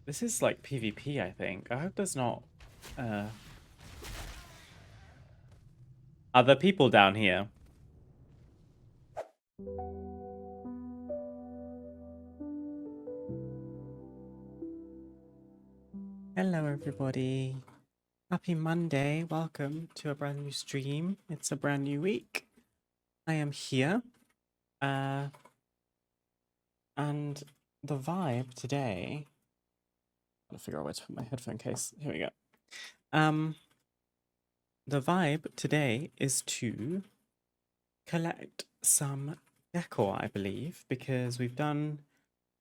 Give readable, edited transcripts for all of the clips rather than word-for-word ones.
This is like PvP, I think. I hope there's not uh other people down here. Hello everybody. Happy Monday. Welcome to a brand new stream. It's a brand new week. I am here. Uh and the vibe today. I'll figure out where to put my headphone case. Here we go. Um the vibe today is to collect some decor, I believe, because we've done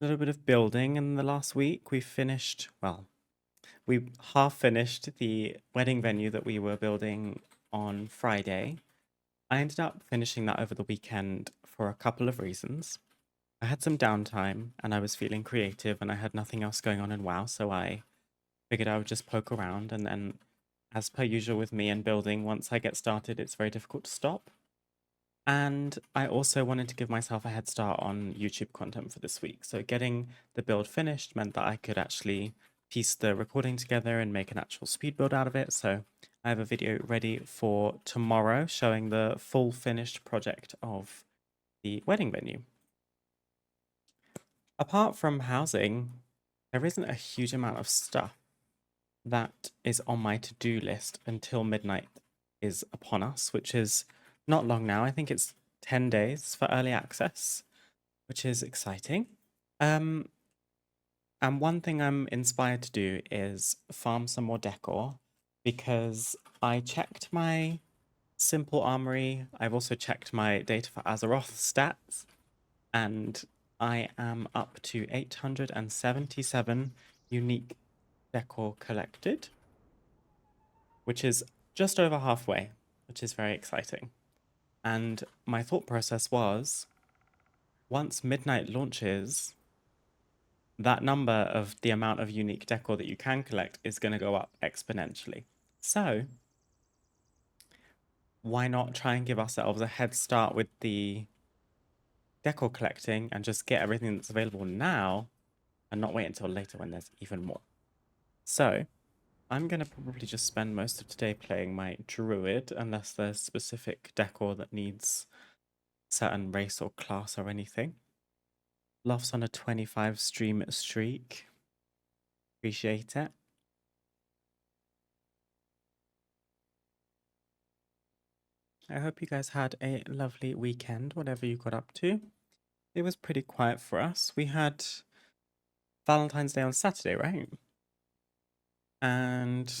a little bit of building in the last week. We finished, well, we half finished the wedding venue that we were building on Friday. I ended up finishing that over the weekend for a couple of reasons. I had some downtime and I was feeling creative and I had nothing else going on in WoW, so I figured I would just poke around, and then, as per usual with me and building, once I get started, it's very difficult to stop. And I also wanted to give myself a head start on YouTube content for this week. So getting the build finished meant that I could actually piece the recording together and make an actual speed build out of it. So I have a video ready for tomorrow showing the full finished project of the wedding venue. Apart from housing, there isn't a huge amount of stuff that is on my to-do list until midnight is upon us, which is not long now. I think it's 10 days for early access, which is exciting. And one thing I'm inspired to do is farm some more decor, because I checked my simple armory. I've also checked my data for Azeroth stats, and I am up to 877 unique decor collected, which is just over halfway, which is very exciting. And my thought process was, once midnight launches, that number of the amount of unique decor that you can collect is going to go up exponentially. So why not try and give ourselves a head start with the decor collecting and just get everything that's available now and not wait until later when there's even more. So I'm going to probably just spend most of today playing my druid, unless there's specific decor that needs certain race or class or anything. Love's on a 25 stream streak. Appreciate it. I hope you guys had a lovely weekend, whatever you got up to. It was pretty quiet for us. We had Valentine's Day on Saturday, right? And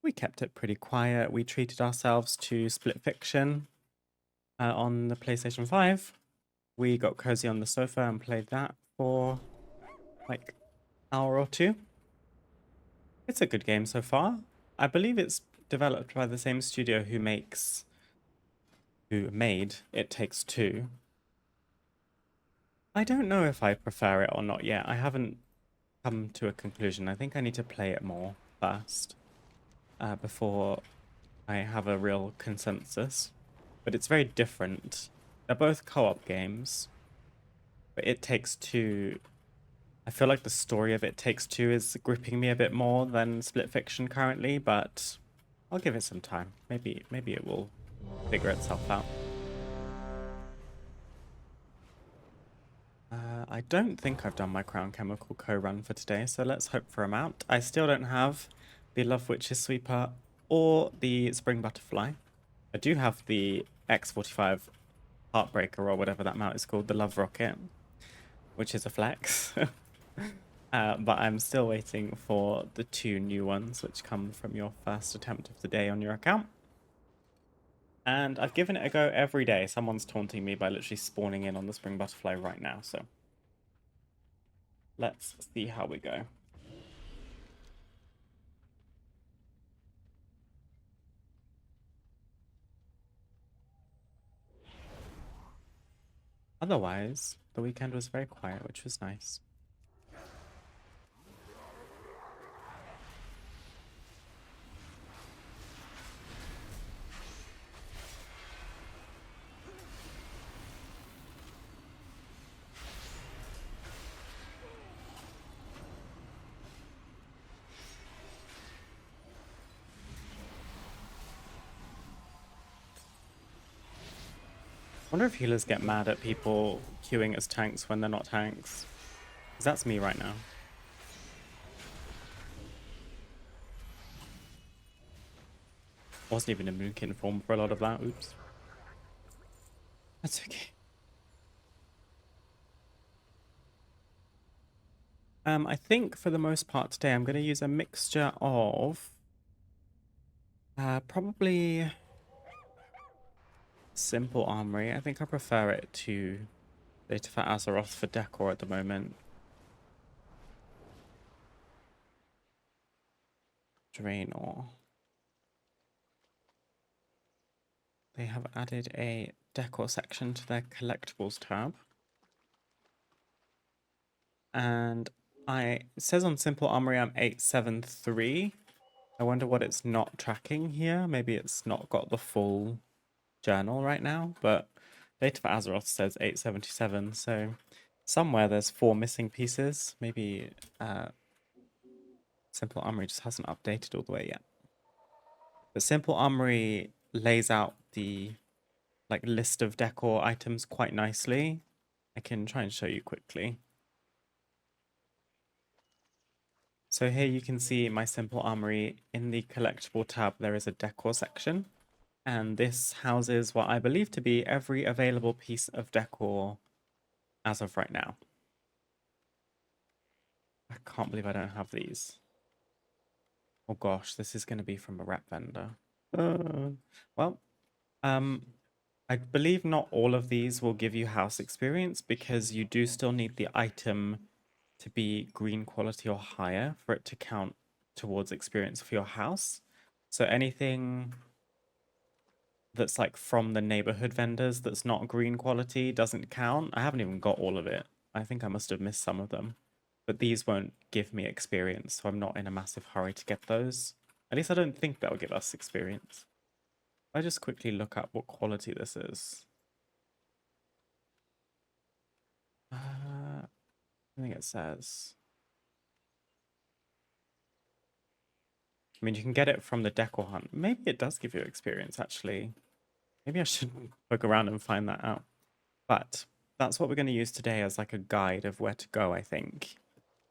we kept it pretty quiet. We treated ourselves to Split Fiction on the PlayStation 5. We got cozy on the sofa and played that for like an hour or two. It's a good game so far. I believe it's developed by the same studio who made It Takes Two. I don't know if I prefer it or not yet. I haven't come to a conclusion. I think I need to play it more first before I have a real consensus. But it's very different. They're both co-op games, but It Takes Two, I feel like the story of It Takes Two is gripping me a bit more than Split Fiction currently, but I'll give it some time. Maybe it will figure itself out. I don't think I've done my Crown Chemical co-run for today, so let's hope for a mount. I still don't have the Love Witch's Sweeper or the Spring Butterfly. I do have the X45 Heartbreaker, or whatever that mount is called, the Love Rocket, which is a flex. But I'm still waiting for the 2 new ones, which come from your first attempt of the day on your account. And I've given it a go every day. Someone's taunting me by literally spawning in on the Spring Butterfly right now, so let's see how we go. Otherwise, the weekend was very quiet, which was nice. Wonder if healers get mad at people queuing as tanks when they're not tanks. Because that's me right now. Wasn't even in Moonkin form for a lot of that. Oops. That's okay. I think for the most part today, I'm going to use a mixture of probably simple armory. I think I prefer it to Data for Azeroth for Decor at the moment. Draenor. They have added a Decor section to their collectibles tab. And it says on Simple Armory I'm 873. I wonder what it's not tracking here. Maybe it's not got the full journal right now, but Data for Azeroth says 877, so somewhere there's 4 missing pieces. Maybe Simple Armory just hasn't updated all the way yet. But Simple Armory lays out the list of decor items quite nicely. I can try and show you quickly. So here you can see my Simple Armory. In the collectible tab, there is a decor section. And this houses what I believe to be every available piece of decor as of right now. I can't believe I don't have these. Oh gosh, this is going to be from a rep vendor. Well, I believe not all of these will give you house experience because you do still need the item to be green quality or higher for it to count towards experience for your house. So anything that's from the neighborhood vendors that's not green quality doesn't count. I haven't even got all of it. I think I must have missed some of them. But these won't give me experience, so I'm not in a massive hurry to get those. At least I don't think they'll give us experience. I just quickly look up what quality this is. I think it says. I mean, you can get it from the Decor Hunt. Maybe it does give you experience, actually. Maybe I should look around and find that out. But that's what we're going to use today as a guide of where to go, I think.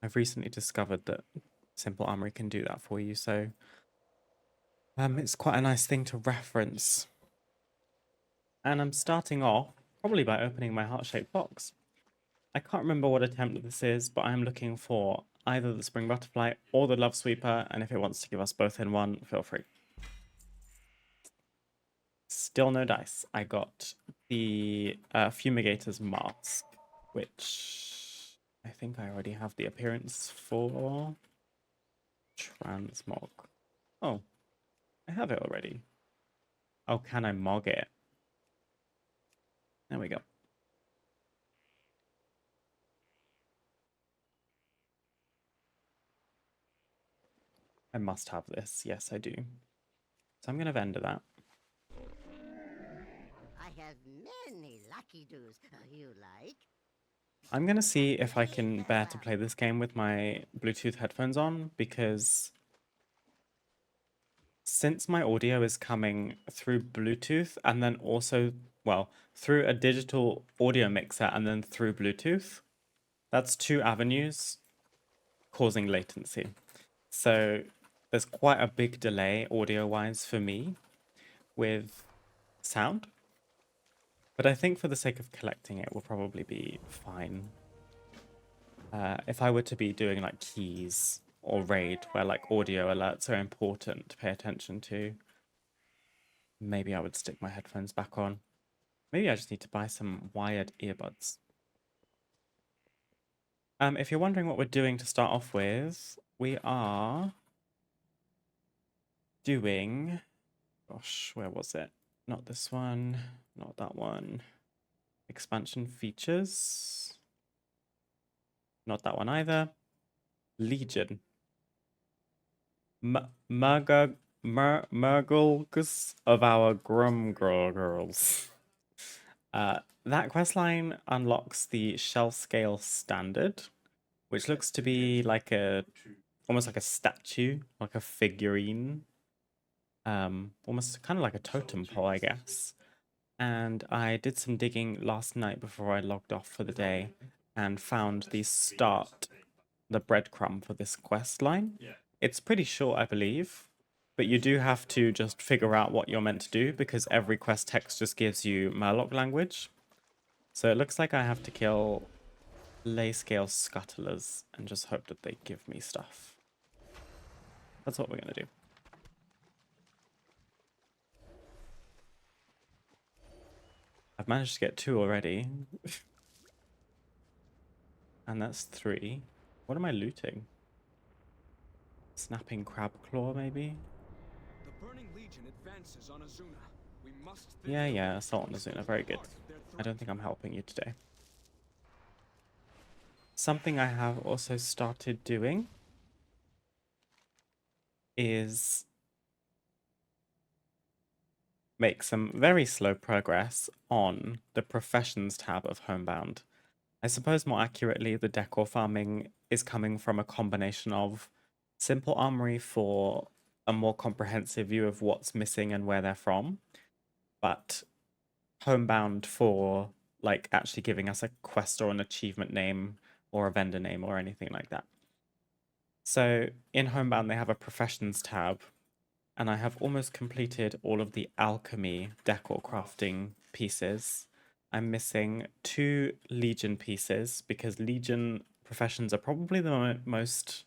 I've recently discovered that Simple Armory can do that for you, so it's quite a nice thing to reference. And I'm starting off probably by opening my heart-shaped box. I can't remember what attempt this is, but I'm looking for either the Spring Butterfly or the Love Sweeper, and if it wants to give us both in one, feel free. Still no dice. I got the Fumigator's Mask, which I think I already have the appearance for. Transmog. Oh, I have it already. Oh, can I mog it? There we go. I must have this. Yes, I do. So I'm going to vendor that. I have many lucky doos. You like? I'm going to see if I can bear to play this game with my Bluetooth headphones on, because since my audio is coming through Bluetooth and then also, well, through a digital audio mixer and then through Bluetooth, that's 2 avenues causing latency. So there's quite a big delay audio-wise for me with sound. But I think for the sake of collecting it, will probably be fine. If I were to be doing keys or raid where audio alerts are important to pay attention to, maybe I would stick my headphones back on. Maybe I just need to buy some wired earbuds. If you're wondering what we're doing to start off with, we are doing, gosh, where was it? Not this one, not that one. Expansion features. Not that one either. Legion. Murgulgus of our Grumgirl girls. That questline unlocks the Shell Scale Standard, which looks to be almost like a statue, like a figurine. Almost kind of like a totem pole, I guess. and I did some digging last night before I logged off for the day and found the breadcrumb for this quest line. It's pretty short, I believe, but you do have to just figure out what you're meant to do because every quest text just gives you Murloc language. So it looks like I have to kill lay scale scuttlers and just hope that they give me stuff. That's what we're gonna do. I've managed to get 2 already. And that's 3. What am I looting? Snapping crab claw, maybe? The Burning Legion advances on Azuna. We must Yeah, assault on Azuna. Very good. I don't think I'm helping you today. Something I have also started doing is make some very slow progress on the professions tab of Homebound. I suppose more accurately, the decor farming is coming from a combination of simple armory for a more comprehensive view of what's missing and where they're from, but Homebound for like actually giving us a quest or an achievement name or a vendor name or anything like that. So in Homebound, they have a professions tab, and I have almost completed all of the alchemy decor crafting pieces. I'm missing 2 Legion pieces because Legion professions are probably the most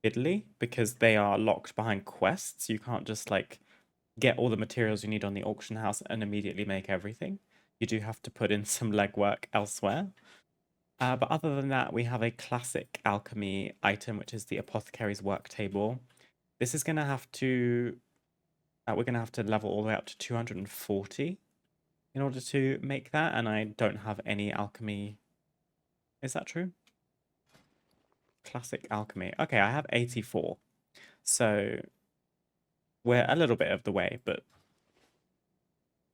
fiddly because they are locked behind quests. You can't just like get all the materials you need on the auction house and immediately make everything. You do have to put in some legwork elsewhere. But other than that, we have a classic alchemy item, which is the apothecary's work table. This is going to have to we're going to have to level all the way up to 240 in order to make that, and I don't have any alchemy. Is that true? Classic alchemy. Okay, I have 84. So we're a little bit of the way, but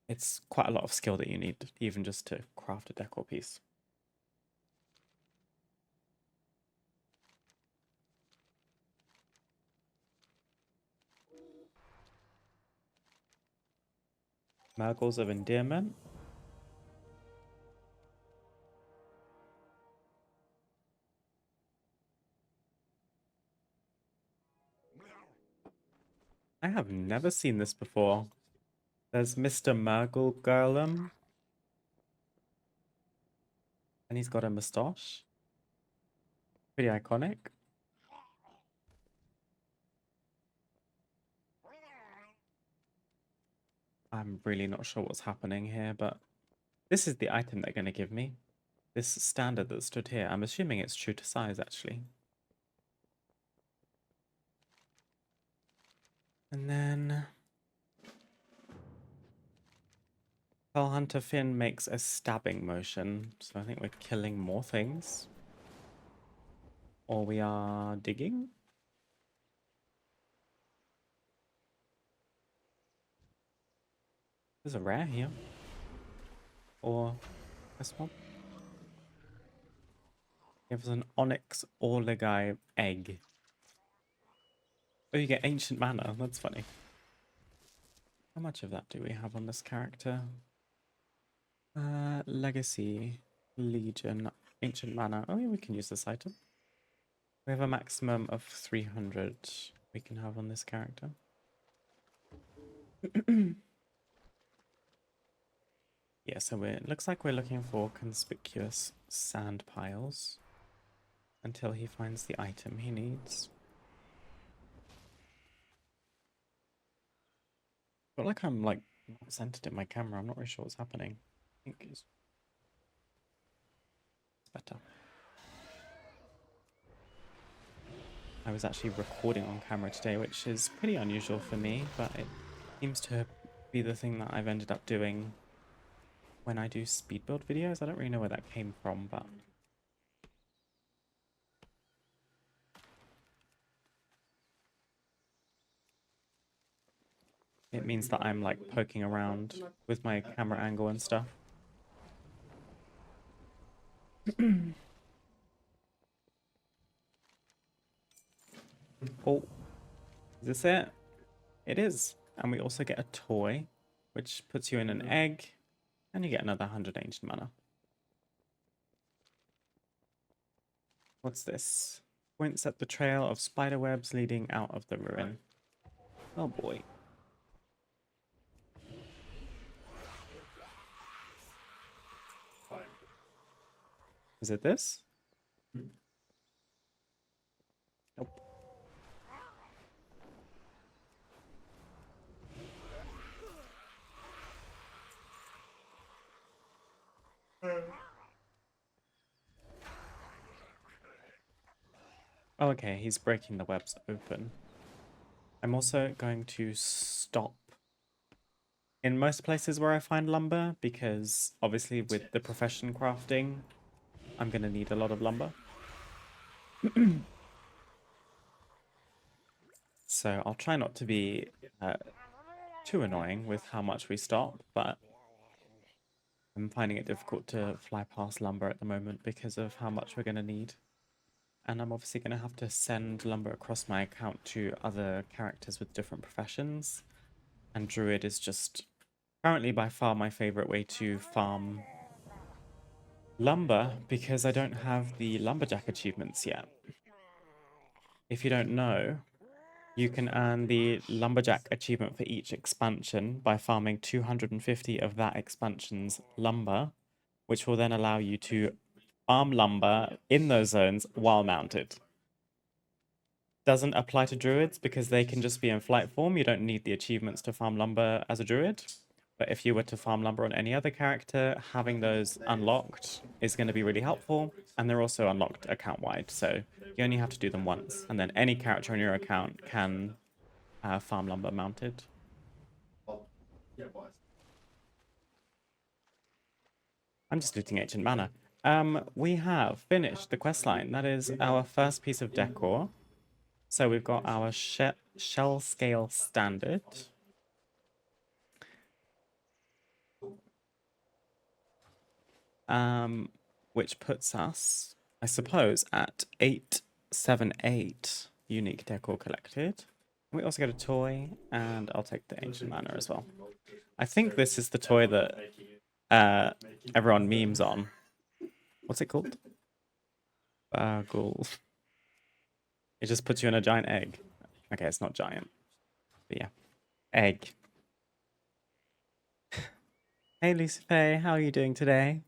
it's quite a lot of skill that you need even just to craft a decor piece. Murgles of Endearment. I have never seen this before. There's Mr. Murgle Girlum. And he's got a moustache. Pretty iconic. I'm really not sure what's happening here, but this is the item they're going to give me. This standard that stood here. I'm assuming it's true to size, actually. And then Pearl Hunter Finn makes a stabbing motion, so I think we're killing more things. Or we are digging. There's a rare here. Or this one. Gives an Onyx Orligai egg. Oh, you get Ancient Mana. That's funny. How much of that do we have on this character? Legacy, Legion, Ancient Mana. Oh yeah, we can use this item. We have a maximum of 300 we can have on this character. Yeah, so it looks like we're looking for conspicuous sand piles until he finds the item he needs. I feel like I'm like not centered in my camera. I'm not really sure what's happening. I think it's better. I was actually recording on camera today, which is pretty unusual for me, but it seems to be the thing that I've ended up doing when I do speed build videos. I don't really know where that came from, but it means that I'm like poking around with my camera angle and stuff. Oh, is this it? It is. And we also get a toy, which puts you in an egg, And you get another 100 ancient mana. What's this? Points at the trail of spider webs leading out of the ruin. Oh boy. Is it this? Nope. Oh, okay, he's breaking the webs open. I'm also going to stop in most places where I find lumber, because obviously with the profession crafting, I'm going to need a lot of lumber. So I'll try not to be too annoying with how much we stop, but I'm finding it difficult to fly past lumber at the moment because of how much we're going to need. And I'm obviously going to have to send lumber across my account to other characters with different professions. And Druid is just currently by far my favorite way to farm lumber, because I don't have the lumberjack achievements yet. If you don't know, you can earn the lumberjack achievement for each expansion by farming 250 of that expansion's lumber, which will then allow you to farm lumber in those zones while mounted. Doesn't apply to druids because they can just be in flight form. You don't need the achievements to farm lumber as a druid. But if you were to farm lumber on any other character, having those unlocked is going to be really helpful. And they're also unlocked account-wide, so you only have to do them once. And then any character on your account can farm lumber mounted. I'm just looting ancient mana. We have finished the questline. That is our first piece of decor. So we've got our shell scale standard. Which puts us, I suppose, at 878 unique decor collected. We also get a toy, and I'll take the ancient mana as well. I think this is the toy that everyone memes on. What's it called? Bagel. It just puts you in a giant egg. Okay, it's not giant. But yeah. Egg. Hey, Lucifer, how are you doing today?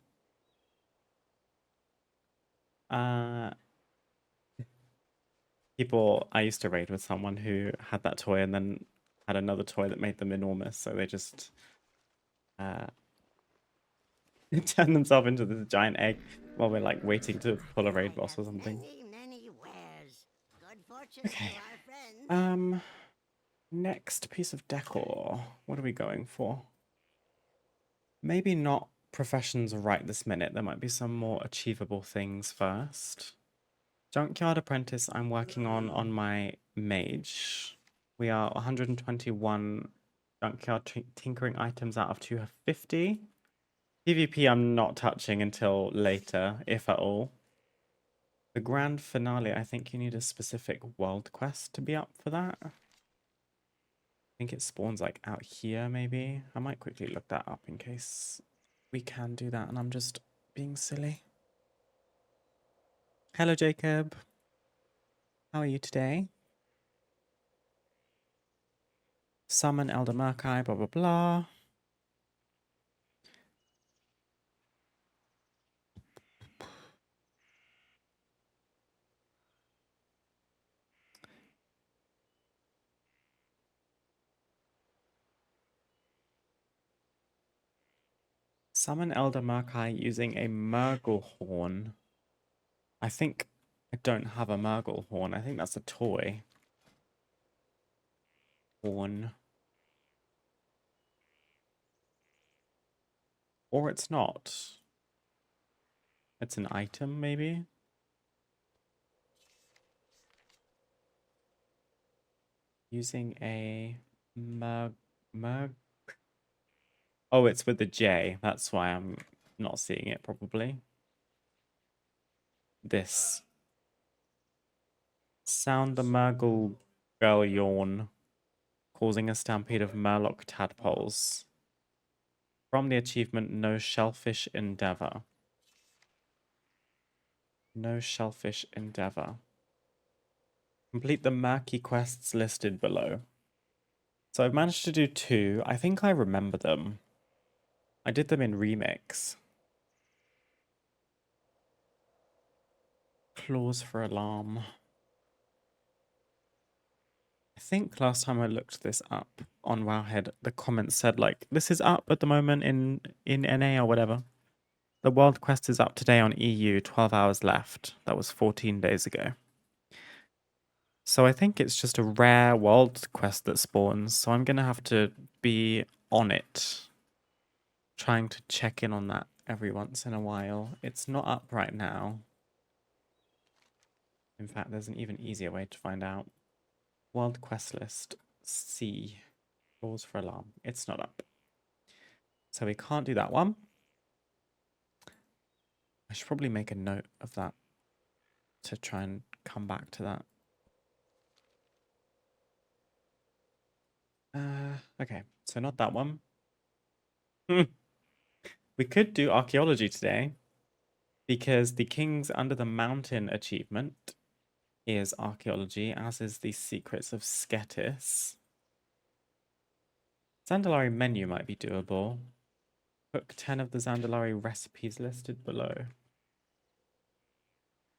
I used to raid with someone who had that toy and then had another toy that made them enormous, so they just turned themselves into this giant egg while we're like waiting to pull a raid boss or something. Many wares. Good fortune Okay. to our friends. Next piece of decor. What are we going for? Maybe not professions right this minute. There might be some more achievable things first. Junkyard Apprentice I'm working on my mage. We are 121 junkyard tinkering items out of 250. PvP I'm not touching until later, if at all. The grand finale, I think you need a specific world quest to be up for that. I think it spawns like out here, maybe. I might quickly look that up in case we can do that and I'm just being silly. Hello, Jacob. How are you today? Summon Elder Murkai, blah, blah, blah. Summon Elder Murkai using a Murgle Horn. I think I don't have a Murgle Horn. I think that's a toy. Horn. Or it's not. It's an item, maybe? Using a Murg. Oh, it's with the J. That's why I'm not seeing it, probably. This. Sound the Murgle girl yawn, causing a stampede of Murloc tadpoles From the achievement, no shellfish endeavor. No shellfish endeavor. Complete the murky quests listed below. So I've managed to do 2. I think I remember them. I did them in Remix. Clause for alarm. I think last time I looked this up on Wowhead, the comments said like, this is up at the moment in NA or whatever. The world quest is up today on EU, 12 hours left. That was 14 days ago. So I think it's just a rare world quest that spawns, so I'm going to have to be on it. Trying to check in on that every once in a while. It's not up right now. In fact, there's an even easier way to find out. World quest list. C. Calls for alarm. It's not up. So we can't do that one. I should probably make a note of that to try and come back to that. Okay, so not that one. We could do archaeology today because the Kings Under the Mountain achievement is archaeology, as is the Secrets of Sketis. Zandalari menu might be doable. Cook 10 of the Zandalari recipes listed below.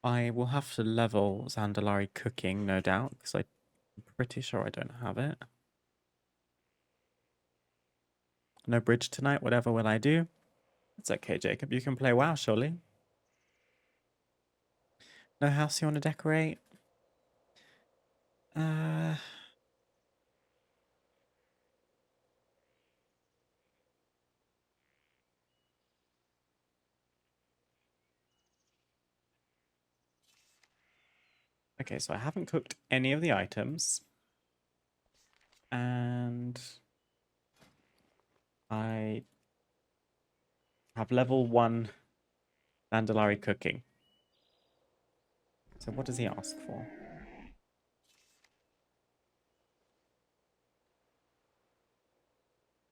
I will have to level Zandalari cooking, no doubt, because I'm pretty sure I don't have it. No bridge tonight, whatever will I do? It's okay, Jacob, you can play WoW, surely. No house you want to decorate? Okay, so I haven't cooked any of the items. And I have level 1 Zandalari cooking. So what does he ask for?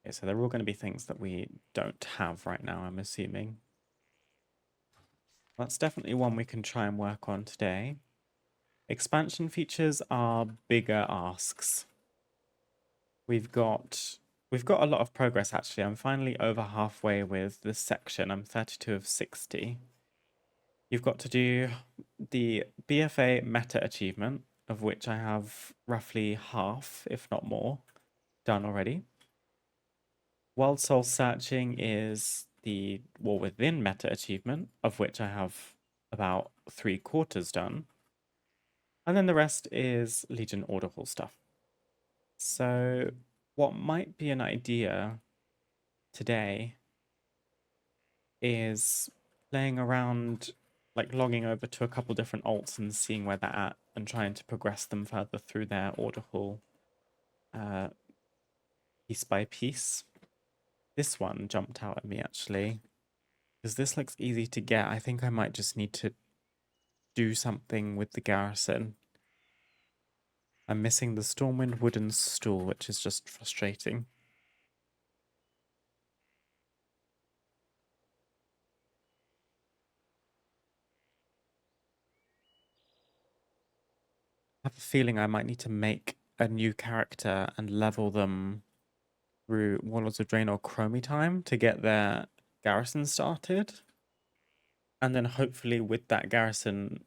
Okay, so they're all going to be things that we don't have right now, I'm assuming. That's definitely one we can try and work on today. Expansion features are bigger asks. We've got a lot of progress, actually. I'm finally over halfway with this section. I'm 32 of 60. You've got to do the BFA meta achievement, of which I have roughly half, if not more, done already. World Soul Searching is the War Within meta achievement, of which I have about 3/4 done. And then the rest is Legion Order Hall stuff. So what might be an idea today is playing around, like logging over to a couple different alts and seeing where they're at and trying to progress them further through their Order Hall piece by piece. This one jumped out at me, actually, because this looks easy to get. I think I might just need to do something with the garrison. I'm missing the Stormwind wooden stool, which is just frustrating. I have a feeling I might need to make a new character and level them through Warlords of Draenor Chromie time to get their garrison started. And then hopefully with that garrison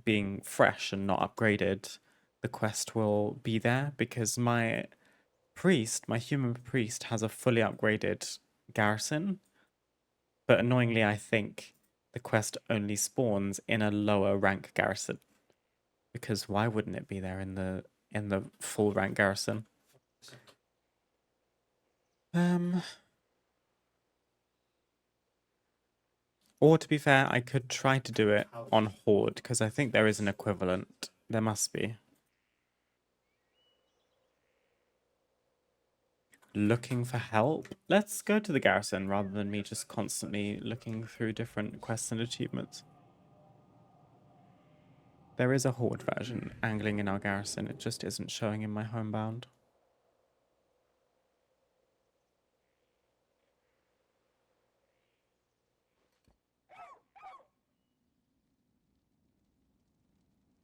being fresh and not upgraded, the quest will be there, because my priest, my human priest, has a fully upgraded garrison. But annoyingly, I think the quest only spawns in a lower rank garrison. Because why wouldn't it be there in the full rank garrison? Or to be fair, I could try to do it on Horde, because I think there is an equivalent. There must be. Looking for help? Let's go to the garrison rather than me just constantly looking through different quests and achievements. There is a Horde version angling in our garrison. It just isn't showing in my homebound.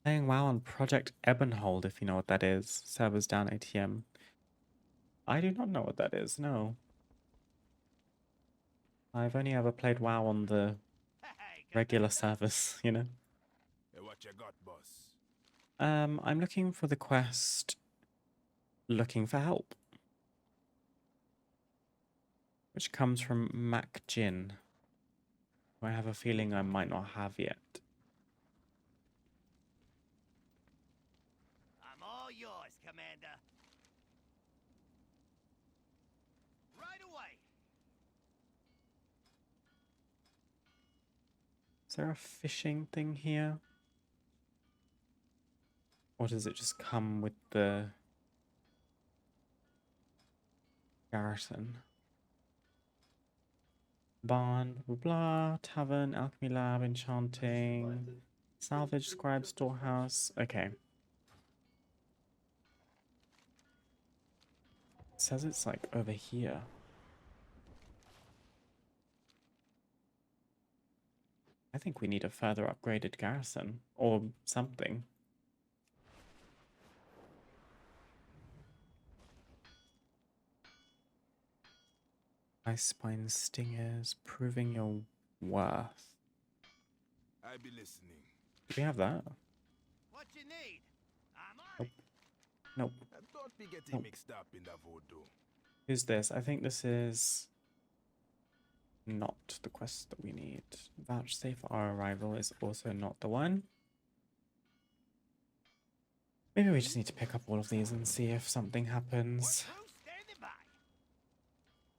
Playing WoW on Project Ebonhold, if you know what that is. Servers down ATM. I do not know what that is, no. I've only ever played WoW on the regular servers, you know? Hey, what you got, boss? I'm looking for the quest Looking for Help, which comes from Mac Jin, who I have a feeling I might not have yet. I'm all yours, Commander. Right away. Is there a fishing thing here? Or does it just come with the garrison? Barn, blah, blah, tavern, alchemy lab, enchanting, salvage, scribe, storehouse. Okay. It says it's like over here. I think we need a further upgraded garrison or something. Ice spine stingers, proving your worth. I be listening. Do we have that? What you need? I'm on Nope. it. Nope. And don't be getting Nope. mixed up in the voodoo. Who's this? I think this is not the quest that we need. Vouchsafe our arrival is also not the one. Maybe we just need to pick up all of these and see if something happens. Who's standing by?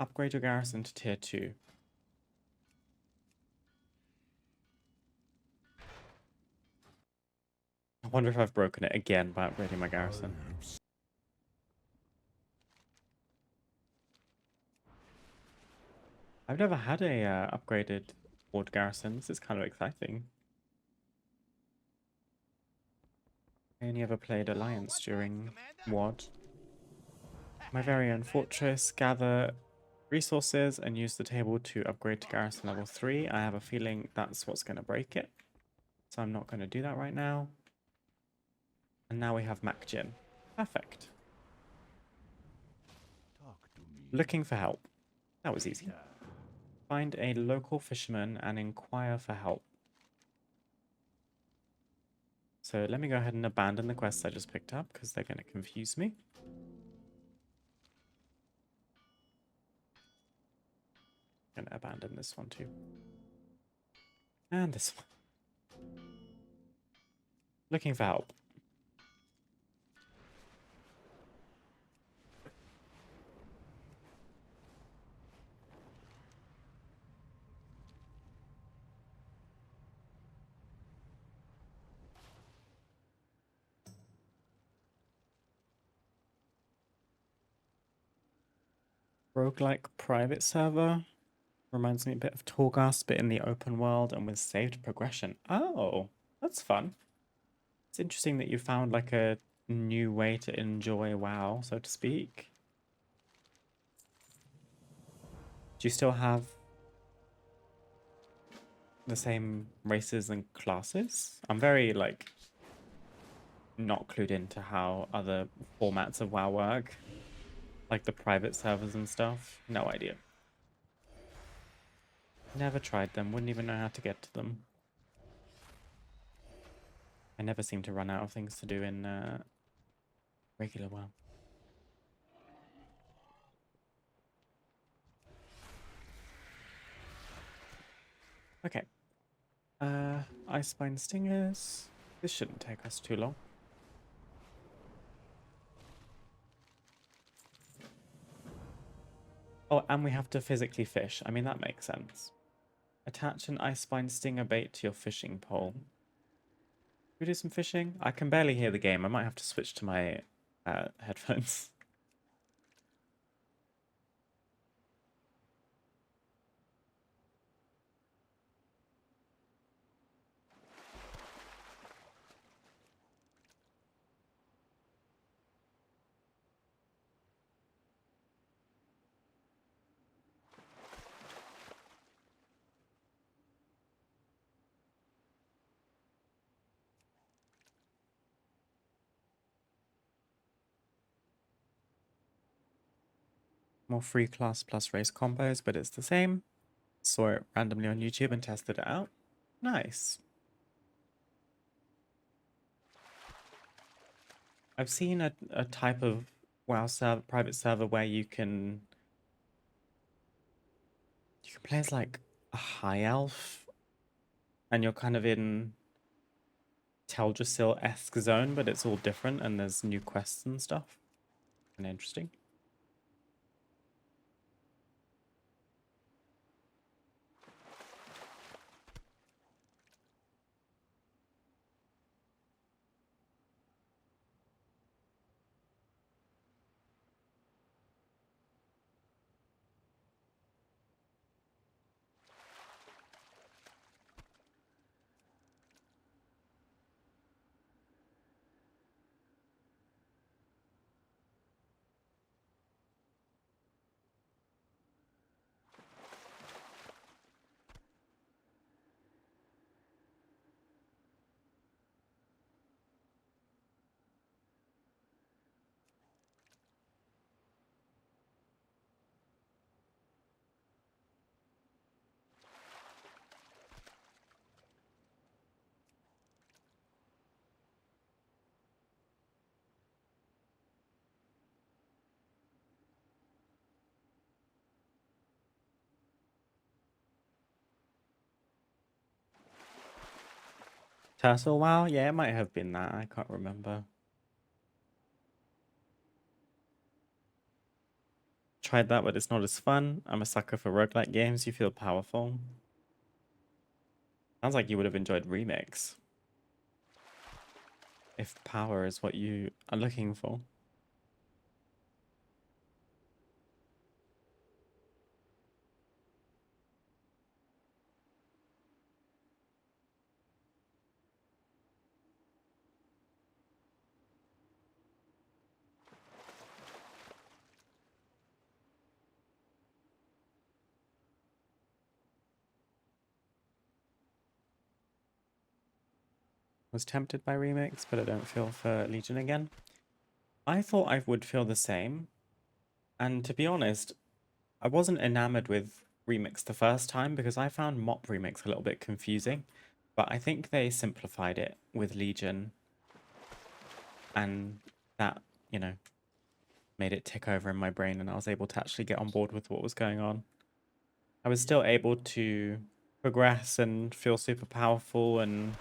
Upgrade your garrison to tier 2. I wonder if I've broken it again by upgrading my garrison. I've never had a upgraded Horde garrison. This is kind of exciting. I only ever played Alliance during WoD. My very own fortress, gather resources and use the table to upgrade to garrison level 3. I have a feeling that's what's going to break it. So I'm not going to do that right now. And now we have Mac Jin. Perfect. Talk to me. Looking for help. That was easy. Find a local fisherman and inquire for help. So let me go ahead and abandon the quests I just picked up because they're going to confuse me. I'm going to abandon this one too. And this one. Looking for help. Roguelike private server. Reminds me a bit of Torghast, but in the open world and with saved progression. Oh, that's fun. It's interesting that you found like a new way to enjoy WoW, so to speak. Do you still have the same races and classes? I'm very like not clued into how other formats of WoW work. Like the private servers and stuff. No idea. Never tried them. Wouldn't even know how to get to them. I never seem to run out of things to do in regular WoW. Okay. Ice Spine Stingers. This shouldn't take us too long. Oh, and we have to physically fish. I mean, that makes sense. Attach an Ice Spine Stinger bait to your fishing pole. Should we do some fishing? I can barely hear the game. I might have to switch to my headphones. More free class plus race combos, but it's the same. Saw it randomly on YouTube and tested it out. Nice. I've seen a type of WoW server, private server where you can play as like a high elf and you're kind of in Teldrassil-esque zone, but it's all different and there's new quests and stuff. And interesting. Turtle WoW? Yeah, it might have been that. I can't remember. Tried that, but it's not as fun. I'm a sucker for roguelike games. You feel powerful. Sounds like you would have enjoyed Remix. If power is what you are looking for. Was tempted by Remix, but I don't feel for Legion again. I thought I would feel the same. And to be honest, I wasn't enamored with Remix the first time because I found Mop Remix a little bit confusing. But I think they simplified it with Legion. And that, you know, made it tick over in my brain and I was able to actually get on board with what was going on. I was still able to progress and feel super powerful and,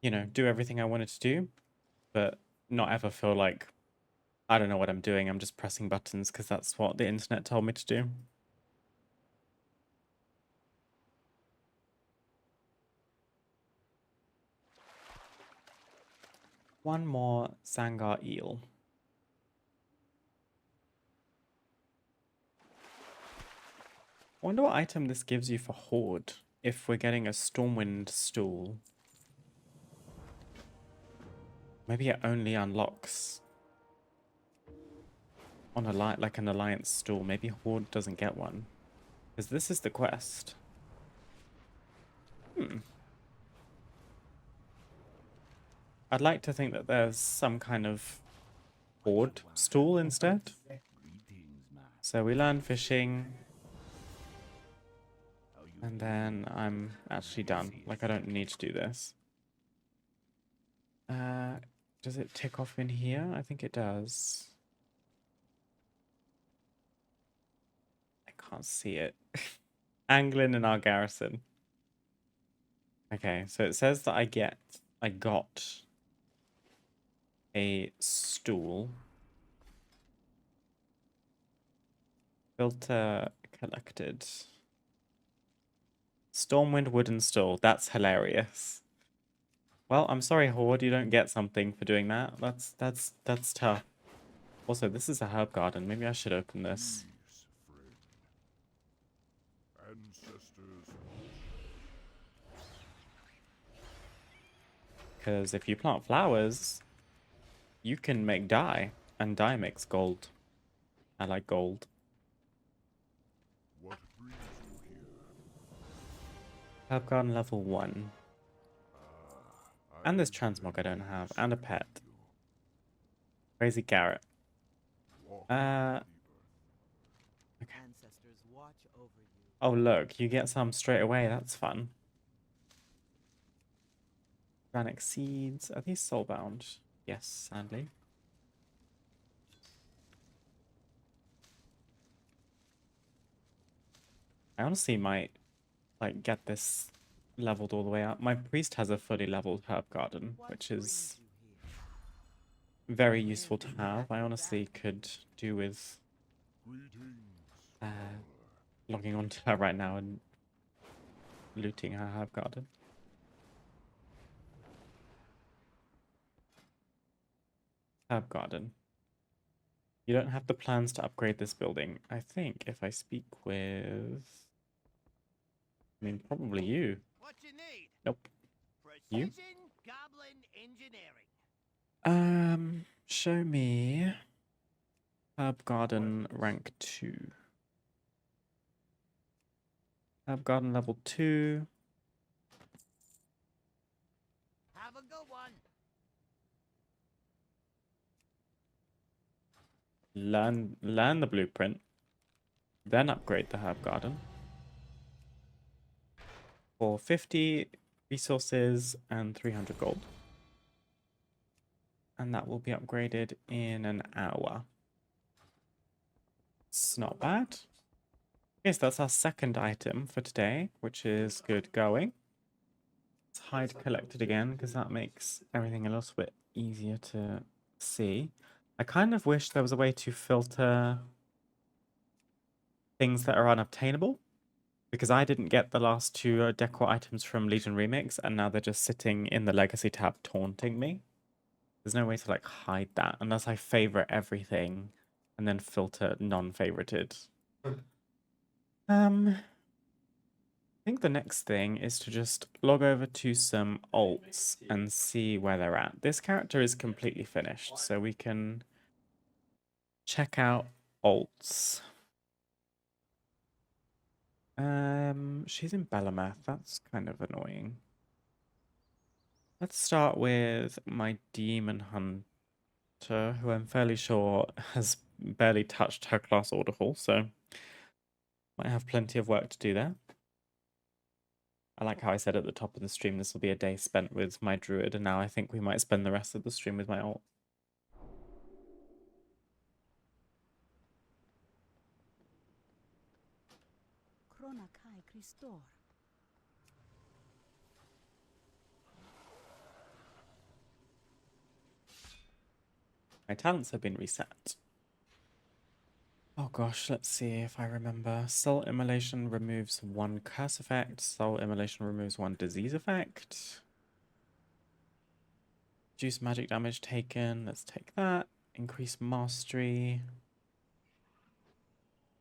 you know, do everything I wanted to do, but not ever feel like I don't know what I'm doing. I'm just pressing buttons because that's what the internet told me to do. One more Sangar eel. Wonder what item this gives you for Horde if we're getting a Stormwind stool. Maybe it only unlocks on like an alliance stool. Maybe Horde doesn't get one. Because this is the quest. I'd like to think that there's some kind of Horde stool instead. So we learn fishing. And then I'm actually done. Like, I don't need to do this. Does it tick off in here? I think it does. I can't see it. Anglin in our garrison. Okay, so it says that I got a stool. Filter collected. Stormwind wooden stool. That's hilarious. Well, I'm sorry, Horde, you don't get something for doing that. That's tough. Also, this is a herb garden. Maybe I should open this. Because if you plant flowers, you can make dye, and dye makes gold. I like gold. Herb garden level 1. And this transmog I don't have, and a pet. Crazy carrot. Uh, Ancestors watch over you. oh look, you get some straight away. That's fun. Organic seeds. Are these soulbound? Yes, sadly. I honestly might like get this leveled all the way up. My priest has a fully leveled herb garden, What which brings is you here? very useful to have. I honestly could do with logging onto her right now and looting her herb garden. Herb garden. You don't have the plans to upgrade this building. I think if I speak with... I mean, probably you. What you need? Nope. You? Precision goblin engineering. Show me herb garden rank 2. Herb garden level 2. Have a good one. Learn the blueprint. Then upgrade the herb garden. For 50 resources and 300 gold. And that will be upgraded in an hour. It's not bad. Yes, that's our second item for today, which is good going. Let's hide collected again, because that makes everything a little bit easier to see. I kind of wish there was a way to filter things that are unobtainable, because I didn't get the last two decor items from Legion Remix, and now they're just sitting in the Legacy tab taunting me. There's no way to like hide that unless I favorite everything and then filter non-favorited. I think the next thing is to just log over to some alts and see where they're at. This character is completely finished, so we can check out alts. She's in Bellameth. That's kind of annoying. Let's start with my Demon Hunter, who I'm fairly sure has barely touched her class order hall, so might have plenty of work to do there. I like how I said at the top of the stream this will be a day spent with my druid, and now I think we might spend the rest of the stream with my alt. My talents have been reset. Oh gosh, let's see if I remember. Soul Immolation removes 1 curse effect. Soul Immolation removes 1 disease effect. Reduce magic damage taken. Let's take that. Increase mastery.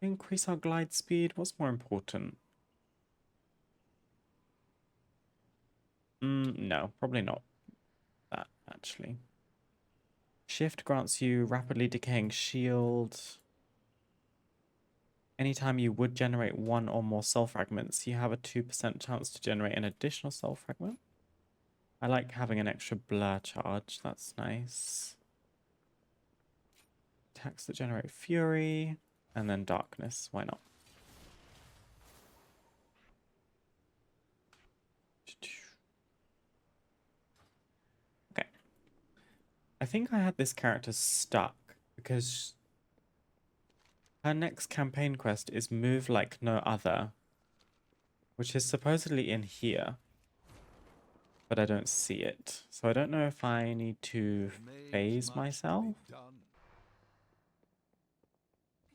Increase our glide speed. What's more important? No, probably not that, actually. Shift grants you rapidly decaying shield. Anytime you would generate 1 or more soul fragments, you have a 2% chance to generate an additional soul fragment. I like having an extra blur charge. That's nice. Attacks that generate fury. And then darkness. Why not? Okay. I think I had this character stuck because her next campaign quest is Move Like No Other, which is supposedly in here, but I don't see it. So I don't know if I need to phase myself.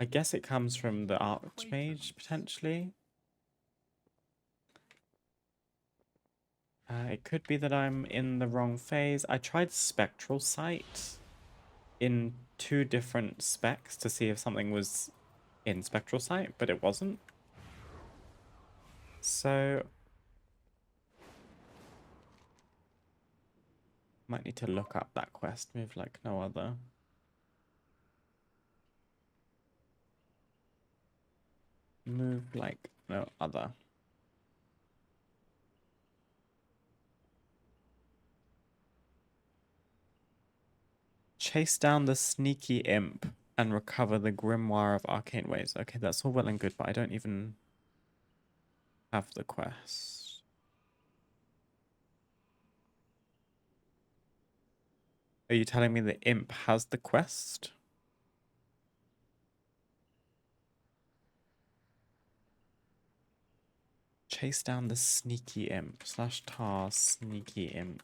I guess it comes from the Archmage, potentially. It could be that I'm in the wrong phase. I tried Spectral Sight in 2 different specs to see if something was in Spectral Sight, but it wasn't. So might need to look up that quest. Move like no other. Move like no other. Chase down the sneaky imp. and recover the Grimoire of Arcane Ways. Okay, that's all well and good, but I don't even have the quest. Are you telling me the imp has the quest? Chase down the sneaky imp. / tar sneaky imp.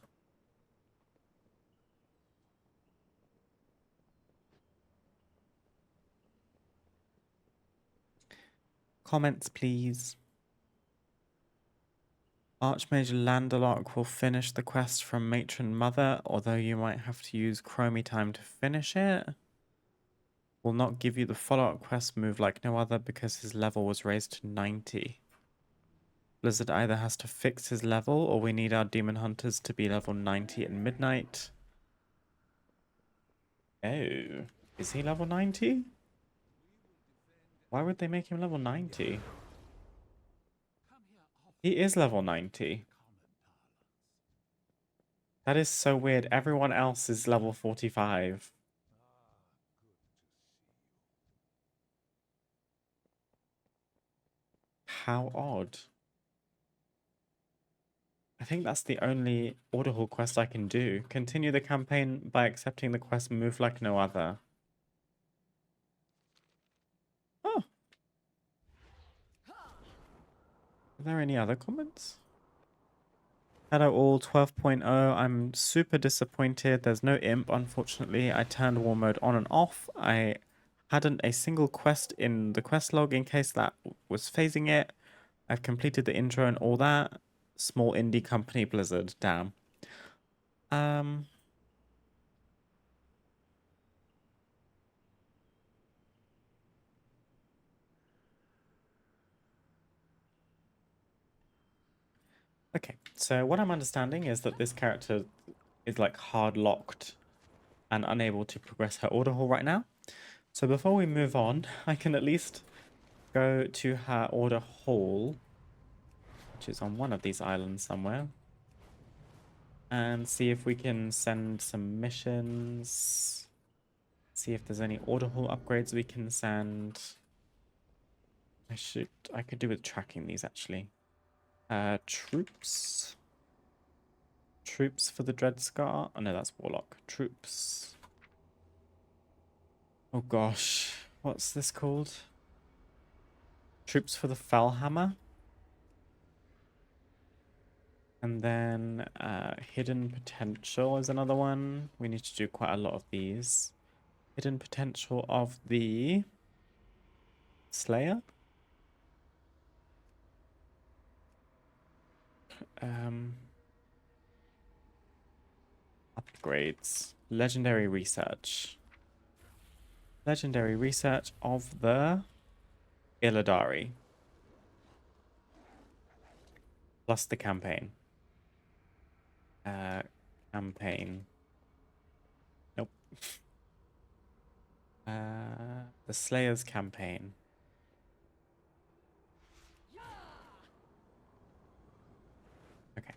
Comments, please. Archmage Landerlock will finish the quest from Matron Mother, although you might have to use Chromie time to finish it. Will not give you the follow-up quest move like no other because his level was raised to 90. Blizzard either has to fix his level or we need our demon hunters to be level 90 at midnight. Oh, is he level 90? Why would they make him level 90? He is level 90. That is so weird. Everyone else is level 45. How odd. I think that's the only Order Hall quest I can do. Continue the campaign by accepting the quest Move Like No Other. Oh. Are there any other comments? Hello all, 12.0. I'm super disappointed. There's no imp, unfortunately. I turned war mode on and off. I hadn't a single quest in the quest log in case that was phasing it. I've completed the intro and all that. Small indie company Blizzard, damn. Okay, so what I'm understanding is that this character is like hard locked and unable to progress her order hall right now. So before we move on, I can at least go to her order hall, which is on one of these islands somewhere, and see if we can send some missions. See if there's any order hall upgrades we can send. I could do with tracking these actually. Troops. Troops for the Dreadscar. Oh no, that's Warlock. Troops. Oh gosh. What's this called? Troops for the Fellhammer. And then Hidden Potential is another one. We need to do quite a lot of these. Hidden Potential of the Slayer. Upgrades. Legendary Research. Legendary Research of the Illidari. Plus the campaign. Campaign. Nope. The Slayer's campaign. Okay.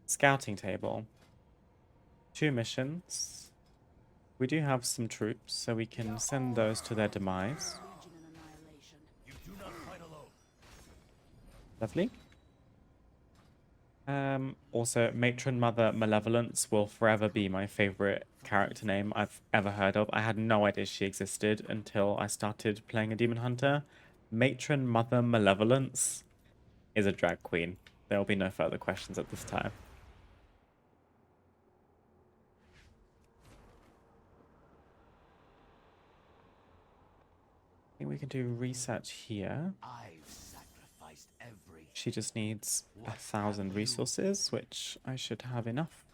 Scouting table. 2 missions. We do have some troops, so we can send those to their demise. Lovely. Also, Matron Mother Malevolence will forever be my favorite character name I've ever heard of. I had no idea she existed until I started playing a Demon Hunter. Matron Mother Malevolence is a drag queen. There will be no further questions at this time. I think we can do research here. I've sacrificed every. She just needs 1,000 resources, which I should have enough.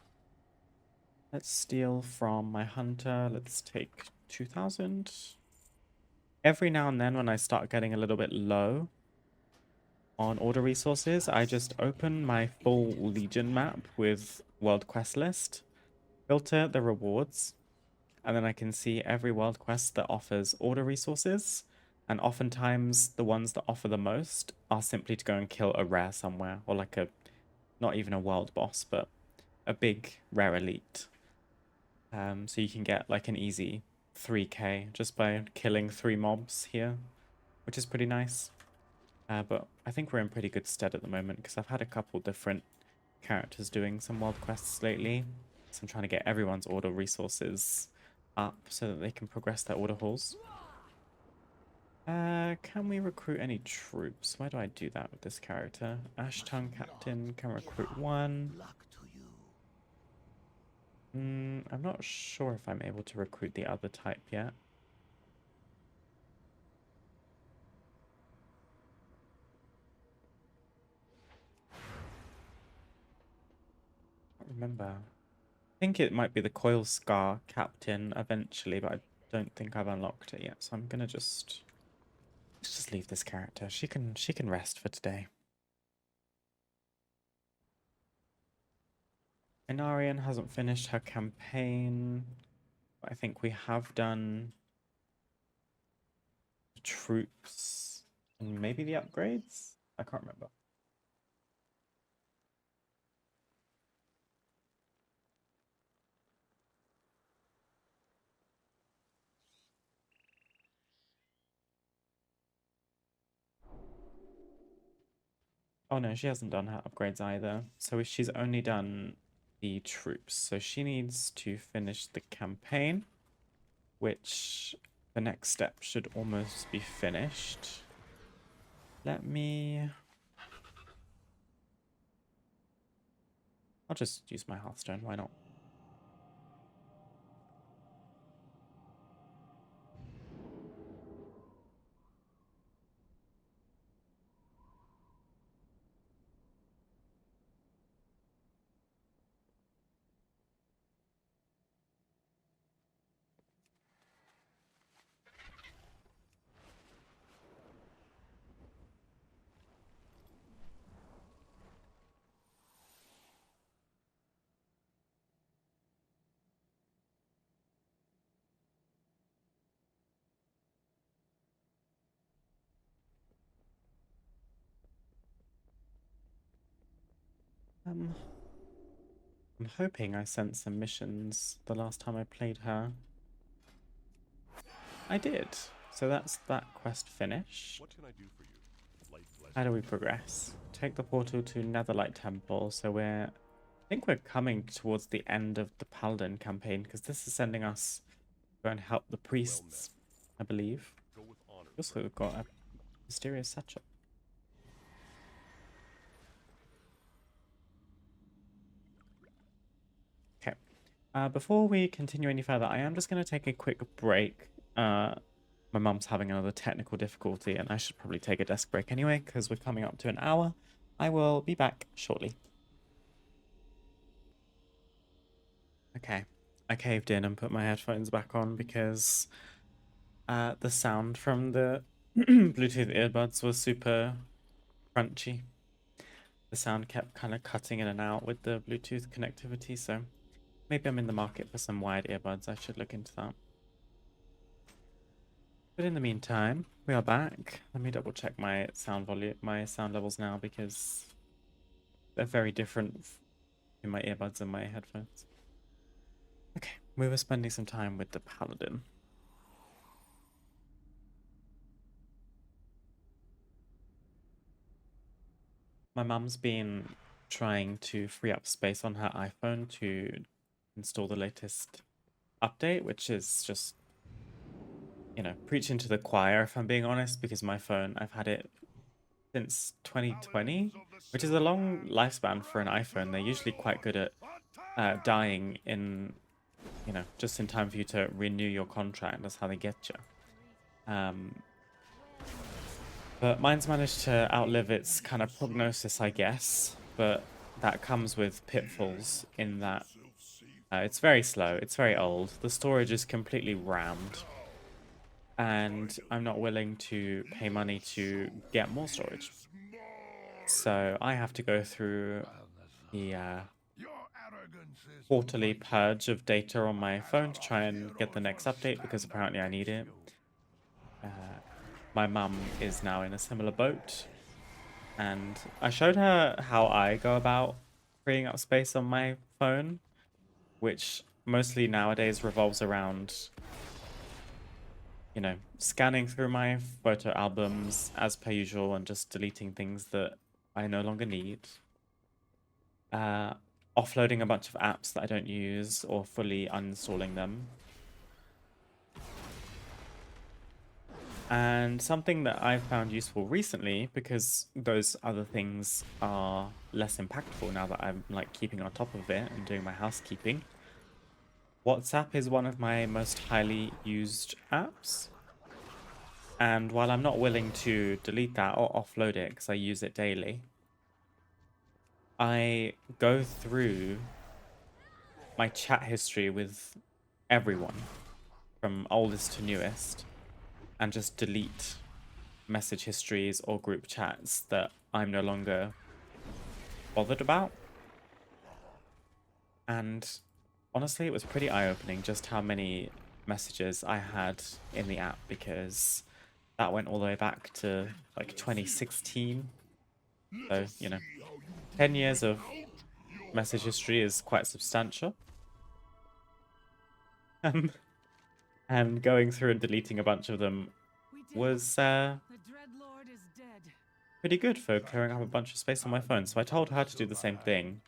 Let's steal from my hunter. Let's take 2,000. Every now and then when I start getting a little bit low on order resources, I just open my full Legion map with World Quest list, filter the rewards, and then I can see every world quest that offers order resources. And oftentimes the ones that offer the most are simply to go and kill a rare somewhere, or like a, not even a world boss, but a big rare elite. So you can get like an easy 3k just by killing 3 mobs here, which is pretty nice. But I think we're in pretty good stead at the moment because I've had a couple different characters doing some world quests lately. So I'm trying to get everyone's order resources up so that they can progress their order halls. Can we recruit any troops? Why do I do that with this character? Ash Tongue Captain can recruit 1. Luck to you. I'm not sure if I'm able to recruit the other type yet. I don't remember. I think it might be the Coil Scar Captain eventually, but I don't think I've unlocked it yet. So I'm gonna just let's just leave this character. She can rest for today. Inarian hasn't finished her campaign. But I think we have done the troops and maybe the upgrades. I can't remember. Oh no, she hasn't done her upgrades either. So she's only done the troops. So she needs to finish the campaign, which the next step should almost be finished. Let me... I'll just use my Hearthstone, why not? I'm hoping I sent some missions the last time I played her. I did. So that's that quest finished. What can I do for you? Light pleasure. How do we progress? Take the portal to Netherlight Temple. So I think we're coming towards the end of the Paladin campaign because this is sending us to go and help the priests, I believe. Go with honor. We also got a mysterious satchel. Okay. Before we continue any further, I am just going to take a quick break. My mum's having another technical difficulty, and I should probably take a desk break anyway, because we're coming up to an hour. I will be back shortly. Okay. I caved in and put my headphones back on because the sound from the Bluetooth earbuds was super crunchy. The sound kept kind of cutting in and out with the Bluetooth connectivity, so maybe I'm in the market for some wired earbuds. I should look into that. But in the meantime, we are back. Let me double check my sound levels now because they're very different in my earbuds and my headphones. Okay, we were spending some time with the Paladin. My mum's been trying to free up space on her iPhone to install the latest update, which is just, you know, preaching to the choir if I'm being honest, because my phone, I've had it since 2020, which is a long lifespan for an iPhone. They're usually quite good at dying in, you know, just in time for you to renew your contract. That's how they get you. But mine's managed to outlive its kind of prognosis, I guess. But that comes with pitfalls in that it's very slow, it's very old, the storage is completely rammed, and I'm not willing to pay money to get more storage. So I have to go through the quarterly purge of data on my phone to try and get the next update because apparently I need it. My mum is now in a similar boat, and I showed her how I go about freeing up space on my phone, which mostly nowadays revolves around you know, scanning through my photo albums as per usual and just deleting things that I no longer need. Offloading a bunch of apps that I don't use or fully uninstalling them. And something that I've found useful recently, because those other things are less impactful now that I'm like keeping on top of it and doing my housekeeping. WhatsApp is one of my most highly used apps. And while I'm not willing to delete that or offload it because I use it daily, I go through my chat history with everyone from oldest to newest and just delete message histories or group chats that I'm no longer bothered about. And honestly, it was pretty eye-opening just how many messages I had in the app, because that went all the way back to like 2016. So, you know, 10 years of message history is quite substantial. And going through and deleting a bunch of them was pretty good for clearing up a bunch of space on my phone. So I told her to do the same thing.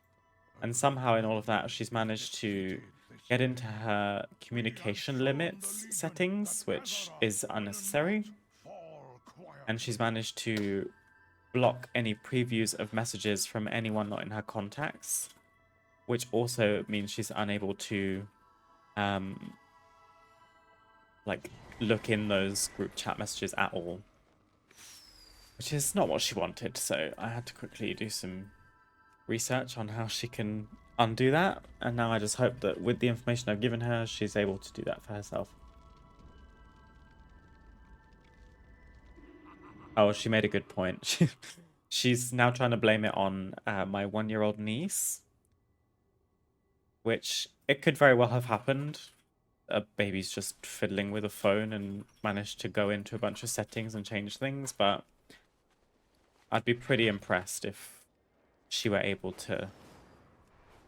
And somehow in all of that, she's managed to get into her communication limits settings, which is unnecessary. And she's managed to block any previews of messages from anyone not in her contacts, which also means she's unable to like look in those group chat messages at all, which is not what she wanted. So I had to quickly do some research on how she can undo that, and now I just hope that with the information I've given her, she's able to do that for herself. Oh, she made a good point. She's now trying to blame it on my 1-year-old niece, which it could very well have happened. A baby's just fiddling with a phone and managed to go into a bunch of settings and change things, but I'd be pretty impressed if she were able to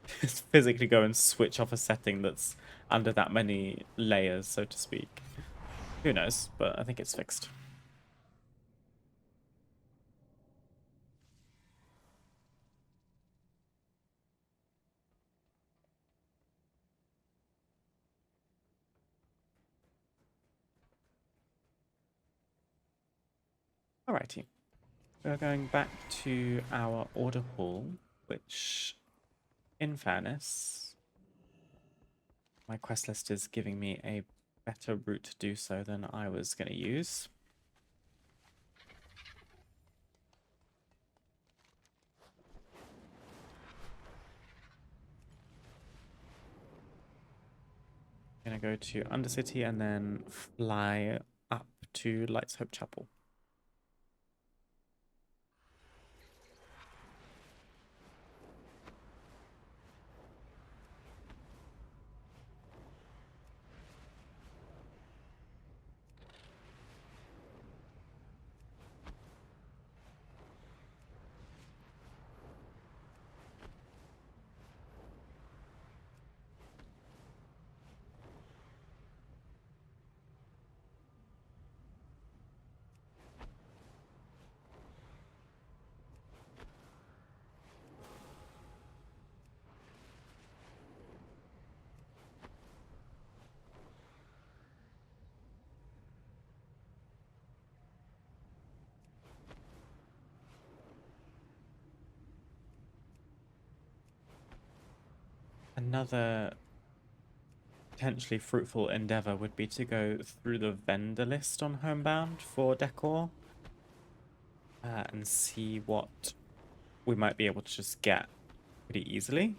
physically go and switch off a setting that's under that many layers, so to speak. Who knows, but I think it's fixed. Alrighty. We're going back to our order hall, which, in fairness, my quest list is giving me a better route to do so than I was going to use. I'm going to go to Undercity and then fly up to Lights Hope Chapel. Another potentially fruitful endeavor would be to go through the vendor list on Homebound for Decor and see what we might be able to just get pretty easily.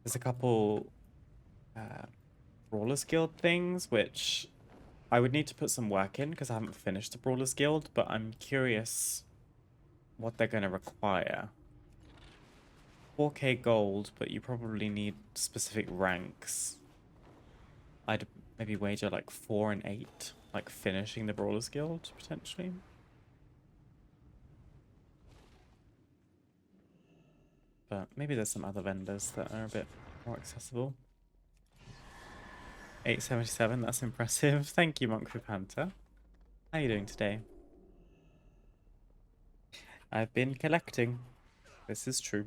There's a couple Brawlers Guild things which I would need to put some work in because I haven't finished the Brawlers Guild, but I'm curious what they're going to require. 4k gold, but you probably need specific ranks. I'd maybe wager like 4 and 8, like finishing the Brawlers Guild, potentially. But maybe there's some other vendors that are a bit more accessible. 877, that's impressive. Thank you, Monk Panther. How are you doing today? I've been collecting. This is true.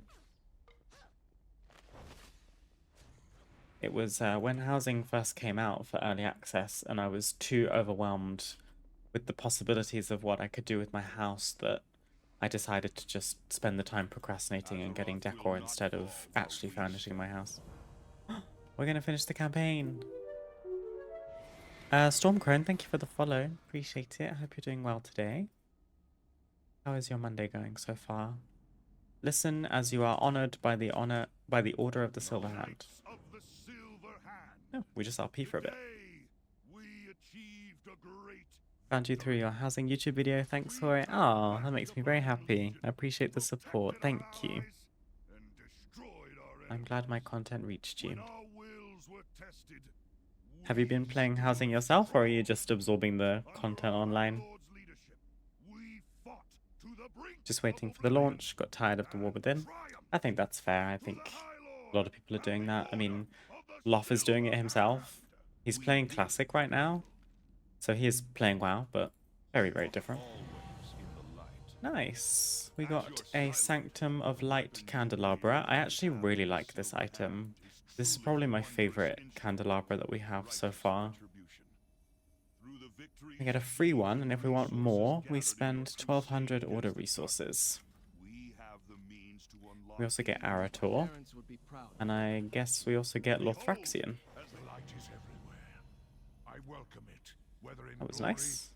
It was when housing first came out for early access, and I was too overwhelmed with the possibilities of what I could do with my house that I decided to just spend the time procrastinating and getting decor instead of actually furnishing my house. We're gonna finish the campaign. Stormcrone, thank you for the follow. Appreciate it. I hope you're doing well today. How is your Monday going so far? Listen as you are honored by the order of the Silver Hand. Oh, we just RP for a bit. Found you through your housing YouTube video. Thanks for it. Oh, that makes me very happy. I appreciate the support. Thank you. I'm glad my content reached you. Have you been playing housing yourself, or are you just absorbing the content online? Just waiting for the launch. Got tired of the war within. I think that's fair. I think a lot of people are doing that. I mean, Loff is doing it himself. He's playing Classic right now. So he is playing WoW, but very, very different. Nice. We got a Sanctum of Light candelabra. I actually really like this item. This is probably my favorite candelabra that we have so far. We get a free one, and if we want more, we spend 1200 order resources. We also get Arator, and I guess we also get Lothraxion. That was nice.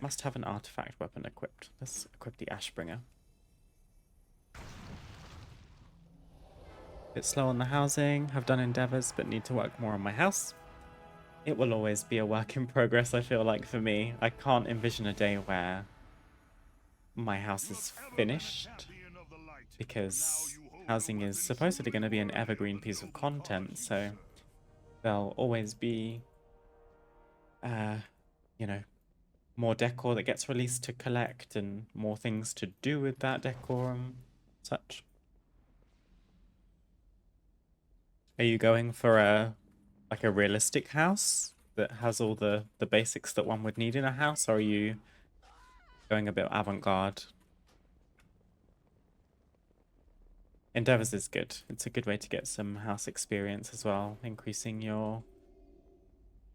Must have an artifact weapon equipped. Let's equip the Ashbringer. Bit slow on the housing. Have done endeavors, but need to work more on my house. It will always be a work in progress, I feel like, for me. I can't envision a day where my house is finished, because housing is supposedly going to be an evergreen piece of content, so there'll always be, you know, more decor that gets released to collect and more things to do with that decor and such. Are you going for a realistic house that has all the basics that one would need in a house, or are you going a bit avant-garde? Endeavors is good. It's a good way to get some house experience as well, increasing your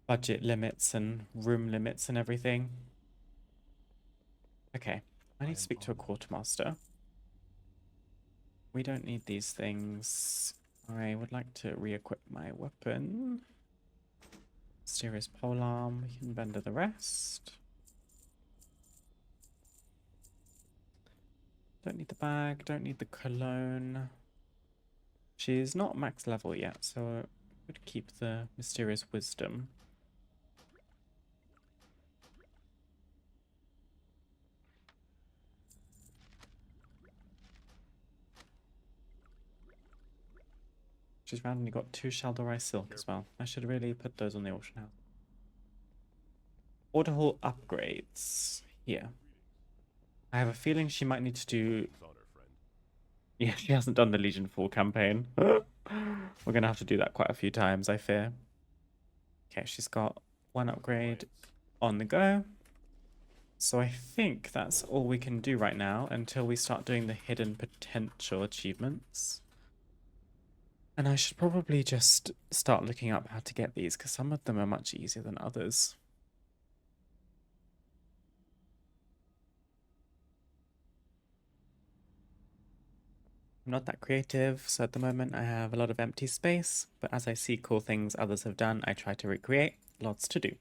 budget limits and room limits and everything. Okay, I need to speak to a quartermaster. We don't need these things. I would like to re-equip my weapon. Mysterious polearm. We can vendor the rest. Don't need the bag. Don't need the cologne. She's not max level yet, so I would keep the mysterious wisdom. She's randomly got 2 Shaldorai silk as well. I should really put those on the auction house. Order hall upgrades. Here. I have a feeling she might need to do... Yeah, she hasn't done the Legion Fall campaign. We're going to have to do that quite a few times, I fear. Okay, she's got 1 upgrade on the go. So I think that's all we can do right now until we start doing the hidden potential achievements. And I should probably just start looking up how to get these, because some of them are much easier than others. I'm not that creative, so at the moment I have a lot of empty space, but as I see cool things others have done, I try to recreate. Lots to do.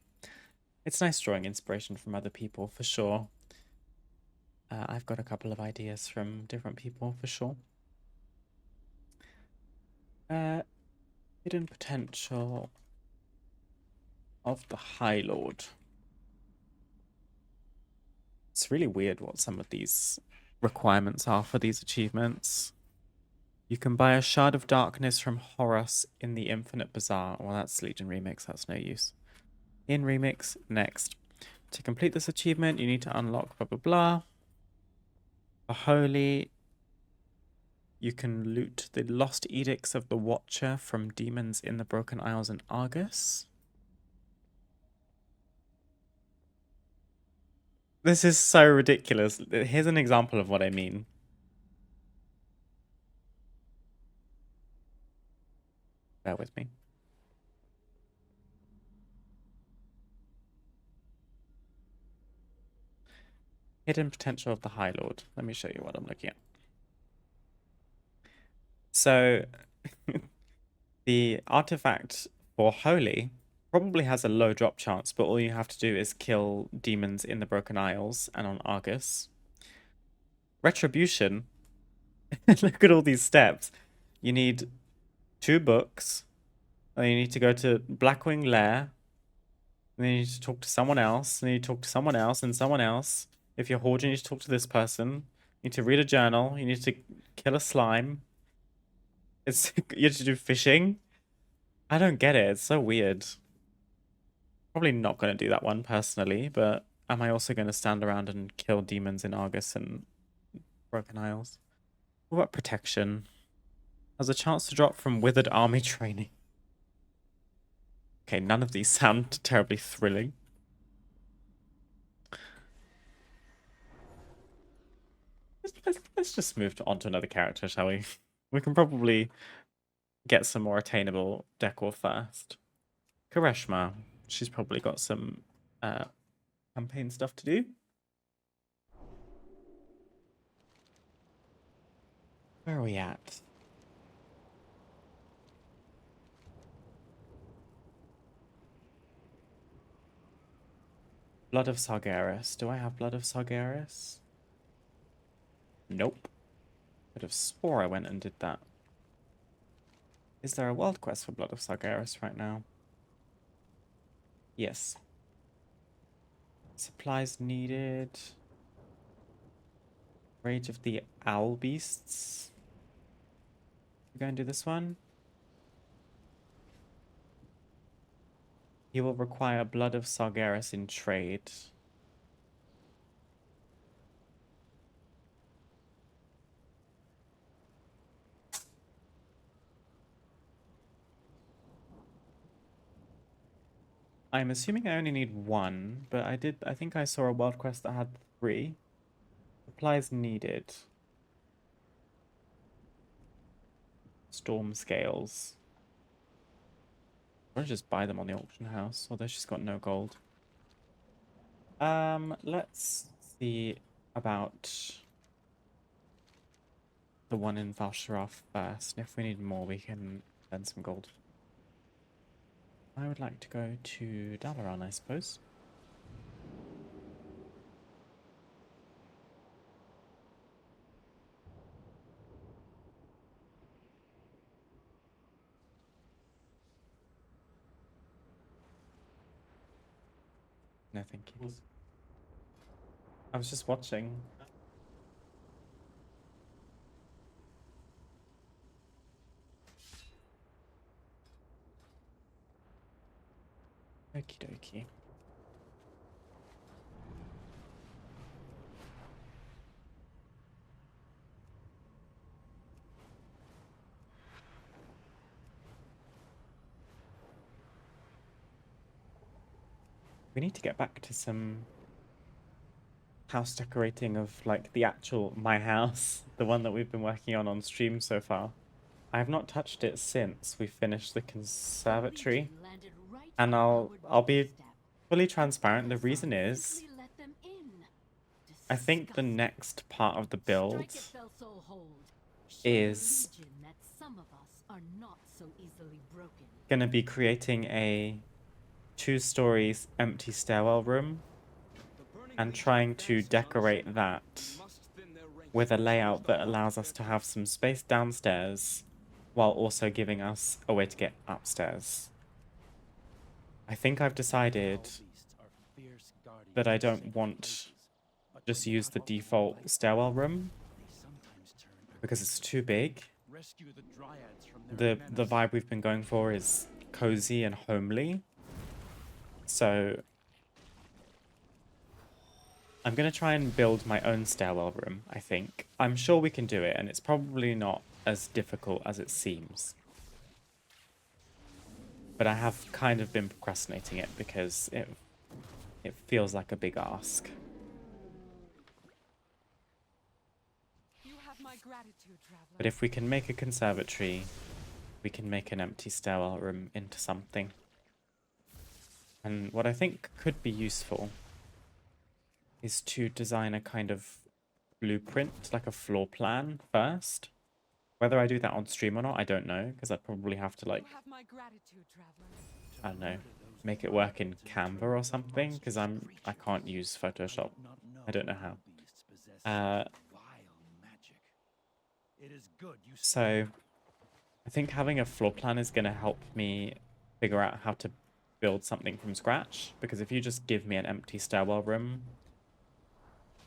It's nice drawing inspiration from other people, for sure. I've got a couple of ideas from different people, for sure. Hidden potential of the High Lord. It's really weird what some of these requirements are for these achievements. You can buy a Shard of Darkness from Horus in the Infinite Bazaar. Well, that's Legion Remix, that's no use. In Remix, next. To complete this achievement, you need to unlock blah blah blah. For Holy, you can loot the Lost Edicts of the Watcher from demons in the Broken Isles and Argus. This is so ridiculous. Here's an example of what I mean. Bear with me. Hidden potential of the High Lord. Let me show you what I'm looking at. So, the artifact for Holy probably has a low drop chance, but all you have to do is kill demons in the Broken Isles and on Argus. Retribution. Look at all these steps. You need 2 books. Then you need to go to Blackwing Lair. Then you need to talk to someone else. Then you talk to someone else and someone else. If you're Horde, you need to talk to this person. You need to read a journal. You need to kill a slime. You have to do fishing. I don't get it. It's so weird. Probably not going to do that one personally, but am I also going to stand around and kill demons in Argus and Broken Isles? What about protection? Has a chance to drop from Withered Army training. Okay, none of these sound terribly thrilling. Let's just move on to another character, shall we? We can probably get some more attainable decor first. Kareshma. She's probably got some campaign stuff to do. Where are we at? Blood of Sargeras. Do I have Blood of Sargeras? Nope. Could have swore I went and did that. Is there a world quest for Blood of Sargeras right now? Yes. Supplies needed. Rage of the Owl Beasts. We're going to do this one. He will require Blood of Sargeras in trade. I'm assuming I only need 1, but I think I saw a world quest that had 3. Supplies needed. Storm scales. Or just buy them on the auction house, although she's got no gold. Let's see about the one in Valsharaf first. If we need more, we can spend some gold. I would like to go to Dalaran, I suppose. No, thank you. I was just watching. Okie dokie. We need to get back to some house decorating of like the actual my house, the one that we've been working on stream so far. I have not touched it since we finished the conservatory, and I'll be fully transparent. The reason is I think the next part of the build is gonna be creating a 2-story empty stairwell room and trying to decorate that with a layout that allows us to have some space downstairs while also giving us a way to get upstairs. I think I've decided that I don't want just use the default stairwell room because it's too big. The vibe we've been going for is cozy and homely. So I'm going to try and build my own stairwell room, I think. I'm sure we can do it, and it's probably not as difficult as it seems. But I have kind of been procrastinating it because it feels like a big ask. gratitude, traveler. But if we can make a conservatory, we can make an empty stairwell room into something. And what I think could be useful is to design a kind of blueprint, like a floor plan first. Whether I do that on stream or not, I don't know, because I'd probably have to, like, You have my gratitude, traveler. I don't know, make it work in Canva or something, because I can't use Photoshop. I don't know how. So I think having a floor plan is going to help me figure out how to build something from scratch, because if you just give me an empty stairwell room,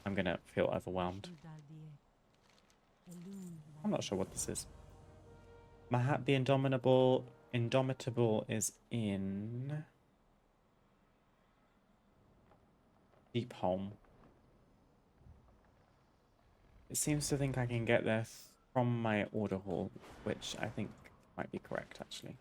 I'm going to feel overwhelmed. I'm not sure what this is. Mahat the Indomitable is in Deepholm. It seems to think I can get there from my order hall, which I think might be correct, actually.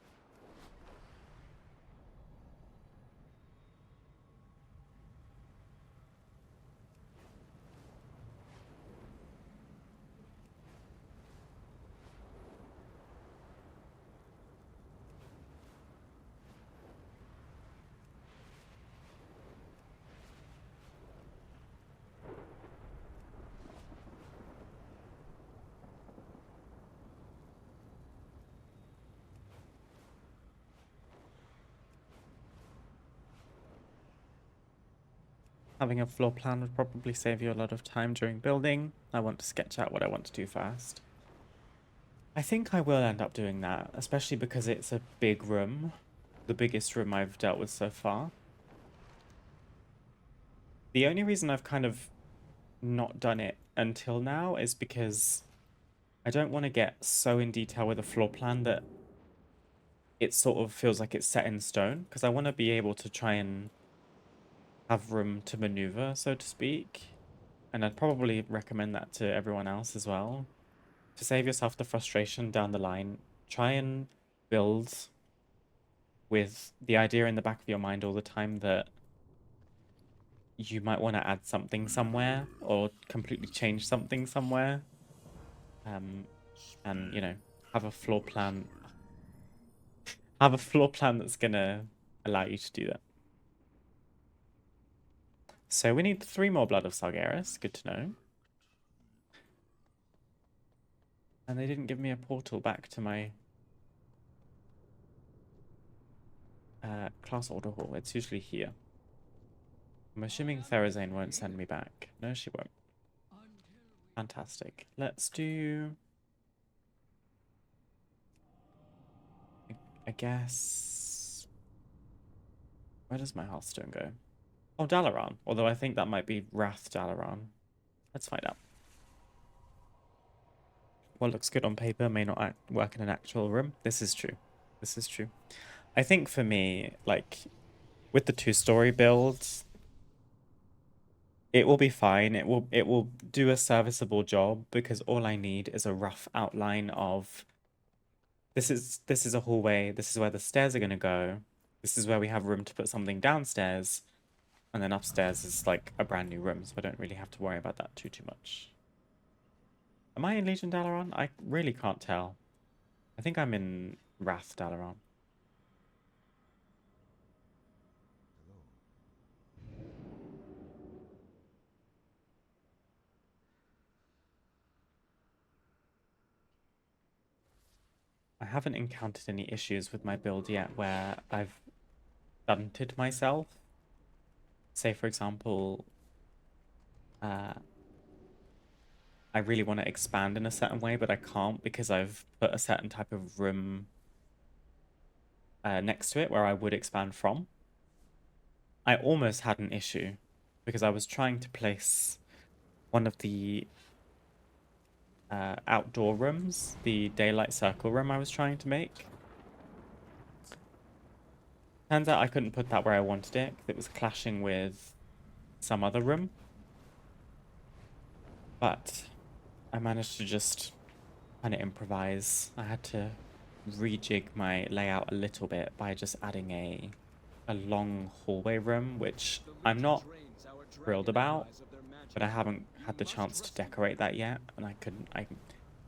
Having a floor plan would probably save you a lot of time during building. I want to sketch out what I want to do first. I think I will end up doing that, especially because it's a big room. The biggest room I've dealt with so far. The only reason I've kind of not done it until now is because I don't want to get so in detail with a floor plan that it sort of feels like it's set in stone, because I want to be able to try and have room to maneuver, so to speak. And I'd probably recommend that to everyone else as well. To save yourself the frustration down the line, try and build with the idea in the back of your mind all the time that you might want to add something somewhere or completely change something somewhere. And, you know, have a floor plan. Have a floor plan that's going to allow you to do that. So we need 3 more Blood of Sargeras. Good to know. And they didn't give me a portal back to my class order hall. It's usually here. I'm assuming Therazane won't send me back. No, she won't. Fantastic. Let's do... I guess... Where does my Hearthstone go? Oh, Dalaran. Although I think that might be Wrath Dalaran. Let's find out. What looks good on paper may not work in an actual room. This is true. This is true. I think for me, like, with the 2-story builds, it will be fine. It will do a serviceable job, because all I need is a rough outline of this is a hallway, this is where the stairs are going to go, this is where we have room to put something downstairs, and then upstairs is like a brand new room, so I don't really have to worry about that too much. Am I in Legion Dalaran? I really can't tell. I think I'm in Wrath Dalaran. I haven't encountered any issues with my build yet where I've stunted myself. Say, for example, I really want to expand in a certain way, but I can't because I've put a certain type of room next to it where I would expand from. I almost had an issue because I was trying to place one of the outdoor rooms, the daylight circle room I was trying to make. Turns out I couldn't put that where I wanted it because it was clashing with some other room. But I managed to just kind of improvise. I had to rejig my layout a little bit by just adding a long hallway room, which I'm not thrilled about, but I haven't had the chance to decorate that yet, and I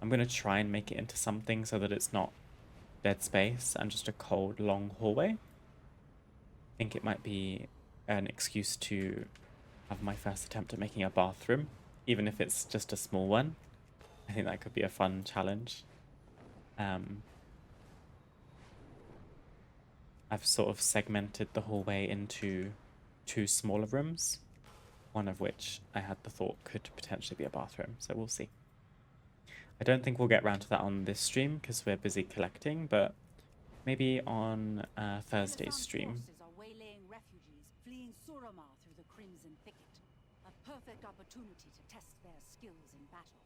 I'm going to try and make it into something so that it's not dead space and just a cold, long hallway. I think it might be an excuse to have my first attempt at making a bathroom, even if it's just a small one. I think that could be a fun challenge. I've sort of segmented the hallway into 2 smaller rooms, one of which I had the thought could potentially be a bathroom, so we'll see. I don't think we'll get around to that on this stream because we're busy collecting, but maybe on Thursday's stream. Forces are waylaying refugees fleeing Surama through the Crimson Thicket. A perfect opportunity to test their skills in battle.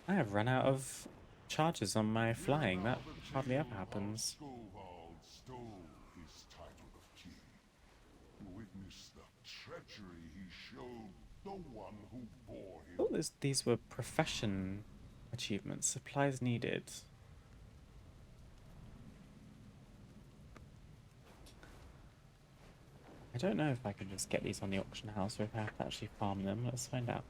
I have run out of charges on my flying. That hardly ever happens. Stovall stole his title of king. To witness the treachery he showed the one who bore him. I thought these were profession achievements. Supplies needed. I don't know if I can just get these on the auction house or if I have to actually farm them. Let's find out.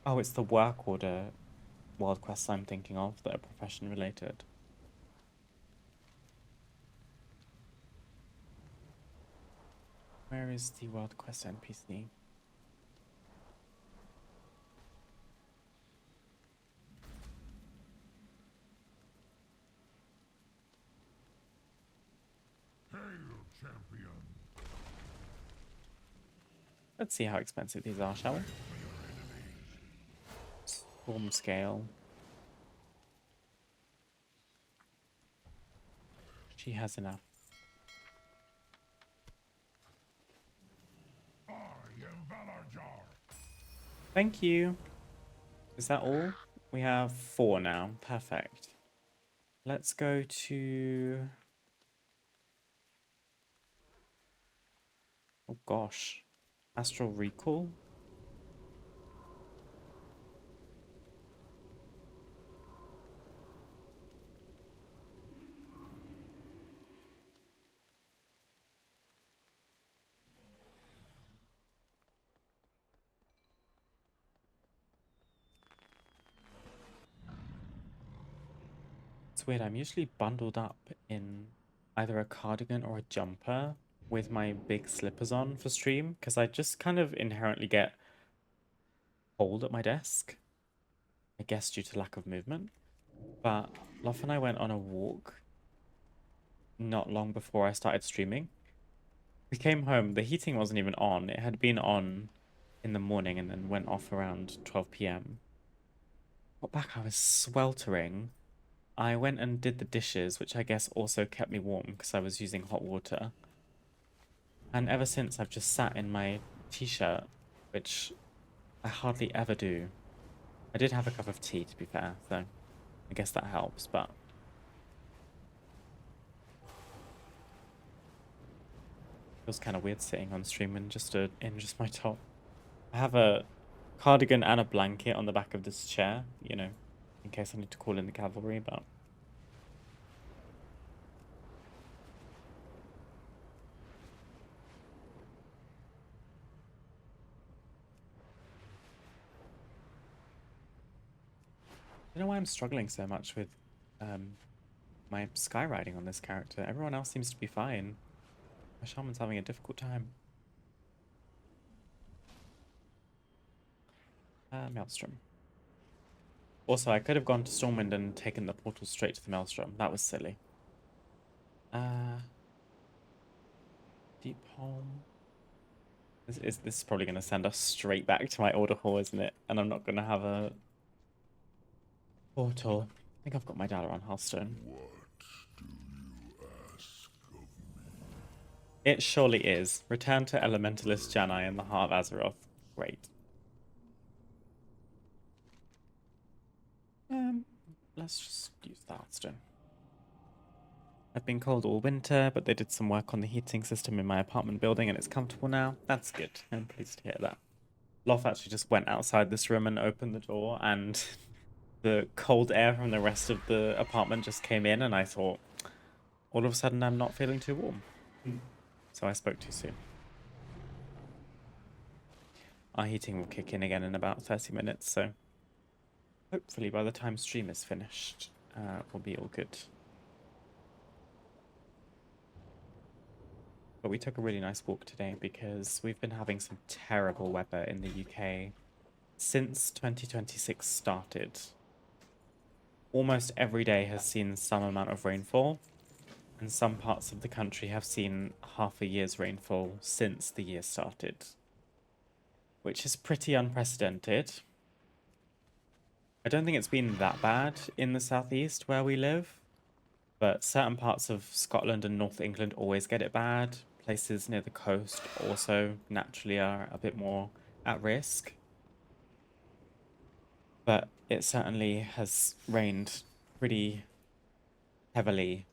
Oh, it's the work order world quests I'm thinking of that are profession related. Where is the world quest NPC? Hail, champion! Let's see how expensive these are, shall we? Storm scale. She has enough. I am Valarjar. Thank you. Is that all? We have 4 now. Perfect. Let's go to... Oh gosh. Astral Recall? It's weird, I'm usually bundled up in either a cardigan or a jumper with my big slippers on for stream, because I just kind of inherently get cold at my desk. I guess due to lack of movement. But Lof and I went on a walk not long before I started streaming. We came home, the heating wasn't even on. It had been on in the morning and then went off around 12 p.m. Got back, I was sweltering. I went and did the dishes, which I guess also kept me warm because I was using hot water. And ever since, I've just sat in my t-shirt, which I hardly ever do. I did have a cup of tea, to be fair, so I guess that helps, but... Feels kind of weird sitting on stream in just my top. I have a cardigan and a blanket on the back of this chair, you know, in case I need to call in the cavalry, but... I don't know why I'm struggling so much with my skywriting on this character. Everyone else seems to be fine. My shaman's having a difficult time. Maelstrom. Also, I could have gone to Stormwind and taken the portal straight to the Maelstrom. That was silly. Deep Home. This is probably going to send us straight back to my order hall, isn't it? And I'm not going to have a portal. I think I've got my Dalaran Hearthstone. What do you ask of me? It surely is. Return to Elementalist Janai in the heart of Azeroth. Great. Let's just use the Hearthstone. I've been cold all winter, but they did some work on the heating system in my apartment building and it's comfortable now. That's good. I'm pleased to hear that. Lof actually just went outside this room and opened the door and the cold air from the rest of the apartment just came in and I thought, all of a sudden I'm not feeling too warm. So I spoke too soon. our heating will kick in again in about 30 minutes, so hopefully by the time stream is finished, we'll be all good. But we took a really nice walk today because we've been having some terrible weather in the UK since 2026 started. Almost every day has seen some amount of rainfall, and some parts of the country have seen half a year's rainfall since the year started, which is pretty unprecedented. I don't think it's been that bad in the southeast where we live, but certain parts of Scotland and North England always get it bad. Places near the coast also naturally are a bit more at risk. But it certainly has rained pretty heavily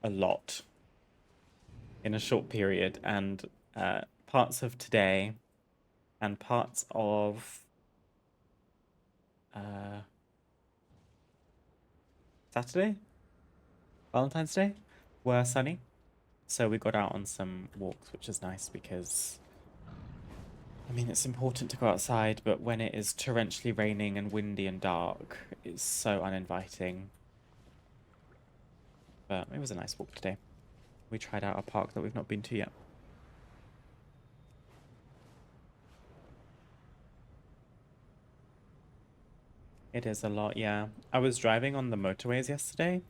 a lot in a short period, and parts of today and parts of Saturday, Valentine's Day, were sunny. So we got out on some walks, which is nice because, I mean, it's important to go outside, but when it is torrentially raining and windy and dark, it's so uninviting. But it was a nice walk today. We tried out a park that we've not been to yet. It is a lot, yeah. I was driving on the motorways yesterday.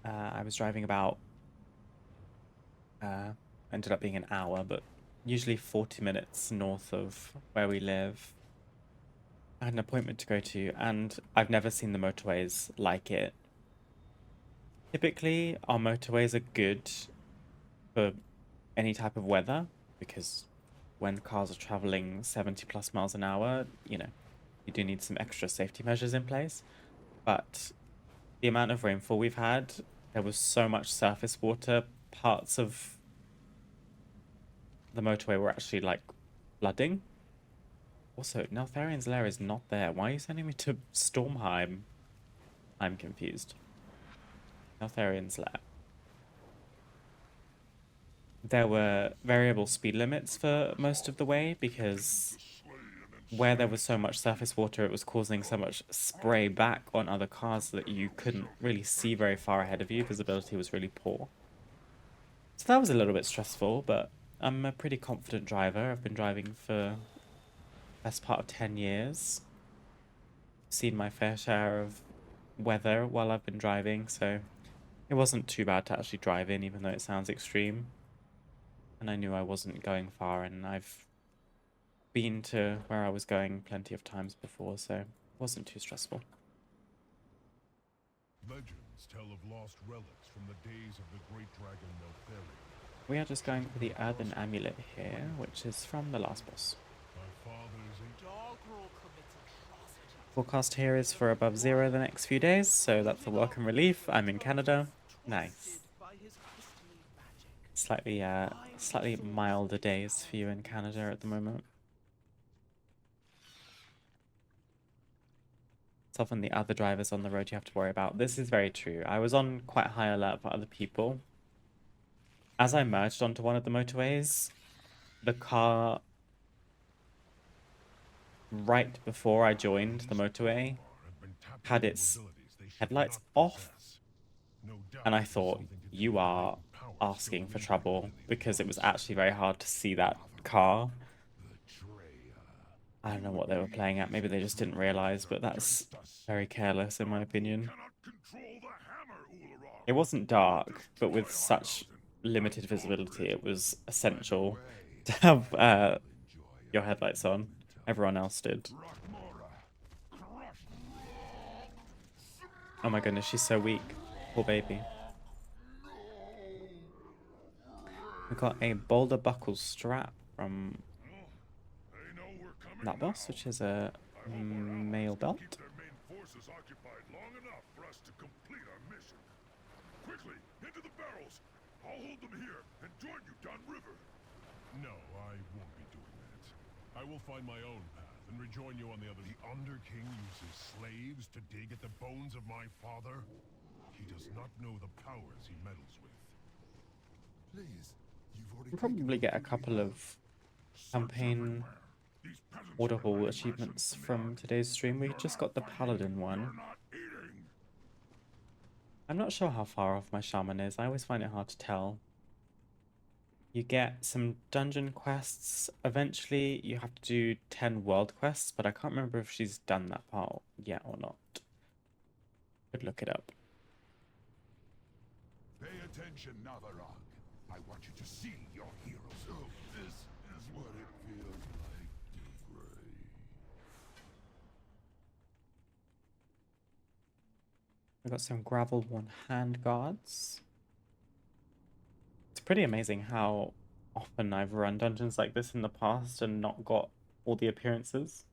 I was driving about, ended up being an hour, but usually 40 minutes north of where we live. I had an appointment to go to, and I've never seen the motorways like it. Typically, our motorways are good for any type of weather, because when cars are traveling 70 plus miles an hour, you know, you do need some extra safety measures in place. But the amount of rainfall we've had, there was so much surface water, parts of the motorway were actually like flooding. Also, Neltharian's lair is not there. Why are you sending me to Stormheim? I'm confused. Neltharian's lair. There were variable speed limits for most of the way because where there was so much surface water, it was causing so much spray back on other cars that you couldn't really see very far ahead of you. Visibility was really poor. So that was a little bit stressful, but I'm a pretty confident driver. I've been driving for the best part of 10 years. Seen my fair share of weather while I've been driving, so it wasn't too bad to actually drive in, even though it sounds extreme. And I knew I wasn't going far, and I've been to where I was going plenty of times before, so it wasn't too stressful. Legends tell of lost relics from the days of the great dragon Neltharion. We are just going for the earthen amulet here, which is from the last boss. My father's Forecast here is for above 0 the next few days, so that's a welcome relief. I'm in Canada. Nice. Slightly milder days for you in Canada at the moment. It's often the other drivers on the road you have to worry about. This is very true. I was on quite high alert for other people. As I merged onto one of the motorways, the car right before I joined the motorway had its headlights off, and I thought, you are asking for trouble, because it was actually very hard to see that car. I don't know what they were playing at. Maybe they just didn't realize, but that's very careless in my opinion. It wasn't dark, but with such limited visibility, it was essential to have your headlights on. Everyone else did. Oh my goodness, she's so weak. Poor baby. We got a boulder buckle strap from that boss, which is a mail belt. their main forces occupied long enough for us to complete our mission. Quickly, into the barrels. I'll hold them here and join you downriver. No, I won't be doing that. I will find my own path and rejoin you on the other. The Underking uses slaves to dig at the bones of my father. He does not know the powers he meddles with. Please, you've already We'll probably get a couple of campaign order hall achievements from today's stream. We just got the paladin one. I'm not sure how far off my shaman is. I always find it hard to tell. You get some dungeon quests. Eventually, you have to do 10 world quests, but I can't remember if she's done that part yet or not. Could look it up. Pay attention, Navarag. I want you to see your heroes. So this is what it feels like to pray. We've got some gravel worn hand guards. It's pretty amazing how often I've run dungeons like this in the past and not got all the appearances.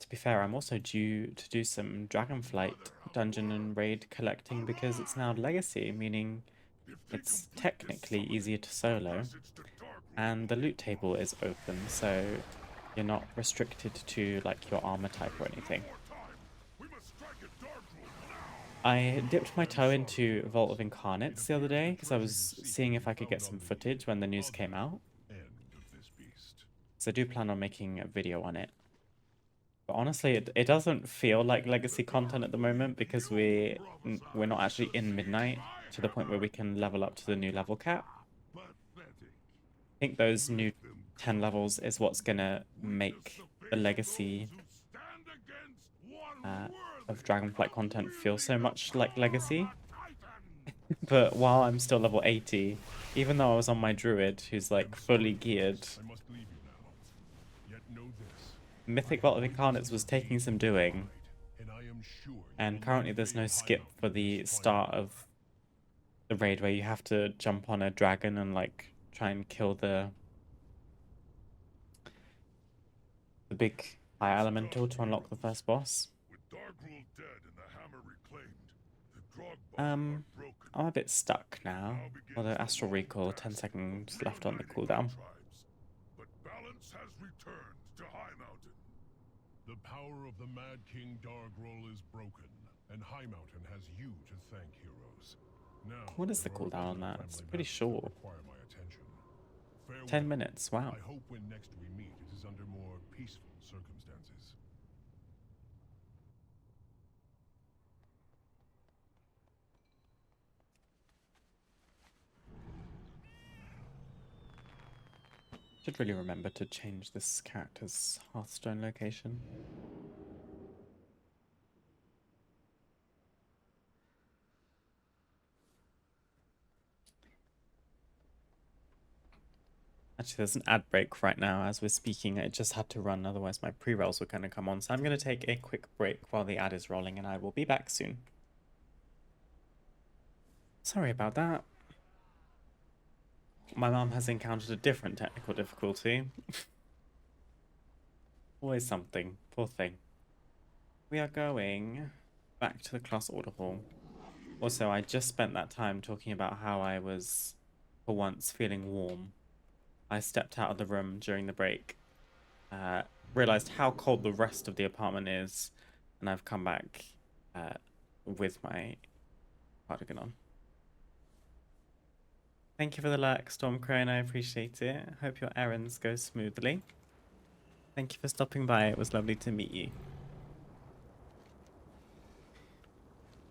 To be fair, I'm also due to do some Dragonflight dungeon and raid collecting because it's now Legacy, meaning it's technically easier to solo. And the loot table is open, so you're not restricted to like your armor type or anything. I dipped my toe into Vault of Incarnates the other day because I was seeing if I could get some footage when the news came out. So I do plan on making a video on it. But honestly, it doesn't feel like legacy content at the moment because we're not actually in Midnight to the point where we can level up to the new level cap. I think those new 10 levels is what's gonna make the legacy of Dragonflight content feel so much like legacy. But while I'm still level 80, even though I was on my druid who's like fully geared, Mythic Vault of Incarnates was taking some doing, and currently there's no skip for the start of the raid where you have to jump on a dragon and like try and kill the big high elemental to unlock the first boss. I'm a bit stuck now, although Astral Recall, 10 seconds left on the cooldown. But balance has returned to High Mountain. The power of the Mad King Dargroll is broken, and High Mountain has you to thank, heroes. Now, What is the cooldown on that? It's pretty short. 10 minutes, wow. I hope when next we meet it is under more peaceful circumstances. Should really remember to change this character's Hearthstone location. Actually, there's an ad break right now as we're speaking. It just had to run, otherwise my pre-rolls were going to come on. So I'm going to take a quick break while the ad is rolling, and I will be back soon. Sorry about that. My mum has encountered a different technical difficulty. Always something. Poor thing. We are going back to the class order hall. Also, I just spent that time talking about how I was, for once, feeling warm. I stepped out of the room during the break, realized how cold the rest of the apartment is, and I've come back with my cardigan on. Thank you for the like, Stormcrone. I appreciate it. Hope your errands go smoothly. Thank you for stopping by. It was lovely to meet you.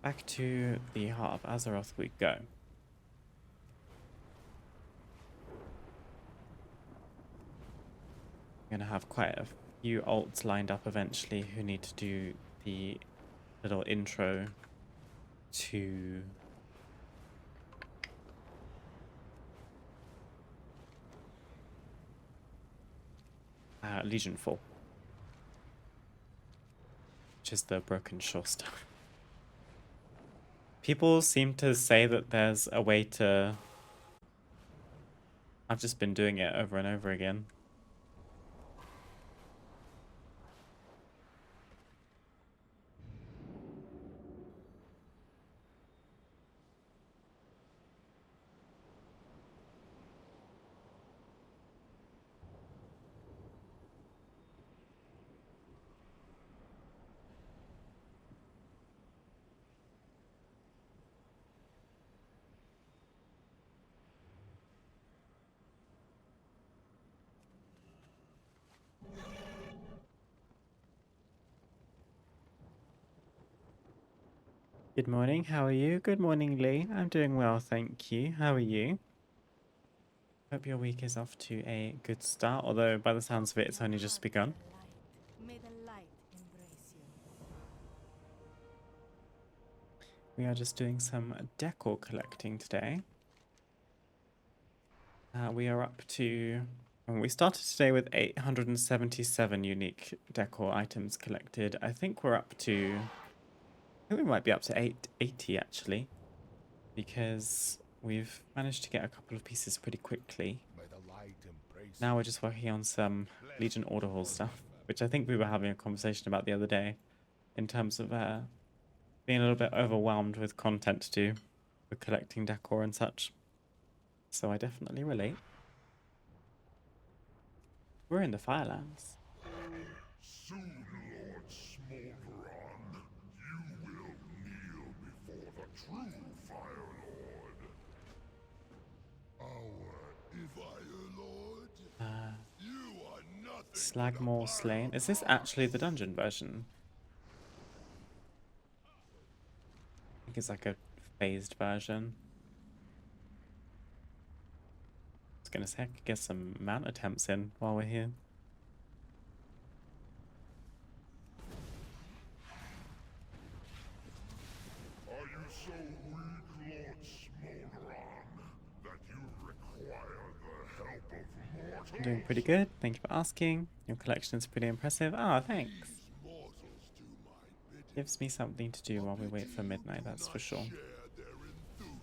Back to the Heart of Azeroth we go. I'm gonna have quite a few alts lined up eventually who need to do the little intro to Legionfall, which is the Broken Shore stuff. People seem to say that there's a way to... I've just been doing it over and over again. Good morning, how are you? Good morning, Lee. I'm doing well, thank you. How are you? Hope your week is off to a good start, although by the sounds of it, it's only just begun. May the light embrace you. We are just doing some decor collecting today. We are up to... we started today with 877 unique decor items collected. I think we're up to... I think we might be up to 880 actually, because we've managed to get a couple of pieces pretty quickly. Now we're just working on some Legion Order Hall stuff, which I think we were having a conversation about the other day, in terms of being a little bit overwhelmed with content to do with collecting decor and such. So I definitely relate. We're in the Firelands. Soon, Lord Smolderon, you will kneel before the true Fire Lord. Our Fire Lord, you are nothing. Slagmore Slain. Is this actually the dungeon version? I think it's like a phased version. I was gonna say I could get some mount attempts in while we're here. Are you so weak, Lord Smolderon, that you require the help of mortals? I'm doing pretty good. Thank you for asking. Your collection is pretty impressive. Ah, thanks. Mortals do my bidding. Gives me something to do while we wait for midnight, that's for sure. Share their enthusiasm.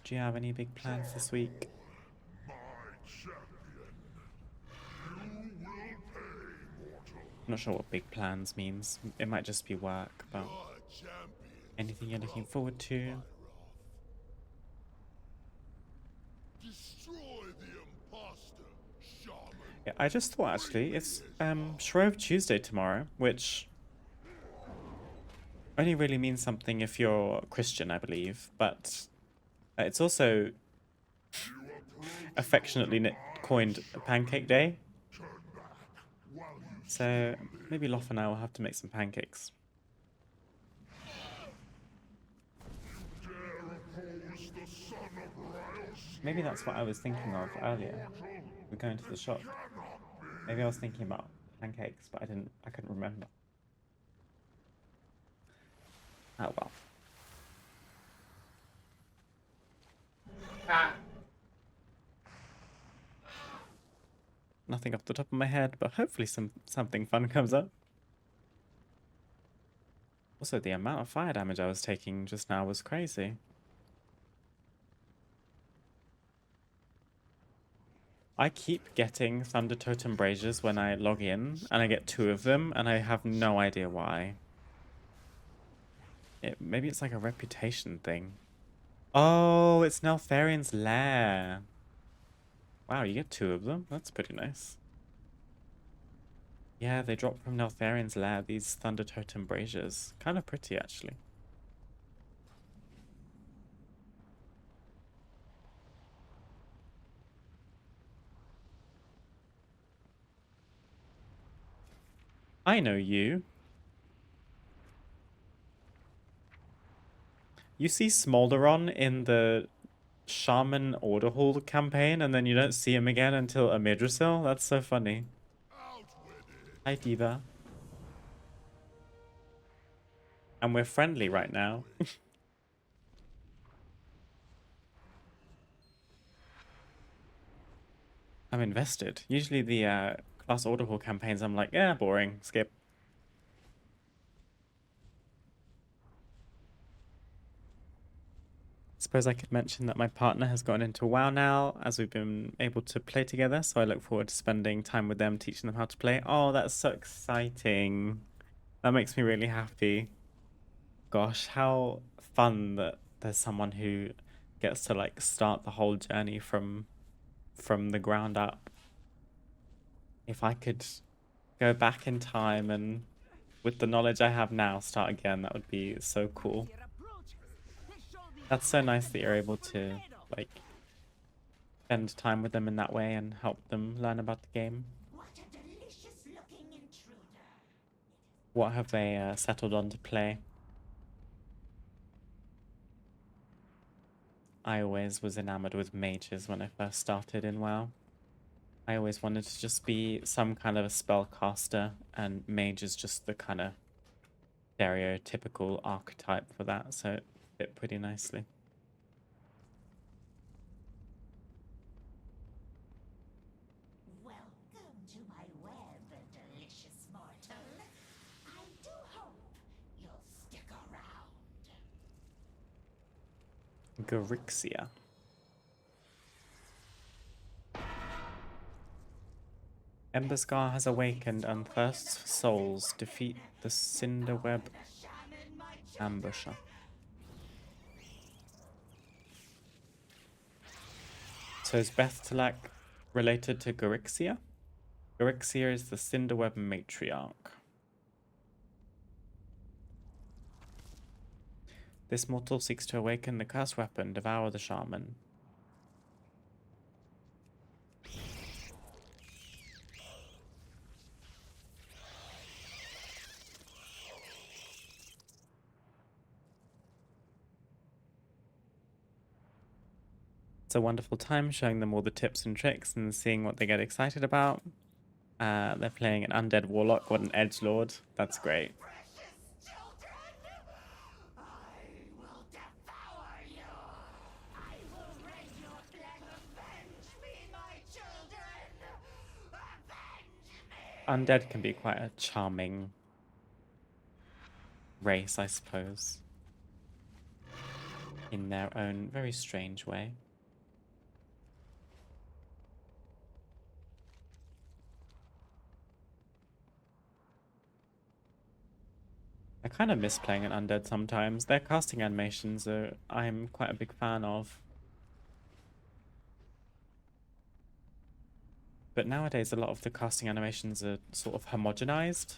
Do you have any big plans this week? My champion, you will pay, mortal. I'm not sure what big plans means. It might just be work, but Your champion. anything you're looking forward to? Destroy the imposter, shaman. Yeah, I just thought actually it's Shrove Tuesday tomorrow, which only really means something if you're Christian, I believe, but it's also affectionately coined Pancake Day. So maybe Loth and I will have to make some pancakes. Maybe that's what I was thinking of earlier. We're going to the shop. Maybe I was thinking about pancakes, but I couldn't remember. Oh well. Nothing off the top of my head, but hopefully something fun comes up. Also, the amount of fire damage I was taking just now was crazy. I keep getting Thunder Totem Braziers when I log in, and I get 2 of them, and I have no idea why. Maybe it's like a reputation thing. Oh, it's Neltharian's lair. Wow, you get 2 of them? That's pretty nice. Yeah, they drop from Neltharian's lair, these Thunder Totem Braziers. Kind of pretty, actually. I know you. You see Smolderon in the Shaman Order Hall campaign, and then you don't see him again until Amidrisil? That's so funny. Hi, Diva. And we're friendly right now. I'm invested. Usually the Class Order Hall campaigns, I'm like, yeah, boring, skip. Suppose I could mention that my partner has gone into WoW now, as we've been able to play together, so I look forward to spending time with them, teaching them how to play. Oh, that's so exciting. That makes me really happy. Gosh, how fun that there's someone who gets to like start the whole journey from the ground up. If I could go back in time and with the knowledge I have now start again, that would be so cool. That's so nice that you're able to like spend time with them in that way and help them learn about the game. What a delicious looking What have they settled on to play? I always was enamored with mages when I first started in WoW. I always wanted to just be some kind of a spellcaster, and mage is just the kind of stereotypical archetype for that, so it fit pretty nicely. Welcome to my web, delicious mortal. I do hope you'll stick around. Garixia. Emberscar has awakened and thirsts for souls. Defeat the Cinderweb ambusher. So is Bethtelak related to Garixia? Garixia is the Cinderweb matriarch. This mortal seeks to awaken the cursed weapon, devour the shaman. It's a wonderful time showing them all the tips and tricks and seeing what they get excited about. They're playing an undead warlock, what an edgelord. That's great. Precious children! I will devour you! I will rain your blood! Avenge me, my children! Avenge me! Undead can be quite a charming race, I suppose, in their own very strange way. I kind of miss playing an undead sometimes. Their casting animations are I'm quite a big fan of. But nowadays a lot of the casting animations are sort of homogenized.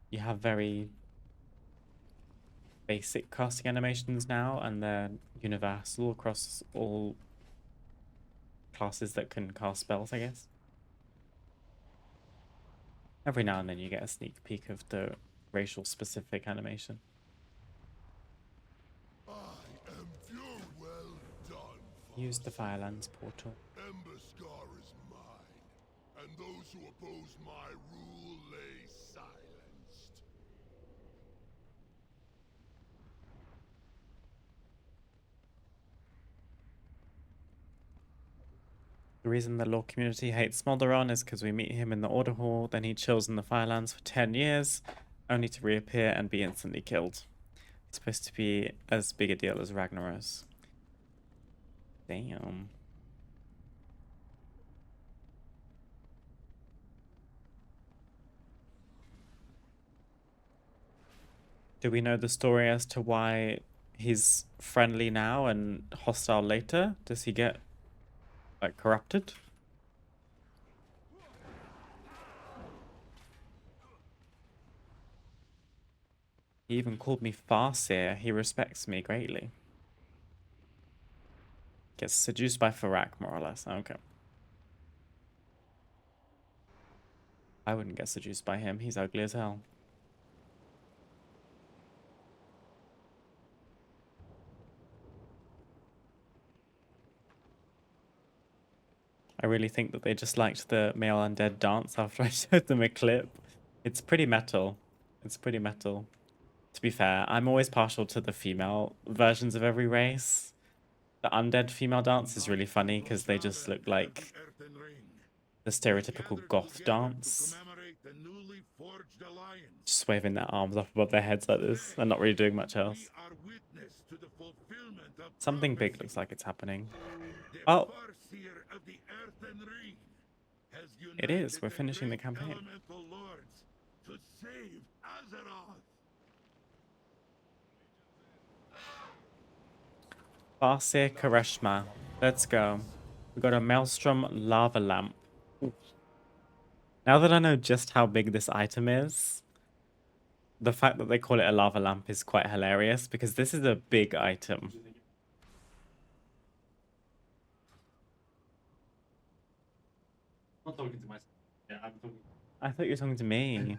You have very basic casting animations now, and they're universal across all classes that can cast spells, I guess. Every now and then you get a sneak peek of the racial specific animation. I am your well done. Use the Firelands portal. Emberscar is mine, and those who oppose my rule lay silenced. The reason the law community hates Smolderon is because we meet him in the Order Hall, then he chills in the Firelands for 10 years, only to reappear and be instantly killed. It's supposed to be as big a deal as Ragnaros. Damn. Do we know the story as to why he's friendly now and hostile later? Does he get, like, corrupted? He even called me Farseer. He respects me greatly. Gets seduced by Farak, more or less. Okay. I wouldn't get seduced by him. He's ugly as hell. I really think that they just liked the male undead dance after I showed them a clip. It's pretty metal. It's pretty metal. To be fair, I'm always partial to the female versions of every race. The undead female dance is really funny because they just look like the stereotypical goth dance. Just waving their arms up above their heads like this and not really doing much else. Something big looks like it's happening. Oh! It is. We're finishing the campaign. Farseer Kareshma. Let's go. We got a Maelstrom lava lamp. Ooh. Now that I know just how big this item is, the fact that they call it a lava lamp is quite hilarious because this is a big item. Not talking to myself. Yeah, I'm talking. I thought you were talking to me.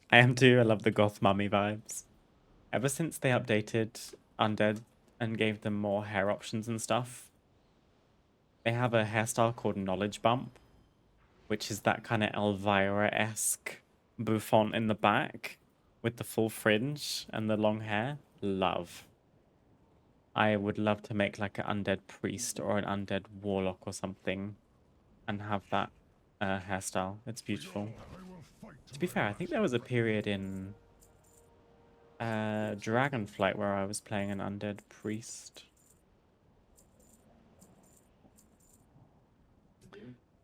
I am too. I love the goth mummy vibes. Ever since they updated Undead and gave them more hair options and stuff, they have a hairstyle called Knowledge Bump, which is that kind of Elvira-esque bouffant in the back with the full fringe and the long hair. Love. I would love to make like an undead priest or an undead warlock or something and have that hairstyle. It's beautiful. To be fair, I think there was a period in Dragonflight where I was playing an undead priest.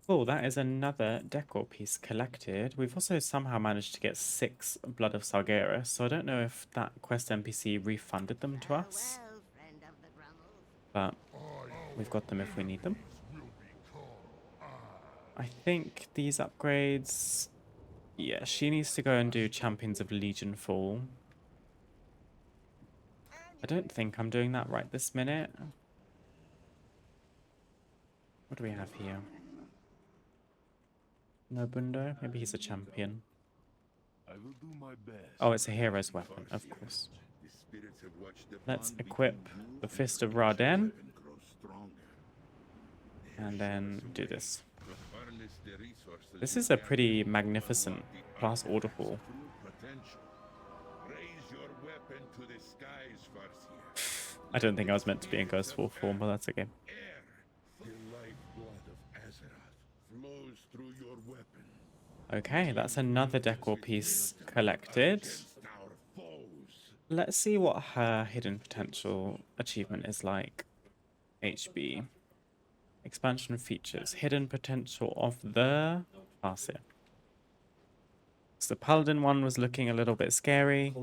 Oh, that is another decor piece collected. We've also somehow managed to get 6 Blood of Sargeras, so I don't know if that quest NPC refunded them to us. But we've got them if we need them. I think these upgrades... Yeah, she needs to go and do Champions of Legion Fall. I don't think I'm doing that right this minute. What do we have here? Nobundo? Maybe he's a champion. I will do my best. Oh, it's a hero's weapon, of course. Let's equip the Fist of Raden. And then do this. This is a pretty magnificent class order hall. I don't think I was meant to be in Ghost War form, but that's okay. Okay, that's another decor piece collected. Let's see what her hidden potential achievement is like. HB. Expansion features. Hidden potential of the Farseer. So the Paladin one was looking a little bit scary.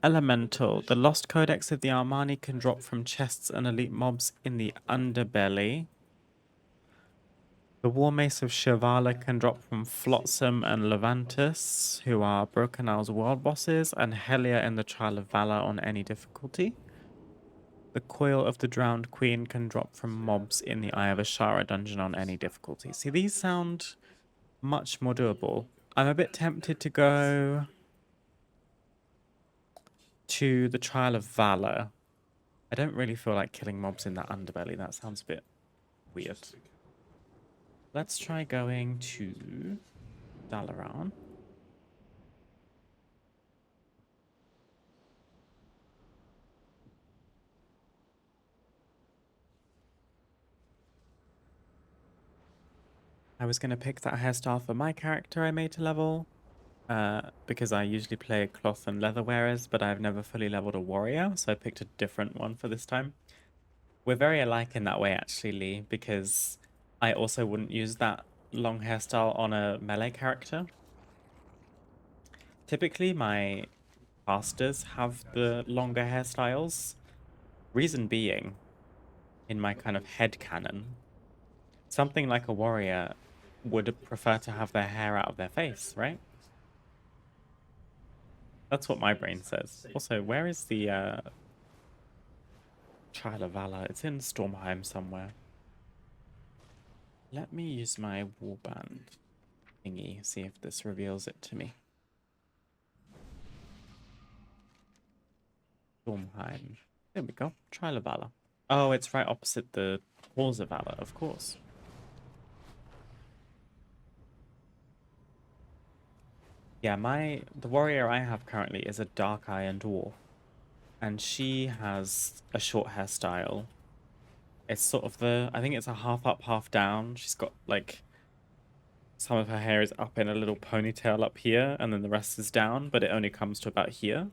Elemental. The Lost Codex of the Armani can drop from chests and elite mobs in the underbelly. The War Mace of Shivala can drop from Flotsam and Levantus, who are Broken Isles world bosses, and Helia in the Trial of Valor on any difficulty. The Coil of the Drowned Queen can drop from mobs in the Eye of Ashara dungeon on any difficulty. See, these sound much more doable. I'm a bit tempted to go to the Trial of Valor. I don't really feel like killing mobs in that underbelly. That sounds a bit weird. Let's try going to Dalaran. I was going to pick that hairstyle for my character I made to level, because I usually play cloth and leather wearers, but I've never fully leveled a warrior, so I picked a different one for this time. We're very alike in that way, actually, Lee, because I also wouldn't use that long hairstyle on a melee character. Typically, my casters have the longer hairstyles. Reason being, in my kind of head canon, something like a warrior would prefer to have their hair out of their face, right? That's what my brain says. Also, where is the Trial of Valor? It's in Stormheim somewhere. Let me use my warband thingy, see if this reveals it to me. Stormheim. There we go. Trial of Valor. Oh, it's right opposite the Halls of Valor, of course. Yeah, the warrior I have currently is a Dark Iron Dwarf. And she has a short hairstyle. It's sort of I think it's a half up, half down. She's got like, some of her hair is up in a little ponytail up here, and then the rest is down, but it only comes to about here.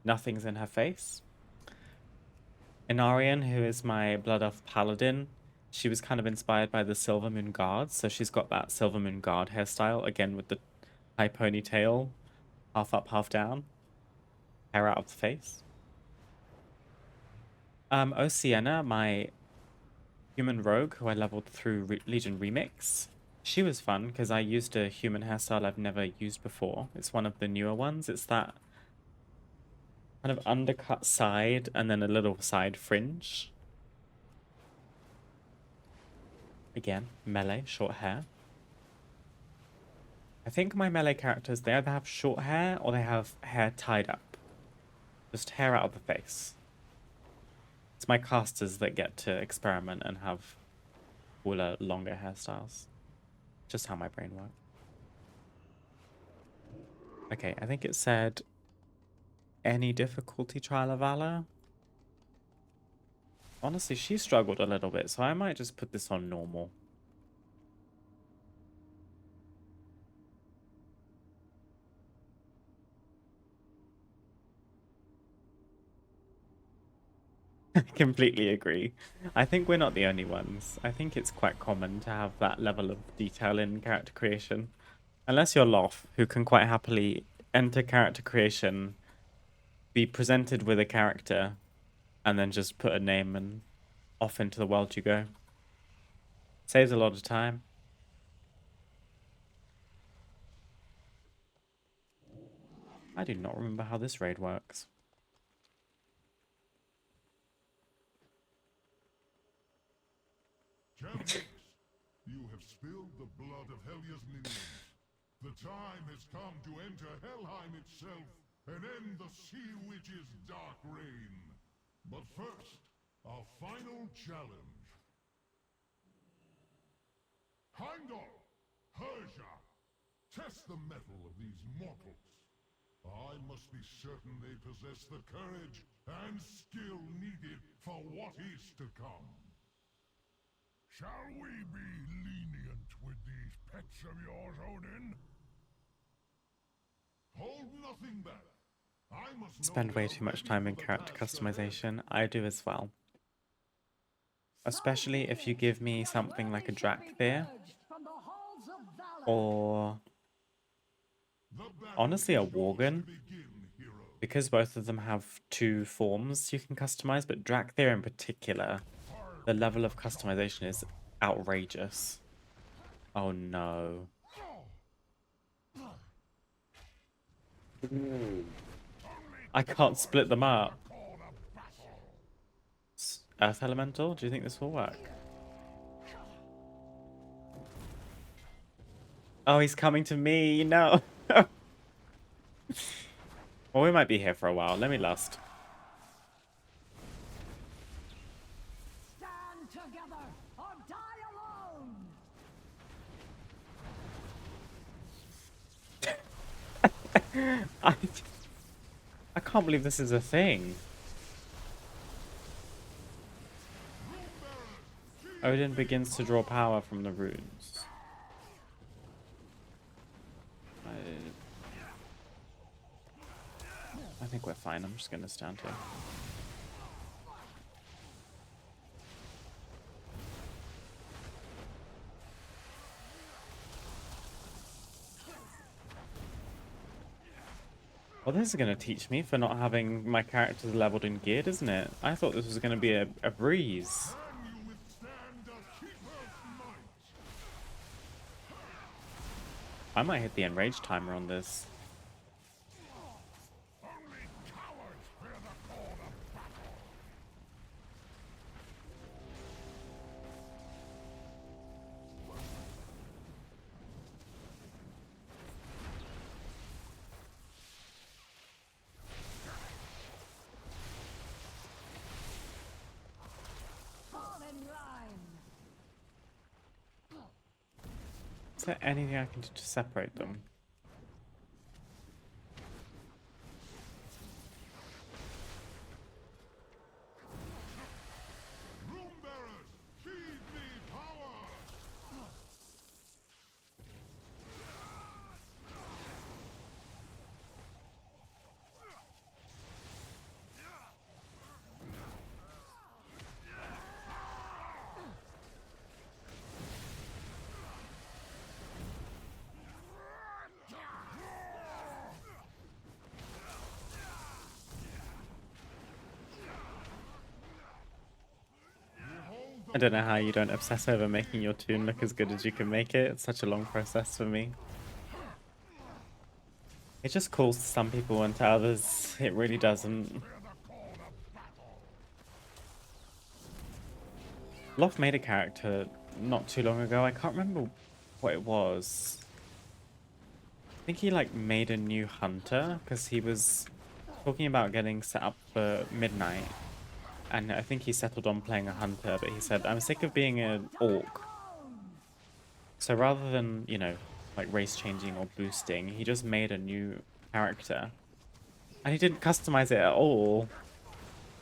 Nothing's in her face. Inarian, who is my Blood Elf Paladin, she was kind of inspired by the Silver Moon Guards, so she's got that Silver Moon Guard hairstyle, again with the high ponytail, half up, half down, hair out of the face. Oceana, my human rogue, who I leveled through Legion Remix. She was fun, because I used a human hairstyle I've never used before. It's one of the newer ones. It's that kind of undercut side, and then a little side fringe. Again, melee, short hair. I think my melee characters, they either have short hair or they have hair tied up. Just hair out of the face. It's my casters that get to experiment and have cooler, longer hairstyles. Just how my brain works. Okay, I think it said any difficulty trial of valor. Honestly, she struggled a little bit, so I might just put this on normal. I completely agree. I think we're not the only ones. I think it's quite common to have that level of detail in character creation. Unless you're Loth, who can quite happily enter character creation, be presented with a character, and then just put a name and off into the world you go. Saves a lot of time. I do not remember how this raid works. Captains, you have spilled the blood of Helya's minions. The time has come to enter Helheim itself and end the Sea Witch's dark reign. But first, our final challenge. Heimdall! Herja! Test the mettle of these mortals. I must be certain they possess the courage and skill needed for what is to come. Shall we be lenient with these pets of yours, Odin? Hold nothing back. I must Spend way too much time in character customization. I do as well. Especially if you give me something like a Drakthir or honestly a Worgen, because both of them have two forms you can customize, but Drakthir in particular, the level of customization is outrageous. Oh no. I can't split them up. Earth Elemental, do you think this will work? Oh, he's coming to me, no. Well, we might be here for a while. Let me lust. Stand together or die alone! I can't believe this is a thing. Odin begins to draw power from the runes. I think we're fine. I'm just going to stand here. Well, this is going to teach me for not having my characters leveled and geared, isn't it? I thought this was going to be a breeze. I might hit the enrage timer on this. Is there anything I can do to separate them? I don't know how you don't obsess over making your toon look as good as you can make it. It's such a long process for me. It just calls to some people and to others, it really doesn't. Loth made a character not too long ago. I can't remember what it was. think he like made a new hunter because he was talking about getting set up for midnight. And I think he settled on playing a hunter, but he said, I'm sick of being an orc. So rather than, you know, like race changing or boosting, he just made a new character. And he didn't customize it at all.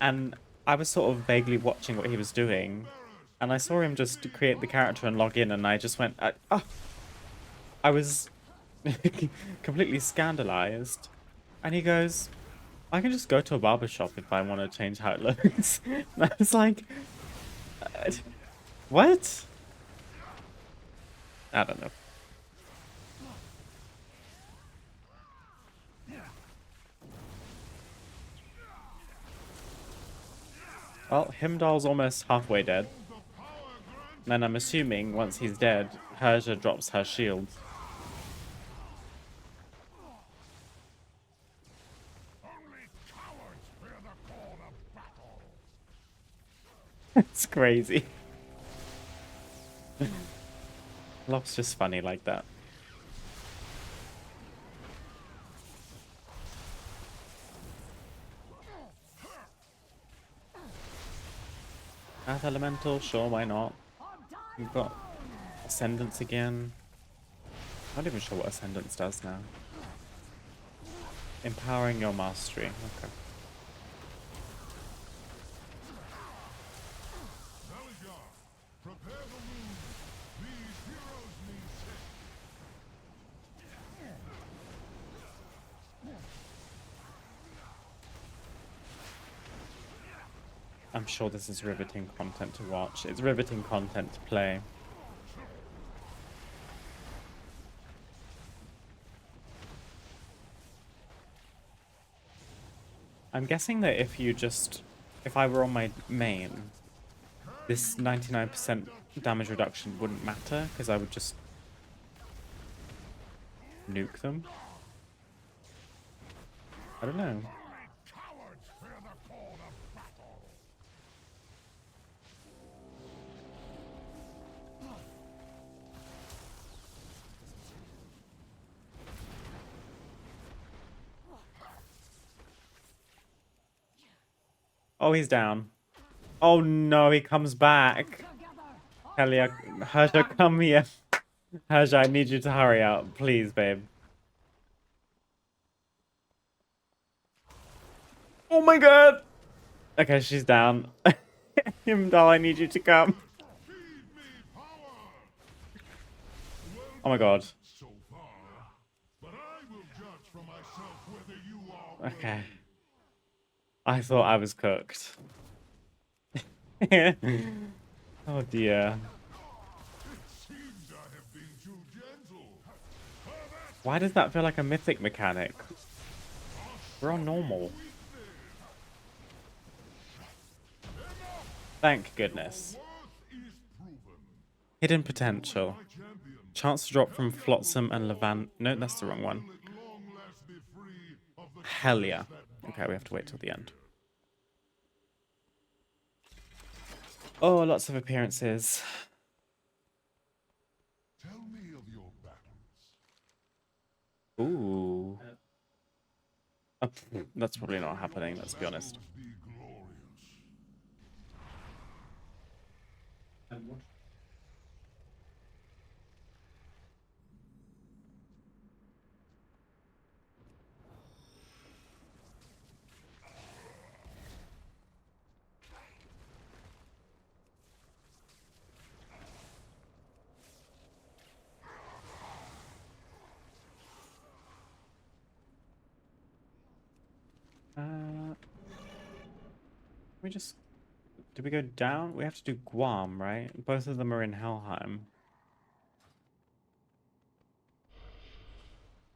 And I was sort of vaguely watching what he was doing. And I saw him just create the character and log in, and I just went, I was completely scandalized. And he goes, I can just go to a barber shop if I want to change how it looks. And I was like, what? I don't know. Well, Himdall's almost halfway dead. And I'm assuming once he's dead, Herja drops her shield. It's crazy. Love's just funny like that. Earth Elemental, sure, why not? We've got Ascendance again. I'm not even sure what Ascendance does now. Empowering your mastery, okay. Prepare the moon. These heroes need I'm sure this is riveting content to watch. It's riveting content to play. I'm guessing that if I were on my main, this 99% damage reduction wouldn't matter, because I would just nuke them. I don't know. Oh, he's down. Oh no, he comes back. Helia, Herja, come here. Herja, I need you to hurry up. Please, babe. Oh my god! Okay, she's down. Himdall, I need you to come. Oh my god. so far, but I will judge for myself whether you are Okay. I thought I was cooked. Oh dear. seems I have been too gentle. Why does that feel like a mythic mechanic? We're on normal. Thank goodness. Hidden potential. Chance to drop from Flotsam and Levant. No, that's the wrong one. Helia. Okay, we have to wait till the end. Oh, lots of appearances. Tell me of your battles. Ooh. Oh, that's probably not happening, let's be honest. Be glorious. We just... Did we go down? We have to do Guam, right? Both of them are in Helheim.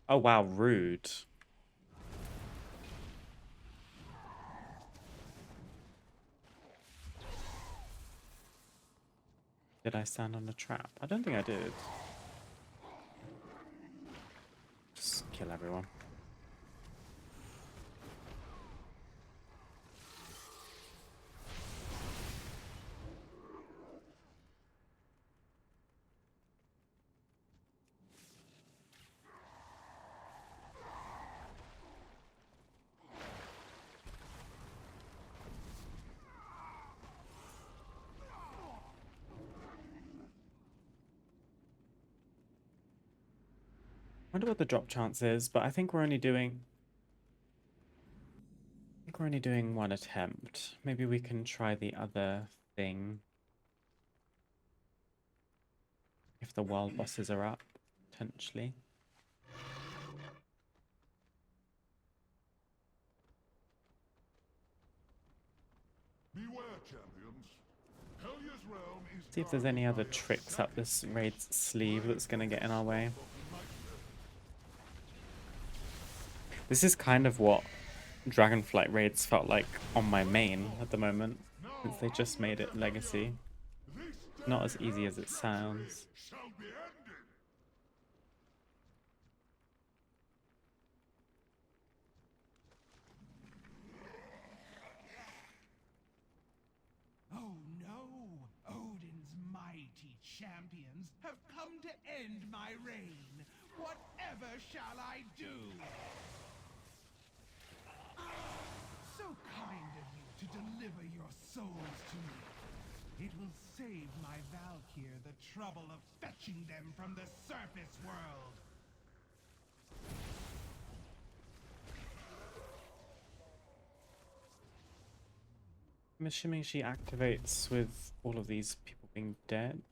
Oh wow, rude. Did I stand on a trap? I don't think I did. Just kill everyone. Wonder what the drop chance is, but I think we're only doing one attempt. Maybe we can try the other thing if the wild bosses are up, potentially. Beware, champions. Helya's realm is See if there's any other tricks up this raid's sleeve that's gonna get in our way. This is kind of what Dragonflight raids felt like on my main at the moment, since they just made it Legacy. Not as easy as it sounds. shall be ended. Oh no! Odin's mighty champions have come to end my reign. Whatever shall I do? So kind of you to deliver your souls to me. It will save my Valkyr the trouble of fetching them from the surface world. I'm assuming she activates with all of these people being dead.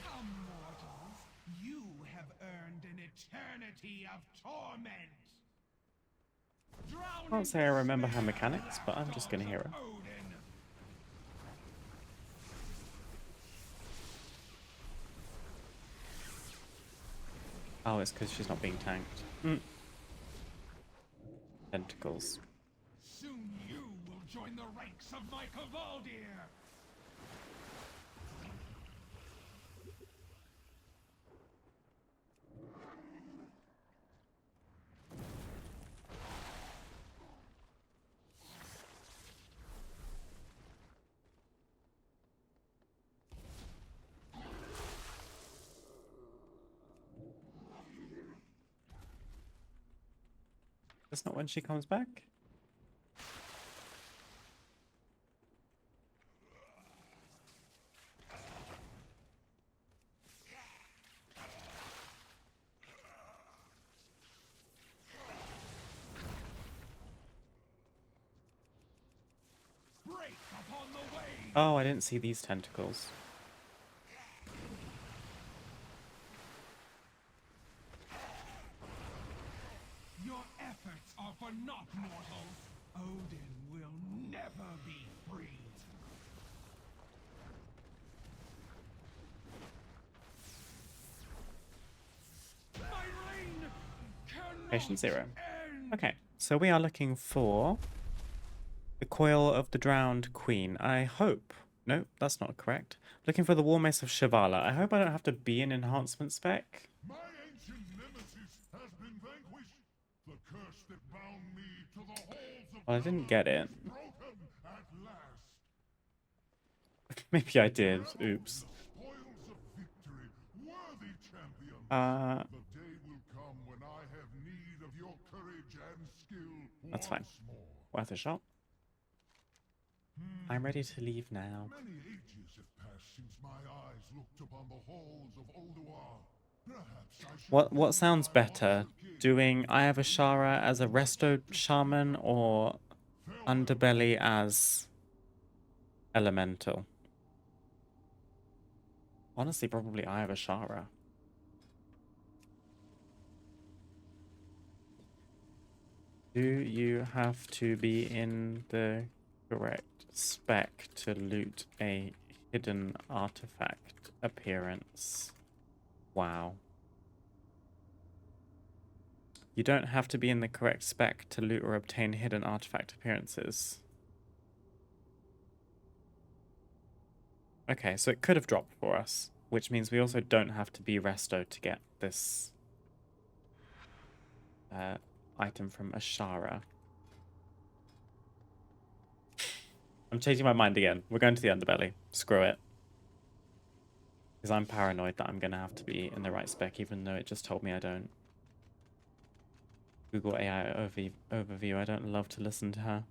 Come, mortals. You have earned an eternity of torment. Drown Can't in say I remember her despair, mechanics, but I'm just gonna hear her. Odin. Oh, it's because she's not being tanked. Tentacles. Soon you will join the ranks of my Kavaldir. That's not when she comes back. Break upon the way. Oh, I didn't see these tentacles. Your efforts are for naught, mortals. Odin will never be free. My reign cannot Patient 0. end. Okay, so we are looking for the Coil of the Drowned Queen. I hope. No, that's not correct. Looking for the War Mace of Shivala. I hope I don't have to be an enhancement spec. My ancient nemesis has been vanquished. The curse that bound me to the halls of Well, I didn't power get it. is broken at last. Maybe I did. Oops. Spoils of victory, worthy champion. The day will come when I have need of your courage and skill. That's fine. once more. Worth a shot. I'm ready to leave now. Many ages have passed since my eyes looked upon the halls of Ulduar. Perhaps I should What sounds my better? honor king. Doing Eye of Ashara as a resto shaman or Underbelly as elemental? Honestly, probably Eye of Ashara. Do you have to be in the correct spec to loot a hidden artifact appearance? Wow. You don't have to be in the correct spec to loot or obtain hidden artifact appearances. Okay, so it could have dropped for us, which means we also don't have to be resto to get this item from Ashara. I'm changing my mind again. We're going to the underbelly. Screw it. Because I'm paranoid that I'm going to have to be in the right spec, even though it just told me I don't. Google AI overview. I don't love to listen to her.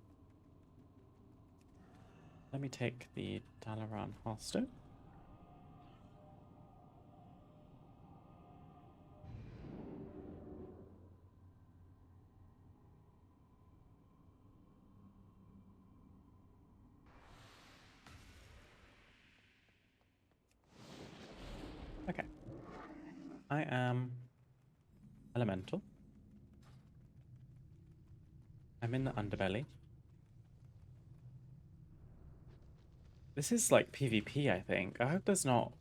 Let me take the Dalaran Hosto. Okay. I am elemental. I'm in the underbelly. This is like PvP, I think. I hope there's not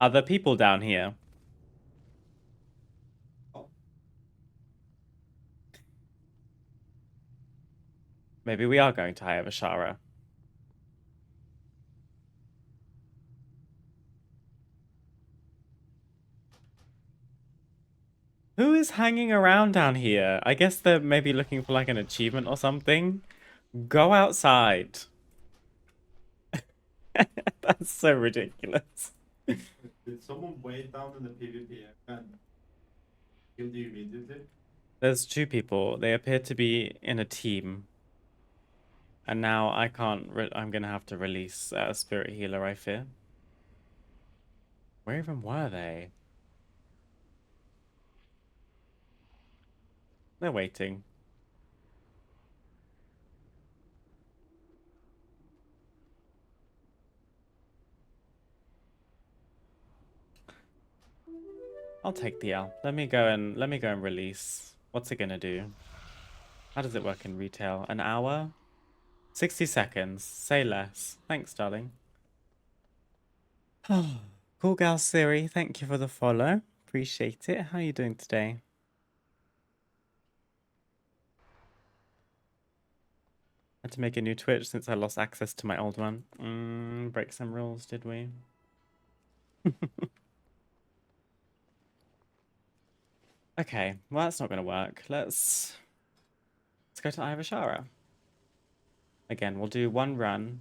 other people down here. Maybe we are going to Eye of Ashara. Who is hanging around down here? I guess they're maybe looking for like an achievement or something. Go outside. That's so ridiculous. Did someone wait down in the PvP and killed you immediately? There's two people. They appear to be in a team. And now I can't... I'm going to have to release a spirit healer, I fear. Where even were they? They're waiting. I'll take the L. Let me go and release. What's it gonna do? How does it work in retail? An hour? 60 seconds. Say less. Thanks, darling. Cool gal Siri, thank you for the follow. Appreciate it. How are you doing today? Had to make a new Twitch since I lost access to my old one. Break some rules, did we? Okay, well that's not gonna work. Let's go to Ivashara. Again, we'll do one run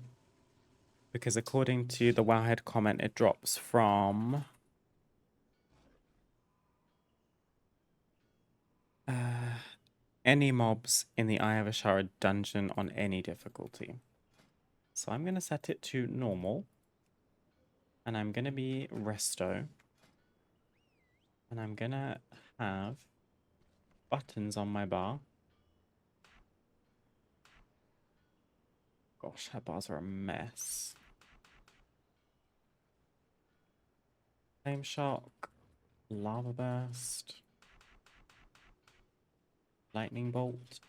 because according to the Wowhead comment, it drops from any mobs in the Eye of Ashara dungeon on any difficulty. So I'm gonna set it to normal, and I'm gonna be resto, and I'm gonna have buttons on my bar. Gosh, her bars are a mess. Flame shock, lava burst, lightning bolt.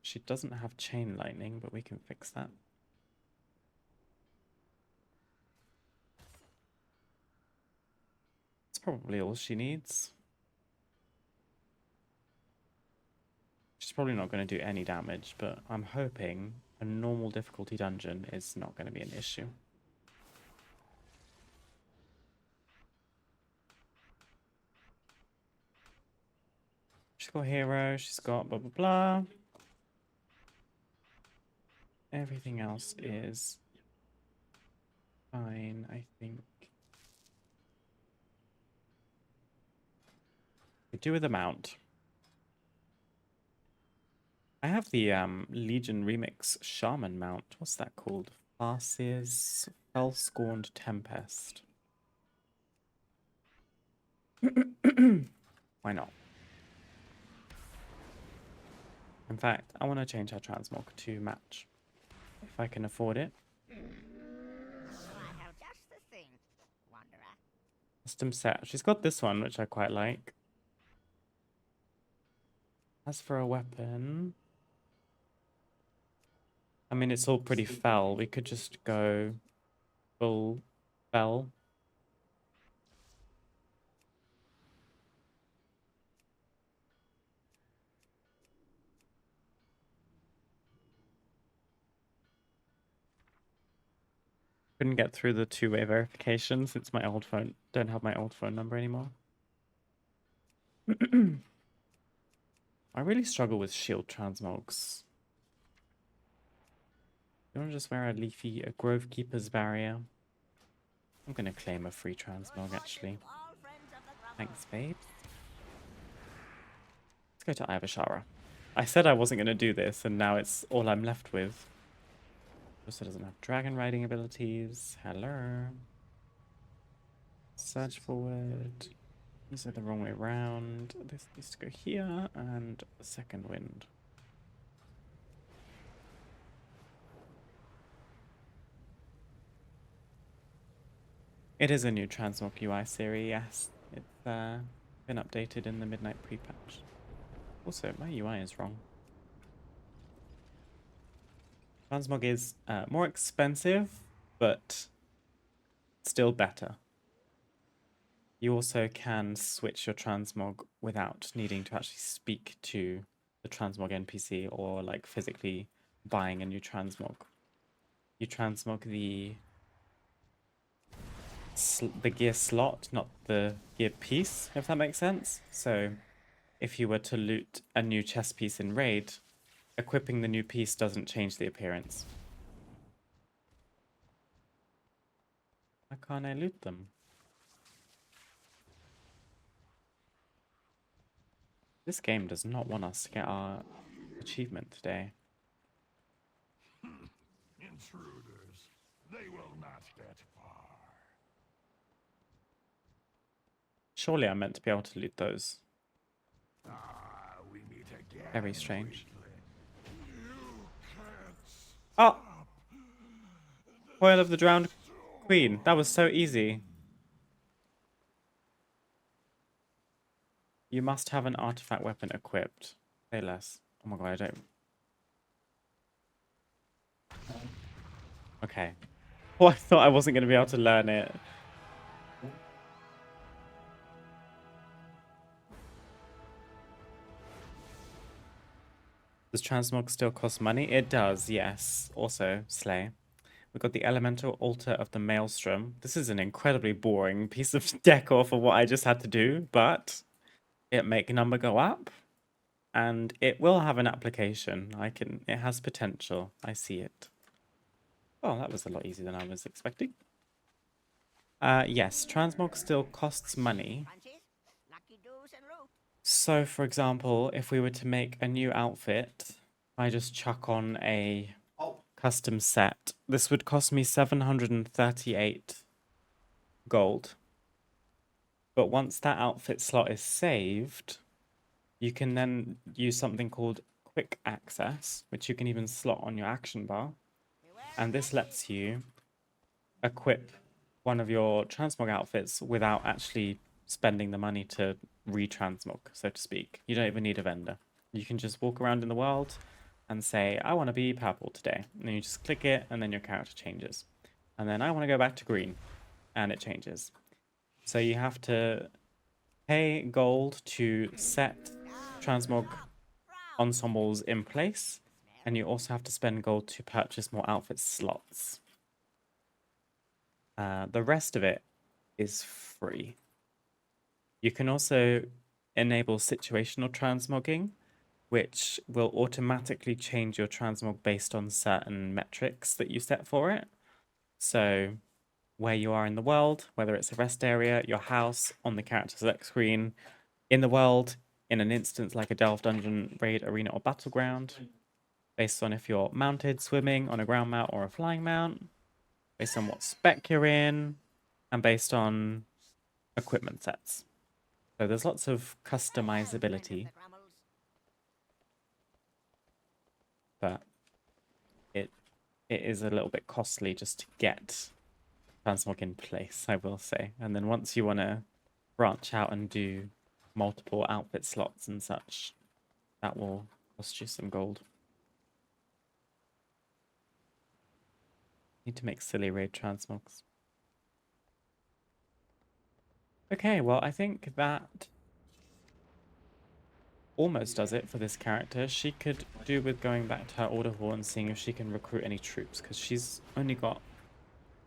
She doesn't have chain lightning, but we can fix that. That's probably all she needs. She's probably not going to do any damage, but I'm hoping a normal difficulty dungeon is not going to be an issue. She's got hero, she's got blah blah blah. Everything else is fine, I think. We do with the mount. I have the Legion Remix Shaman mount. What's that called? Farseer's Fell-Scorned Tempest. Why not? In fact, I want to change our transmog to match. If I can afford it. I have just the thing, Wanderer. Custom set. She's got this one, which I quite like. As for a weapon... I mean, it's all pretty fell. We could just go full fell. Couldn't get through the two-way verification since my old phone don't have my old phone number anymore. I really struggle with shield transmogs. You want to just wear a Grove Keeper's barrier? I'm gonna claim a free transmog actually. Thanks, babe. Let's go to Ivashara. I said I wasn't gonna do this, and now it's all I'm left with. Also doesn't have dragon riding abilities. Hello. Surge forward. These are the wrong way around. This needs to go here, and second wind. It is a new Transmog UI series, yes. It's been updated in the midnight pre-patch. Also, my UI is wrong. Transmog is more expensive, but still better. You also can switch your transmog without needing to actually speak to the transmog NPC or like physically buying a new transmog. You transmog the gear slot, not the gear piece, if that makes sense. So if you were to loot a new chest piece in Raid, equipping the new piece doesn't change the appearance. Why can't I loot them? This game does not want us to get our achievement today. Intruders, they will not get far. Surely I'm meant to be able to loot those. We meet again. Very strange. You can't Oh! Coil of the Drowned Queen. That was so easy. You must have an artifact weapon equipped. Say less. Oh my god, I don't... Okay. Well, I thought I wasn't going to be able to learn it. Does transmog still cost money? It does, yes. Also, Slay. We've got the Elemental Altar of the Maelstrom. This is an incredibly boring piece of decor for what I just had to do, but it make number go up, and it will have an application. It has potential. I see it. Oh, that was a lot easier than I was expecting. Yes, transmog still costs money. So, for example, if we were to make a new outfit, I just chuck on a custom set. This would cost me 738 gold. But once that outfit slot is saved, you can then use something called quick access, which you can even slot on your action bar. And this lets you equip one of your transmog outfits without actually spending the money to retransmog, so to speak. You don't even need a vendor. You can just walk around in the world and say, I want to be purple today. And then you just click it, and then your character changes. And then I want to go back to green, and it changes. So you have to pay gold to set transmog ensembles in place, and you also have to spend gold to purchase more outfit slots. The rest of it is free. You can also enable situational transmogging, which will automatically change your transmog based on certain metrics that you set for it. So where you are in the world, whether it's a rest area, your house, on the character select screen, in the world, in an instance like a Delve Dungeon, Raid, Arena, or Battleground, based on if you're mounted, swimming, on a ground mount, or a flying mount, based on what spec you're in, and based on equipment sets. So there's lots of customizability, but it is a little bit costly just to get transmog in place, I will say. And then once you want to branch out and do multiple outfit slots and such, that will cost you some gold. Need to make silly raid transmogs. Okay, well, I think that almost does it for this character. She could do with going back to her order hall and seeing if she can recruit any troops, because she's only got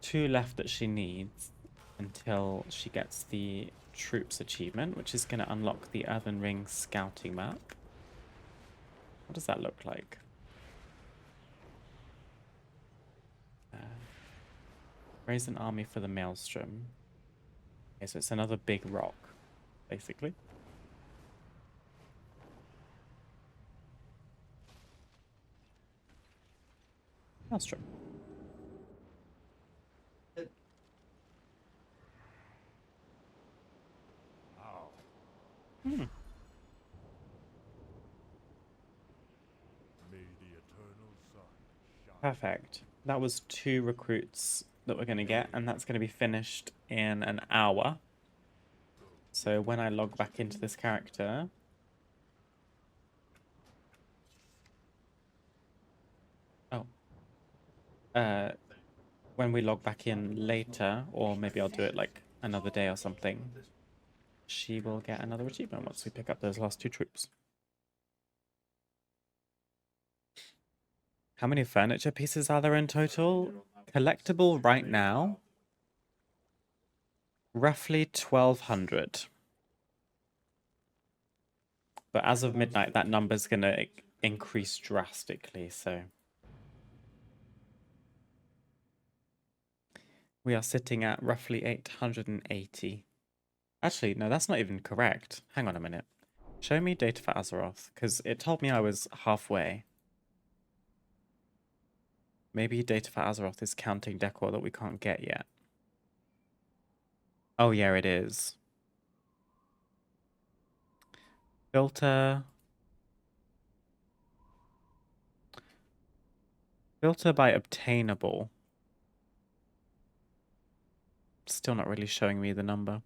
2 left that she needs until she gets the troops achievement, which is going to unlock the Earthen Ring scouting map. What does that look like? Raise an army for the Maelstrom. Okay, so it's another big rock, basically. Maelstrom. Hmm. May the eternal sun shine. Perfect. That was 2 recruits that we're going to get, and that's going to be finished in an hour. So when I log back into this character... Oh. When we log back in later, or maybe I'll do it like another day or something, she will get another achievement once we pick up those last 2 troops. How many furniture pieces are there in total? Collectible right now, roughly 1,200. But as of midnight, that number's going to increase drastically, so... We are sitting at roughly 880. Actually, no, that's not even correct. Hang on a minute. Show me data for Azeroth, because it told me I was halfway. Maybe data for Azeroth is counting Decor that we can't get yet. Oh, yeah, it is. Filter. Filter by obtainable. Still not really showing me the number.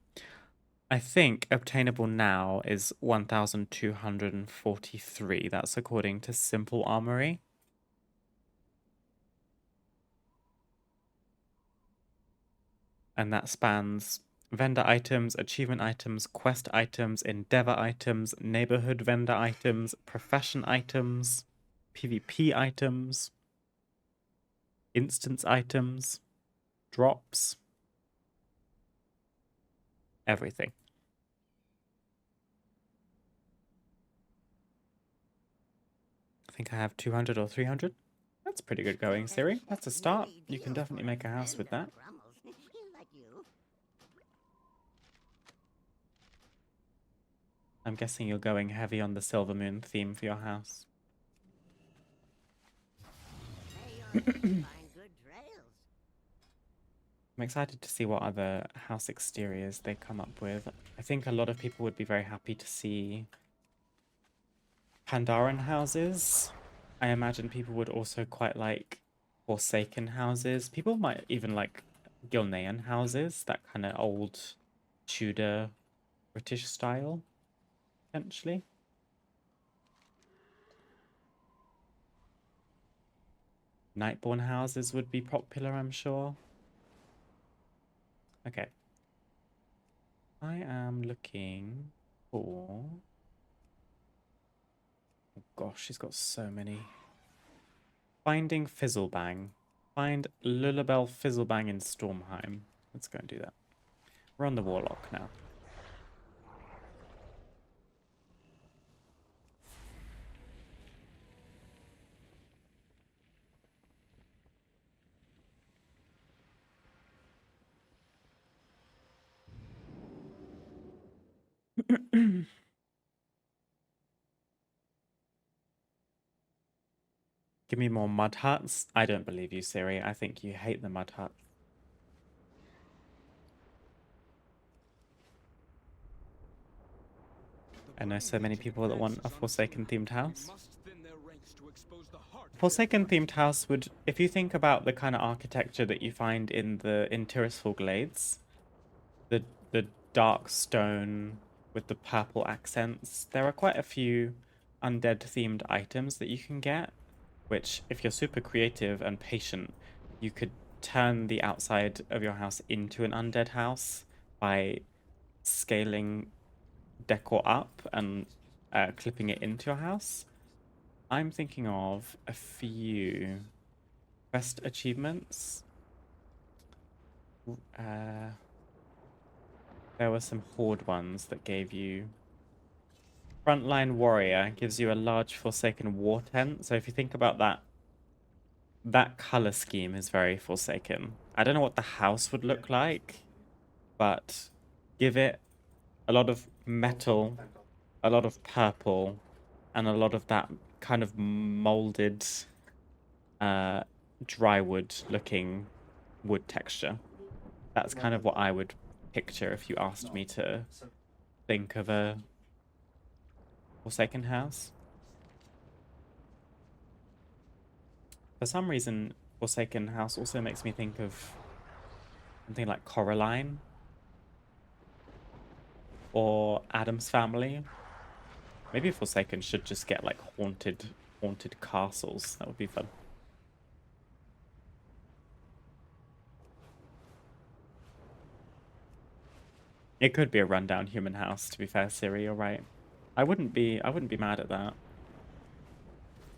I think obtainable now is 1,243. That's according to Simple Armory. And that spans vendor items, achievement items, quest items, endeavor items, neighborhood vendor items, profession items, PvP items, instance items, drops, everything. I think I have 200 or 300. That's pretty good going, Siri. That's a start. You can definitely make a house with that. I'm guessing you're going heavy on the Silver Moon theme for your house. I'm excited to see what other house exteriors they come up with. I think a lot of people would be very happy to see Pandaren houses. I imagine people would also quite like Forsaken houses. People might even like Gilnean houses, that kind of old Tudor British style, potentially. Nightborn houses would be popular, I'm sure. Okay. I am looking for... Oh gosh, she's got so many. Finding Fizzlebang. Find Lullabelle Fizzlebang in Stormheim. Let's go and do that. We're on the Warlock now. Give me more mud huts. I don't believe you, Siri. I think you hate the mud hut. I know so many people that want a Forsaken themed house. Forsaken themed house would, if you think about the kind of architecture that you find in the Tirisfal Glades, the dark stone with the purple accents, there are quite a few undead themed items that you can get, which if you're super creative and patient, you could turn the outside of your house into an undead house by scaling Decor up and clipping it into your house. I'm thinking of a few quest achievements. there were some horde ones that gave you frontline warrior gives you a large Forsaken war tent. So if you think about that, that color scheme is very Forsaken. I don't know what the house would look like, but give it a lot of metal, a lot of purple, and a lot of that kind of molded drywood looking wood texture. That's kind of what I would picture if you asked me to think of a Forsaken house. For some reason, Forsaken house also makes me think of something like Coraline or Adam's Family. Maybe Forsaken should just get like haunted castles. That would be fun. It could be a rundown human house, to be fair, Siri, you're right. I wouldn't be mad at that.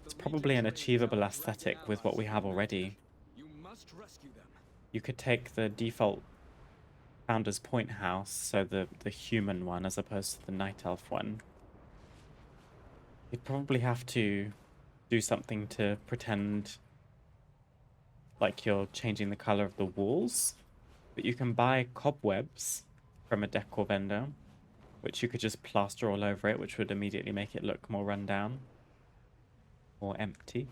It's probably an achievable aesthetic with what we have already. You must rescue them. You could take the default Founder's Point house, so the human one as opposed to the Night Elf one. You'd probably have to do something to pretend like you're changing the color of the walls, but you can buy cobwebs from a decor vendor, which you could just plaster all over it, which would immediately make it look more rundown or empty.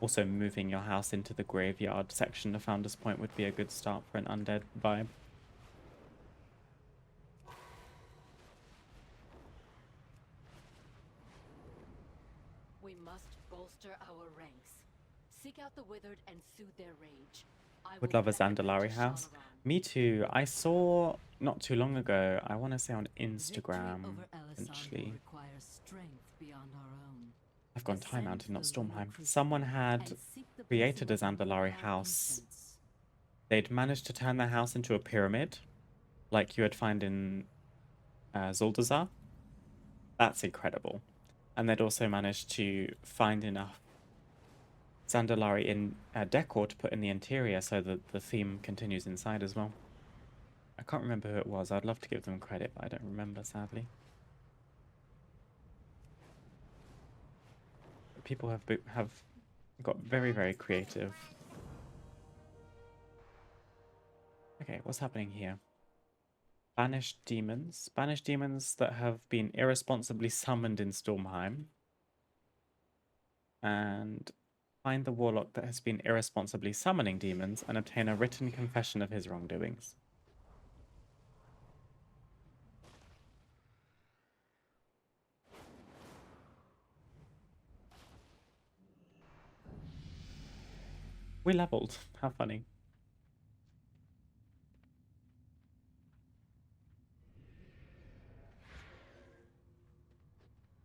Also, moving your house into the graveyard section of Founder's Point would be a good start for an undead vibe. We must bolster our ranks. Seek out the withered and soothe their rage. Would love a Zandalari house. Me too. I saw not too long ago, I want to say on Instagram, essentially. I've gone Time Mountain, not Stormheim. Someone had created a Zandalari house. They'd managed to turn their house into a pyramid, like you would find in Zuldazar. That's incredible. And they'd also managed to find enough Zandalari in decor to put in the interior so that the theme continues inside as well. I can't remember who it was. I'd love to give them credit, but I don't remember, sadly. People have got very, very creative. Okay, what's happening here? Banished demons. Banished demons that have been irresponsibly summoned in Stormheim. And find the warlock that has been irresponsibly summoning demons and obtain a written confession of his wrongdoings. We leveled. How funny.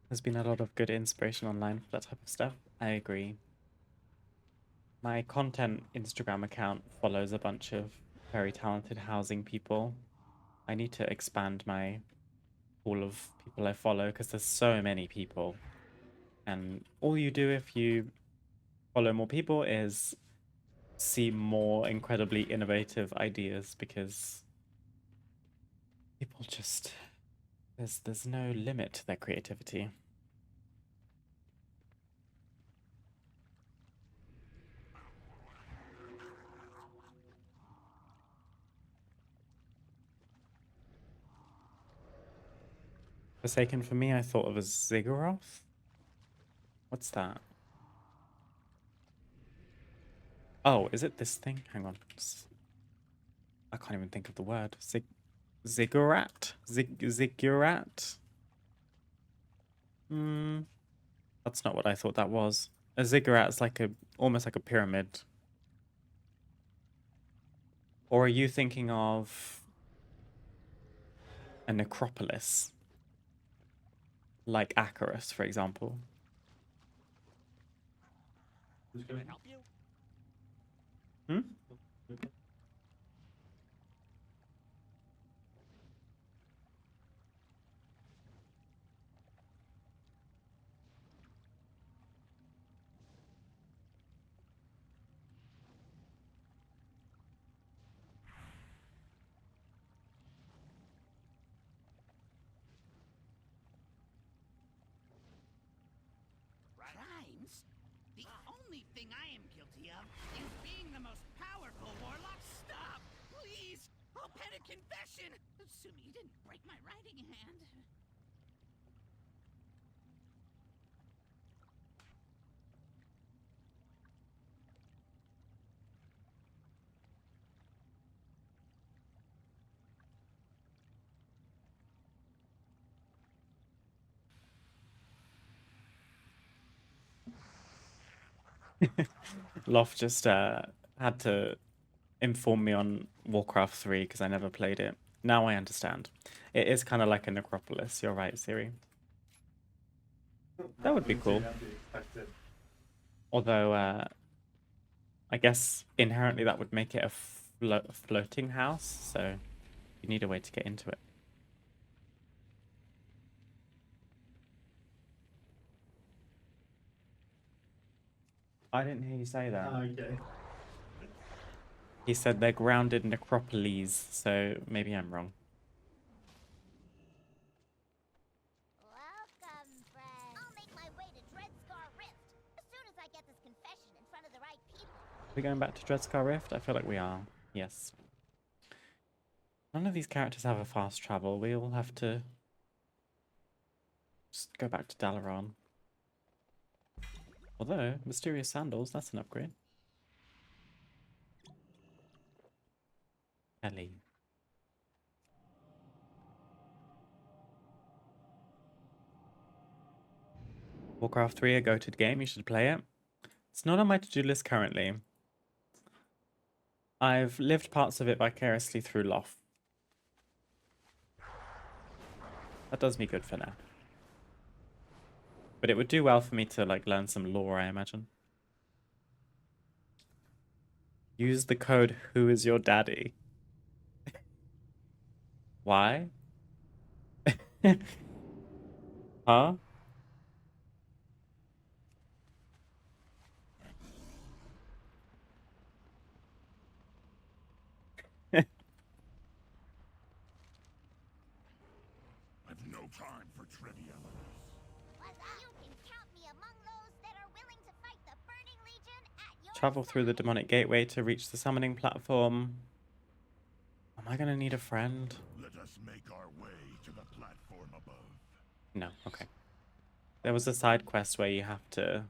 There's been a lot of good inspiration online for that type of stuff. I agree. My content Instagram account follows a bunch of very talented housing people. I need to expand my pool of people I follow because there's so many people. And all you do if you follow more people is see more incredibly innovative ideas, because people just there's no limit to their creativity. Forsaken for me, I thought of a Ziggurat. What's that? Oh, is it this thing? Hang on. I can't even think of the word. Ziggurat? Ziggurat? That's not what I thought that was. A ziggurat's like almost like a pyramid. Or are you thinking of a necropolis? Like Acarus, for example. Can I help you? You being the most powerful warlock, stop! Please! I'll pen a confession! Assuming you didn't break my writing hand. Loft just had to inform me on Warcraft 3 because I never played it. Now I understand. It is kind of like a necropolis. You're right, Siri. That would be cool. Although, I guess inherently that would make it a floating house, so you need a way to get into it. I didn't hear you say that. Okay. He said they're grounded necropolis, so maybe I'm wrong. Welcome, friend. I'll make my way to Dreadscar Rift as soon as I get this confession in front of the right people. Are we going back to Dreadscar Rift? I feel like we are. Yes. None of these characters have a fast travel. We all have to just go back to Dalaran. Although, Mysterious Sandals, that's an upgrade. Ellie. Warcraft 3, a goated game, you should play it. It's not on my to-do list currently. I've lived parts of it vicariously through Loth. That does me good for now. But it would do well for me to like learn some lore, I imagine. Use the code "Who is your daddy?" Why? Huh? I've no time for trivialities. You can count me among those that are willing to fight the Burning Legion at your Travel through the demonic gateway to reach the summoning platform. Am I gonna need a friend? Let us make our way to the platform above. No, okay. There was a side quest where you have to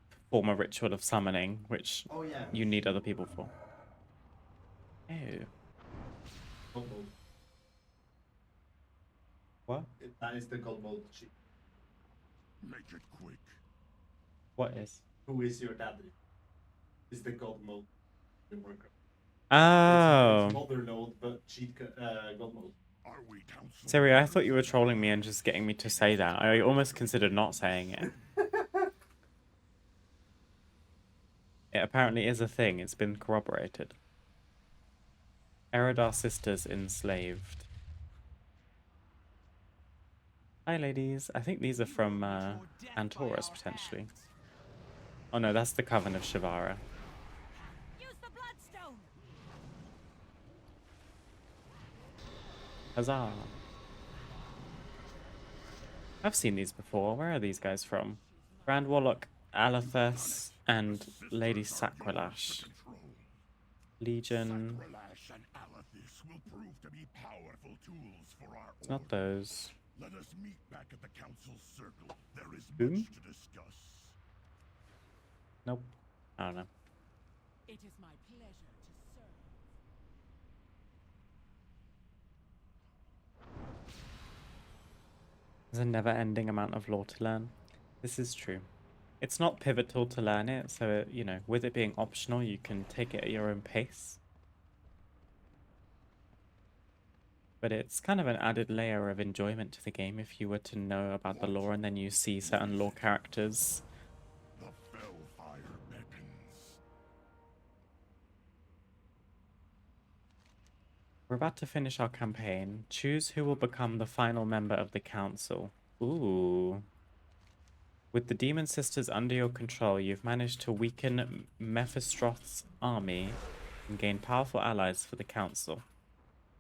perform a ritual of summoning, which you need other people for. Ew. Gold mode. What? That is the gold mode cheat. Make it quick. What is? Who is your daddy? Is the gold mode in Warcraft. Oh. It's mother node, but cheat gold mode. Are we council? Siri, I thought you were trolling me and just getting me to say that. I almost considered not saying it. It apparently is a thing. It's been corroborated. Eridar sisters enslaved. Hi, ladies. I think these are from Antorus, potentially. Oh no, that's the Coven of Shivara. Use the bloodstone. Huzzah. I've seen these before. Where are these guys from? Grand Warlock Alathus and Lady Sacrilash. Legion. Sacrilash and Alathus will prove to be powerful tools for our It's not those. Let us meet back at the council's circle. There is Whom? much to discuss. Nope. I don't know. It is my pleasure to serve. There's a never-ending amount of lore to learn. This is true. It's not pivotal to learn it, so, you know, with it being optional, you can take it at your own pace. But it's kind of an added layer of enjoyment to the game if you were to know about the lore and then you see certain lore characters. The fell fire beckons. We're about to finish our campaign. Choose who will become the final member of the council. Ooh. With the Demon Sisters under your control, you've managed to weaken Mephistroth's army and gain powerful allies for the council.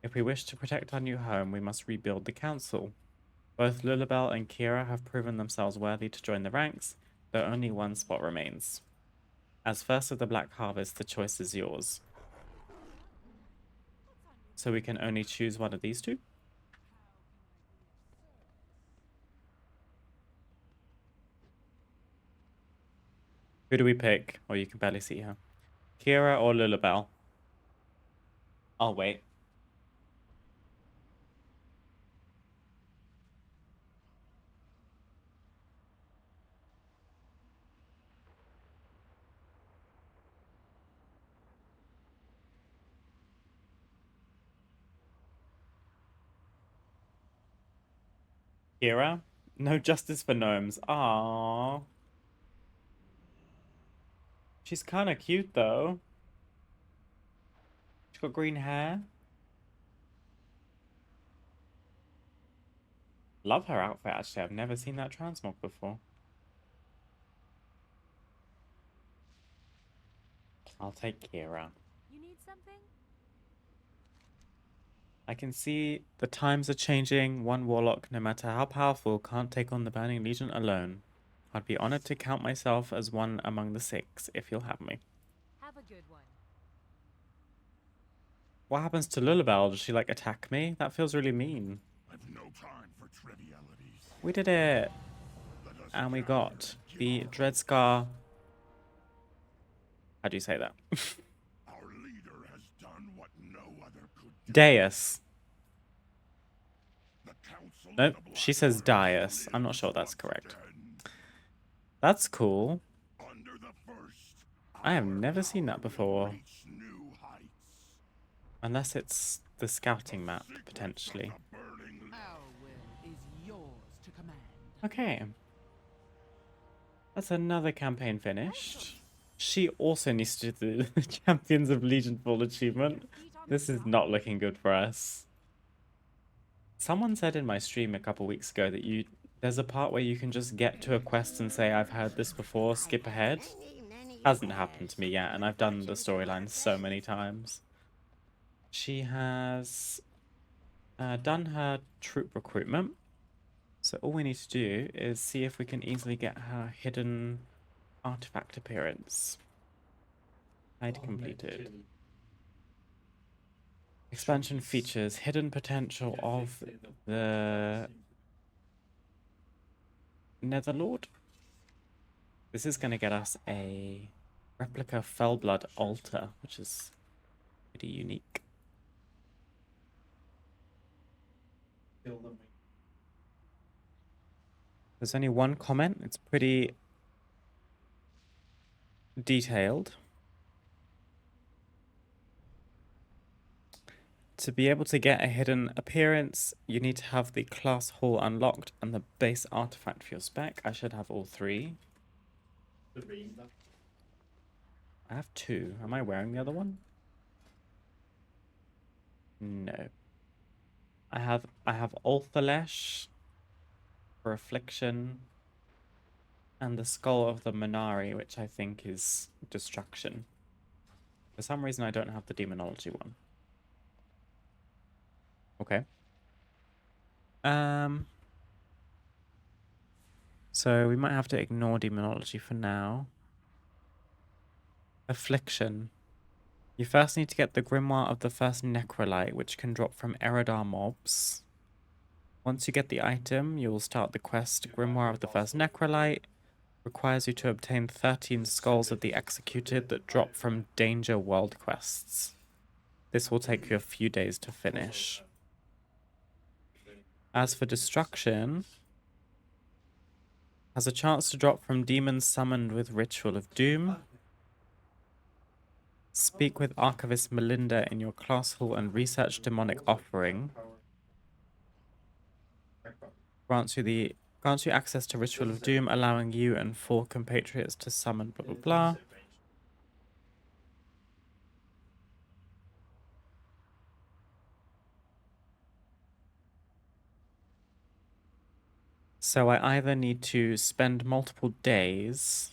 If we wish to protect our new home, we must rebuild the council. Both Lulabelle and Kira have proven themselves worthy to join the ranks, though only one spot remains. As first of the Black Harvest, the choice is yours. So we can only choose one of these two? Who do we pick? Oh, you can barely see her. Kira or Lulabelle? I'll wait. Kira? No justice for gnomes. Aww. She's kind of cute, though. She's got green hair. Love her outfit, actually. I've never seen that transmog before. I'll take Kira. You need something? I can see the times are changing. One warlock, no matter how powerful, can't take on the Burning Legion alone. I'd be honored to count myself as one among the 6, if you'll have me. Have a good one. What happens to Lulabelle? Does she, like, attack me? That feels really mean. I've no time for trivialities. We did it! And we got the Dreadscar... How do you say that? Our leader has done what no other could do. Deus. The council Nope, she says Dias. I'm not sure that's correct. That's cool. Under the first, I have never seen that before. reach new heights. Unless it's the scouting map, potentially. Our will is yours to command. Okay. That's another campaign finished. She also needs to do the Champions of Legion Full achievement. This is not looking good for us. Someone said in my stream a couple weeks ago that there's a part where you can just get to a quest and say, I've heard this before, skip ahead. Hasn't happened to me yet, and I've done the storyline so many times. She has done her troop recruitment. So all we need to do is see if we can easily get her hidden artifact appearance. Hide completed. Expansion features hidden potential of the Netherlord. This is going to get us a replica Fellblood altar, which is pretty unique. There's only one comment. It's pretty detailed. To be able to get a hidden appearance, you need to have the class hall unlocked and the base artifact for your spec. I should have all 3. I have 2. Am I wearing the other one? No. I have Ulthalesh for Affliction and the Skull of the Minari, which I think is Destruction. For some reason I don't have the Demonology one. Okay. So we might have to ignore Demonology for now. Affliction. You first need to get the Grimoire of the First Necrolite, which can drop from Eredar mobs. Once you get the item, you will start the quest Grimoire of the First Necrolite. Requires you to obtain 13 Skulls of the Executed that drop from Danger World quests. This will take you a few days to finish. As for Destruction, has a chance to drop from demons summoned with Ritual of Doom. Speak with Archivist Melinda in your class hall and research Demonic Offering. Grants you access to Ritual of Doom, allowing you and 4 compatriots to summon blah blah blah. So I either need to spend multiple days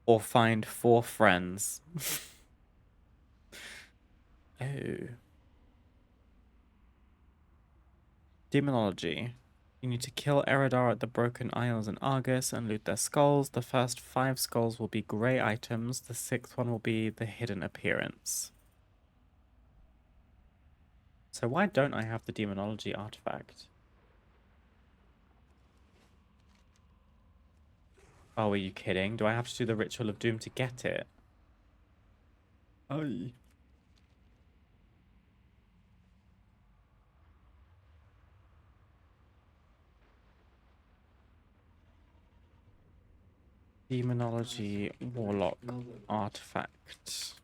or find 4 friends. Oh. Demonology. You need to kill Eridar at the Broken Isles in Argus and loot their skulls. The first 5 skulls will be grey items. The 6th one will be the hidden appearance. So why don't I have the demonology artifact? Oh, are you kidding? Do I have to do the Ritual of Doom to get it? Oh. Demonology Warlock artifact.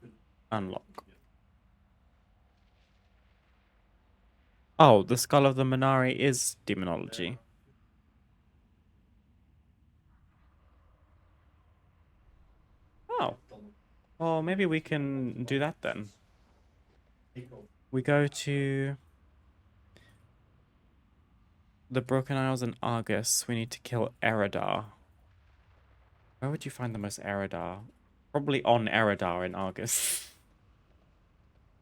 Unlock. Oh, the Skull of the Minari is demonology. Oh. Well, maybe we can do that then. We go to the Broken Isles in Argus. We need to kill Eridar. Where would you find the most Eridar? Probably on Eridar in Argus.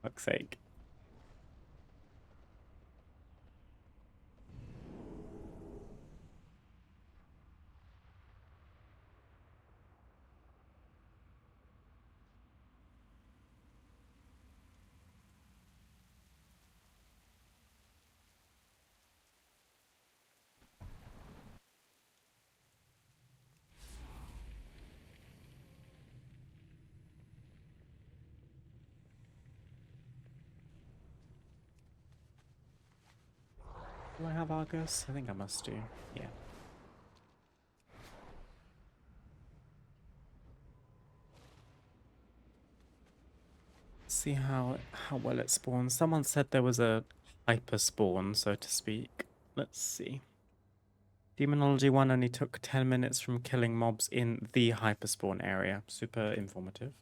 Fuck's sake. Do I have Argus? I think I must do. Yeah. See how well it spawns. Someone said there was a hyper spawn, so to speak. Let's see. Demonology 1 only took 10 minutes from killing mobs in the hyperspawn area. Super informative.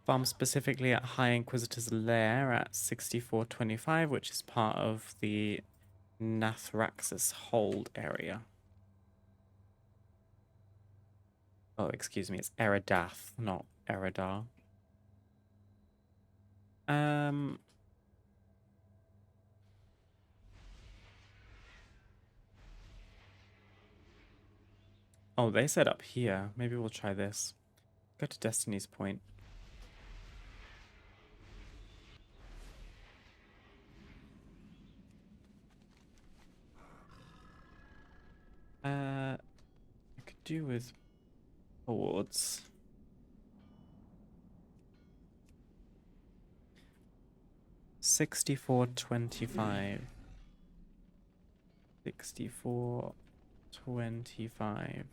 Farm specifically at High Inquisitor's Lair at 6425, which is part of the Nathraxis hold area. Oh, excuse me, it's Eridath, not Eridar. Oh, they said up here. Maybe we'll try this. Go to Destiny's Point. I could do with boards. $64.25. $64.25.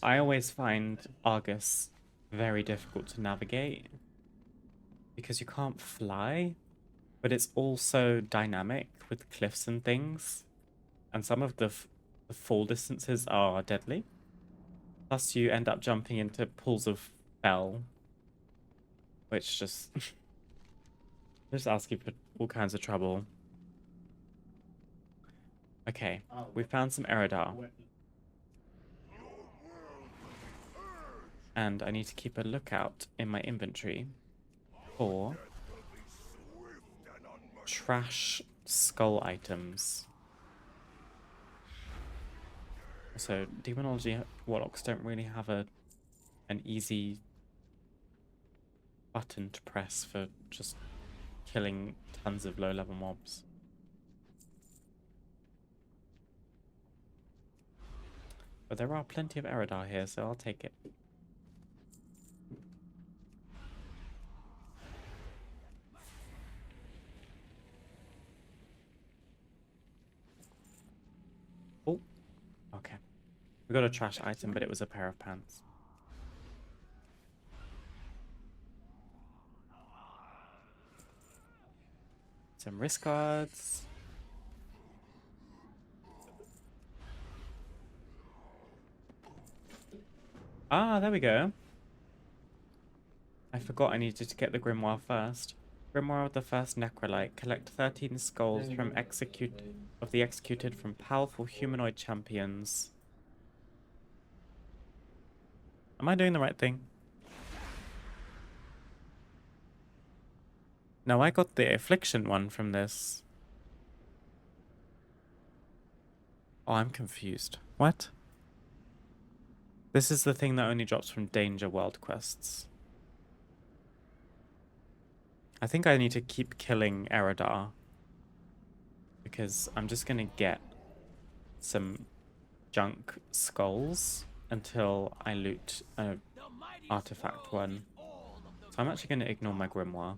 I always find Argus very difficult to navigate because you can't fly, but it's also dynamic with cliffs and things, and some of the fall distances are deadly. Plus, you end up jumping into pools of fell, which just ask you for all kinds of trouble. Okay, we found some Eridar. And I need to keep a lookout in my inventory for trash skull items. So demonology warlocks don't really have an easy button to press for just killing tons of low-level mobs. But there are plenty of Eridar here, so I'll take it. Oh, okay. We got a trash item, but it was a pair of pants. Some wrist guards. Ah, there we go. I forgot I needed to get the grimoire first. Grimoire of the First Necrolite. Collect 13 skulls from the executed from powerful humanoid champions. Am I doing the right thing? No, I got the affliction one from this. Oh, I'm confused. What? This is the thing that only drops from Danger World quests. I think I need to keep killing Eridar, because I'm just gonna get some junk skulls until I loot an artifact one. So I'm actually gonna ignore my grimoire.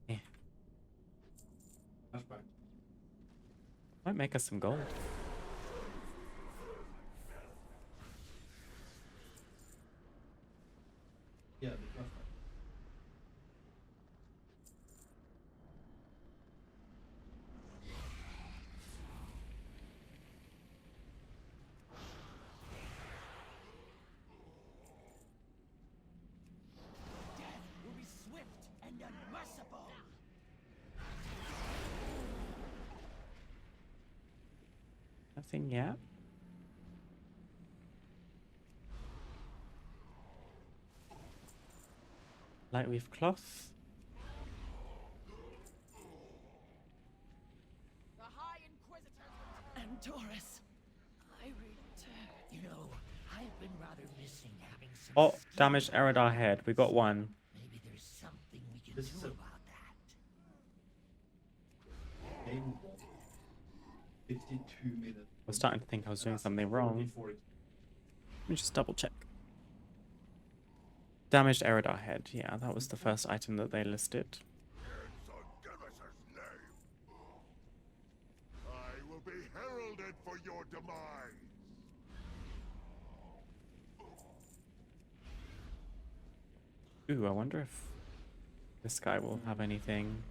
Yeah. Might make us some gold. Yeah, Death will be swift and unmerciful. Nothing yet. Lightweave cloth. The High Inquisitor's return. Taurus, I return. You know, I've been rather missing having some. Oh, damaged Eridar head. We got one. Maybe there's something we can do about that. Game 52 minutes. I was starting to think I was doing something wrong. Let me just double check. Damaged Eridar head. Yeah, that was the first item that they listed. I will be heralded for your demise. Ooh, I wonder if this guy will have anything.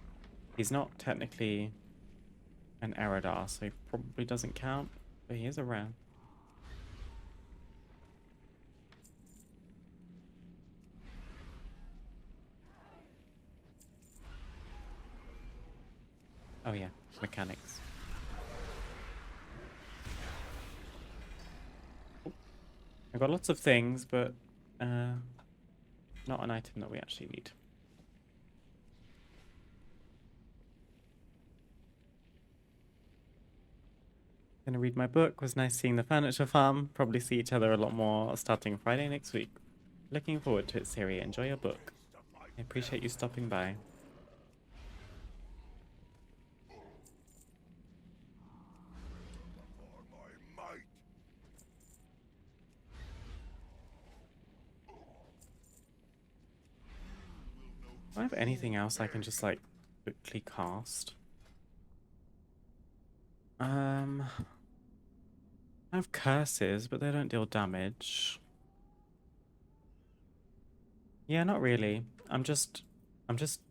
He's not technically an Eridar, so he probably doesn't count, but he is around. Oh yeah, mechanics. I got lots of things, but not an item that we actually need. Gonna read my book. Was nice seeing the furniture farm. Probably see each other a lot more starting Friday next week. Looking forward to it, Siri. Enjoy your book. I appreciate you stopping by. Do I have anything else I can just like quickly cast? I have curses, but they don't deal damage. Yeah, not really. I'm just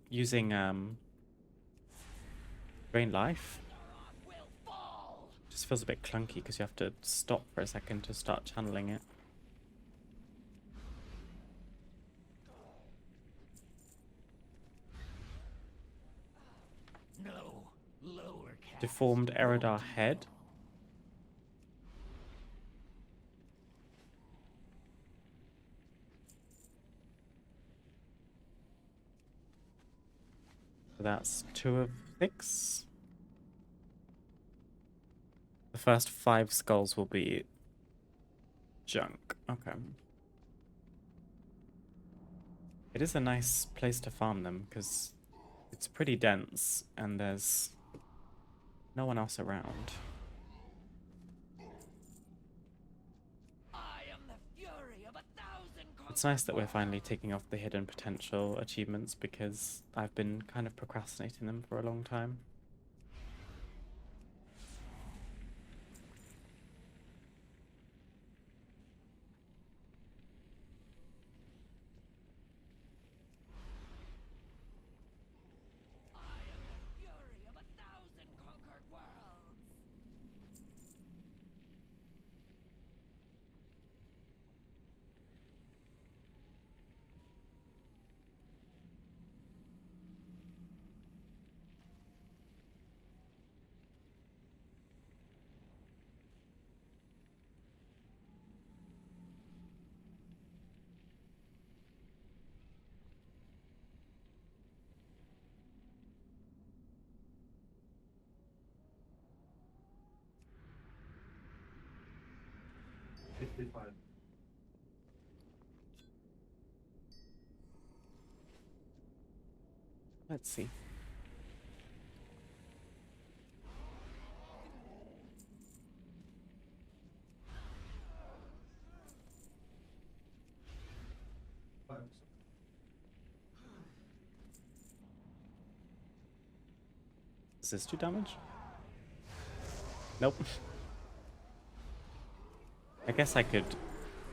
using Drain Life. Just feels a bit clunky because you have to stop for a second to start channeling it. No, lower cast. Deformed Eridar head. So that's 2 of 6. The first 5 skulls will be junk. Okay. It is a nice place to farm them because it's pretty dense and there's no one else around. I am the fury of 1,000. It's nice that we're finally taking off the hidden potential achievements because I've been kind of procrastinating them for a long time. I am the fury of 1,000 conquered worlds. 55. Let's see. Does this do damage? Nope. I guess I could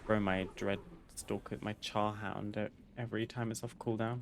throw my Dreadstalker at my Charhound every time it's off cooldown.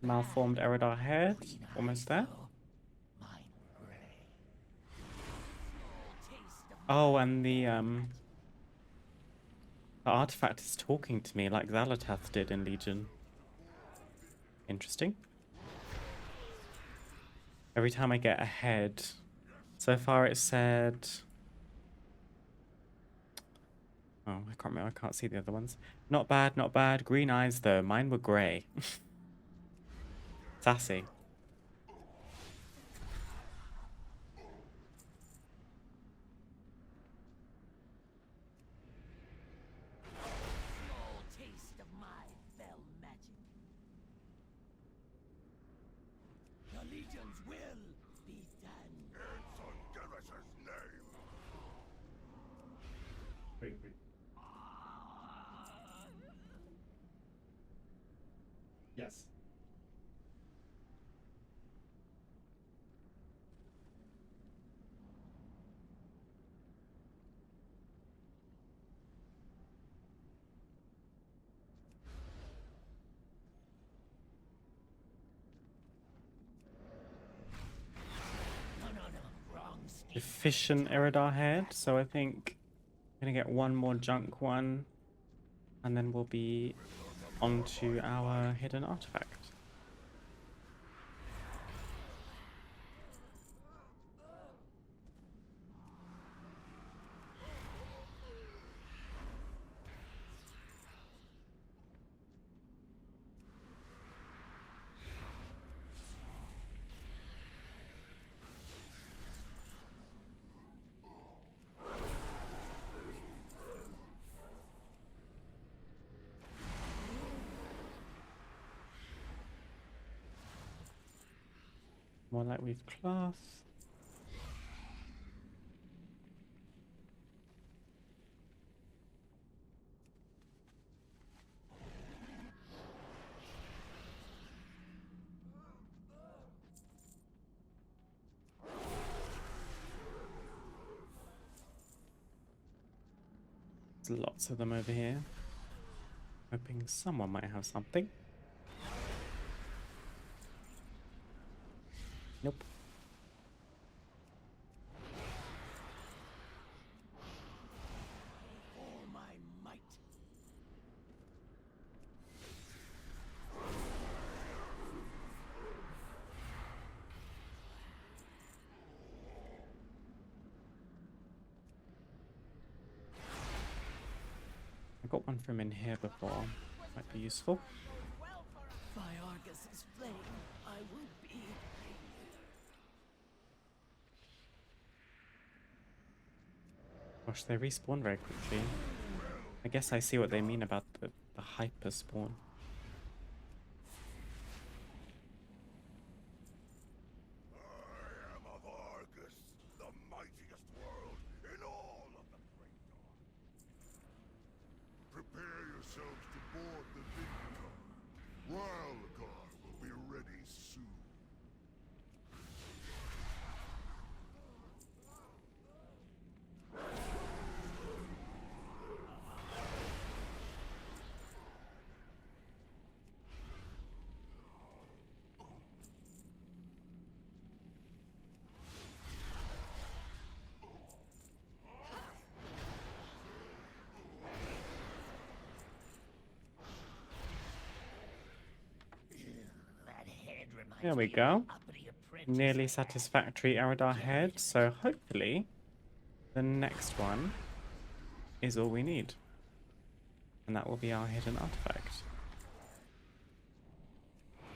Malformed Eridar head. Almost there. Oh, and the artifact is talking to me like Xalatath did in Legion. Interesting. Every time I get a head. So far it said... Oh, I can't remember. I can't see the other ones. Not bad, not bad. Green eyes, though. Mine were grey. Sassy. Taste of my fell magic. The Legion's will be done. It's on Garrus's name. Wait. Yes. Efficient Eridar head, so I think I'm gonna get one more junk one, and then we'll be onto our hidden artifact. More like with cloth. There's lots of them over here. Hoping someone might have something. Nope. All my might. I got one from in here before. Might be useful. By Argus's flame, I will be. Gosh, they respawn very quickly. I guess I see what they mean about the hyper spawn. I am of Argus, the mightiest world in all of the Great Dawn. Prepare yourselves to board the Vindicar. Wildcar will be ready soon. There we go. Nearly satisfactory Eridar head, so hopefully the next one is all we need. And that will be our hidden artifact.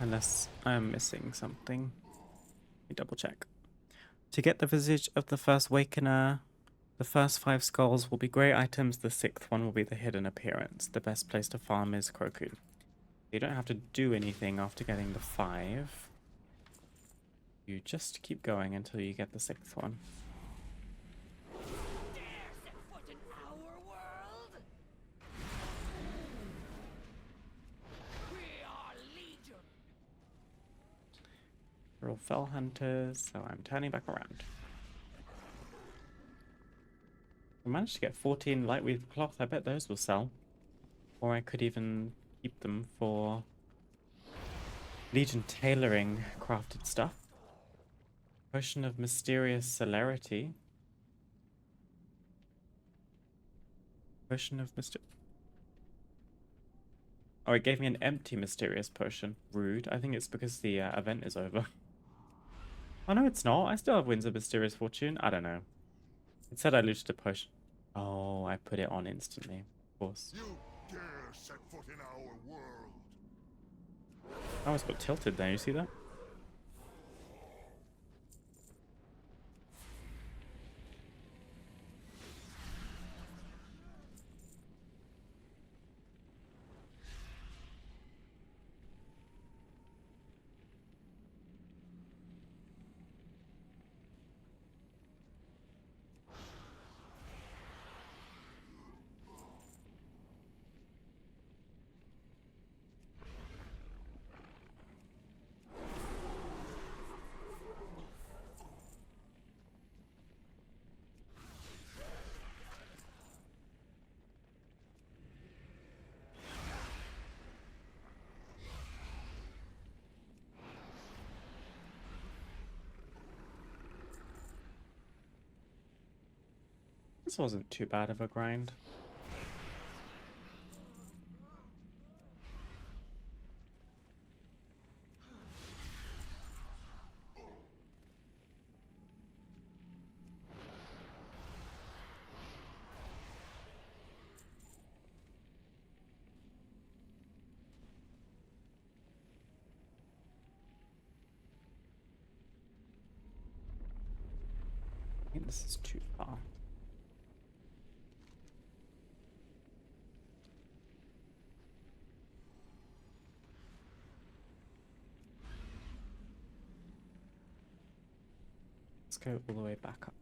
Unless I'm missing something. Let me double check. To get the visage of the first Wakener, the first 5 skulls will be great items, the 6th one will be the hidden appearance. The best place to farm is Kroku. You don't have to do anything after getting the 5. You just keep going until you get the 6th one. Dare set foot in our world? We are Legion. We're all fell hunters, so I'm turning back around. I managed to get 14 lightweave cloth. I bet those will sell. Or I could even keep them for Legion tailoring crafted stuff. Potion of mysterious celerity. Potion of Oh, it gave me an empty mysterious potion. Rude. I think it's because the event is over. Oh no, it's not. I still have Winds of Mysterious Fortune. I don't know. It said I looted a potion. Oh, I put it on instantly. Of course. You dare set foot in our world. I almost got tilted there. You see that? This wasn't too bad of a grind. I think this is too far. Let's go all the way back up.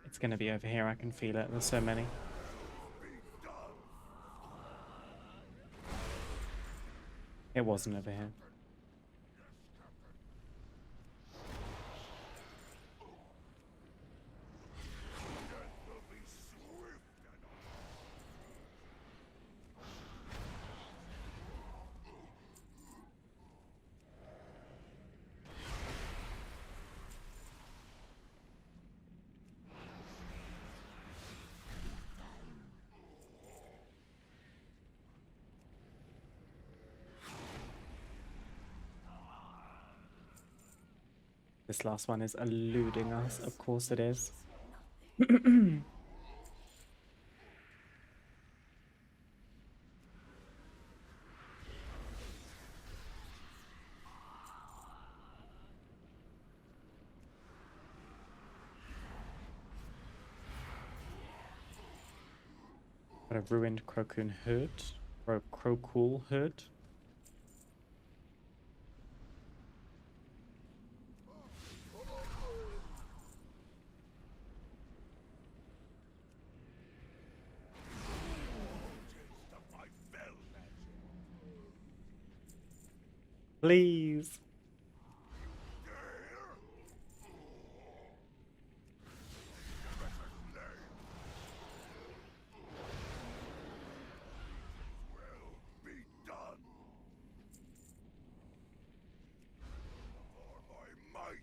It's gonna be over here, I can feel it. There's so many. It wasn't over here. This last one is eluding us. Of course it is. Got a ruined Crocun hood. Or a Crocul hood. Please. Be done. For my might.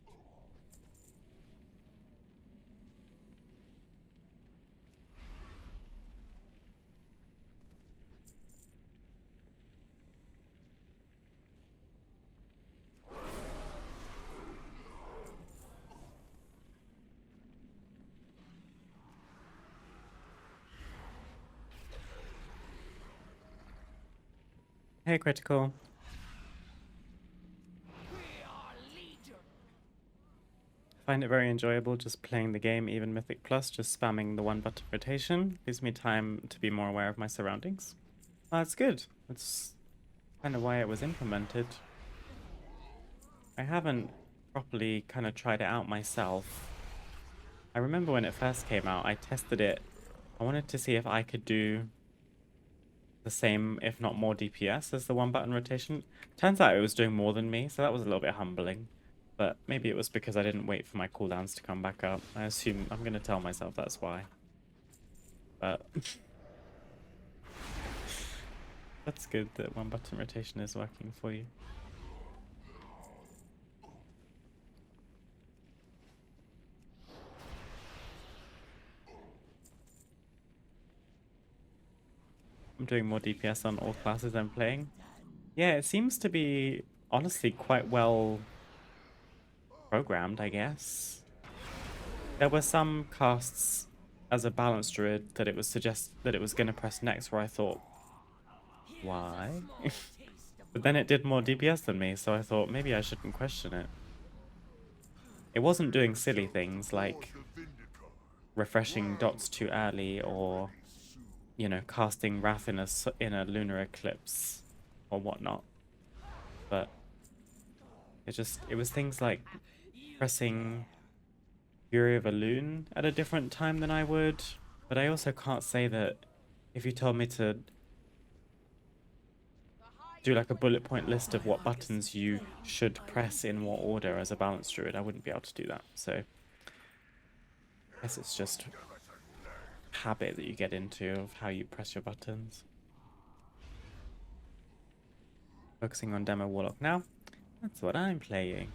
Hey, Critical. I find it very enjoyable just playing the game, even Mythic Plus, just spamming the one button rotation. Gives me time to be more aware of my surroundings. That's good. That's kind of why it was implemented. I haven't properly kind of tried it out myself. I remember when it first came out, I tested it. I wanted to see if I could do the same, if not more DPS as the one button rotation. Turns out it was doing more than me, so that was a little bit humbling. But maybe it was because I didn't wait for my cooldowns to come back up. I assume I'm going to tell myself that's why. But that's good that one button rotation is working for you. I'm doing more DPS on all classes I'm playing. Yeah, it seems to be honestly quite well programmed, I guess. There were some casts as a balanced druid that it was going to press next, where I thought, why? But then it did more DPS than me, so I thought maybe I shouldn't question it. It wasn't doing silly things like refreshing dots too early, or, you know, casting Wrath in a lunar eclipse or whatnot. But it was things like pressing Fury of a Loon at a different time than I would. But I also can't say that if you told me to do like a bullet point list of what buttons you should press in what order as a balanced druid, I wouldn't be able to do that. So I guess it's just habit that you get into of how you press your buttons. Focusing on Demo Warlock now. That's what I'm playing.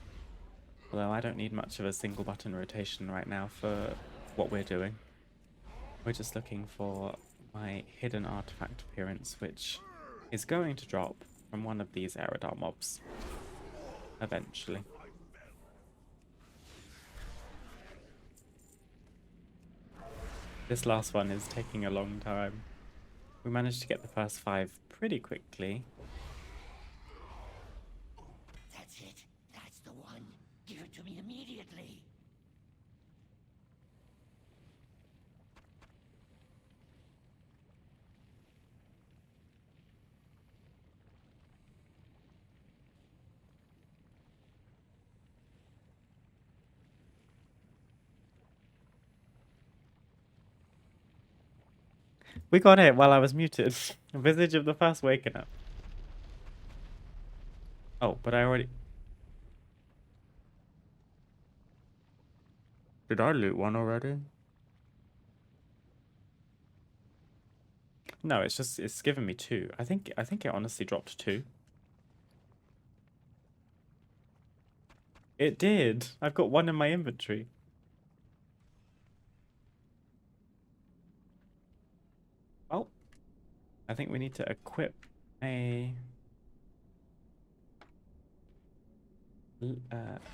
Although I don't need much of a single button rotation right now for what we're doing. We're just looking for my hidden artifact appearance, which is going to drop from one of these Aerodar mobs. Eventually. This last one is taking a long time. We managed to get the first 5 pretty quickly. That's it. That's the one. Give it to me immediately. We got it while I was muted. Visage of the First Waken Up. Oh, but I already... Did I loot one already? No, it's given me 2. I think it honestly dropped 2. It did. I've got 1 in my inventory. Well, I think we need to equip a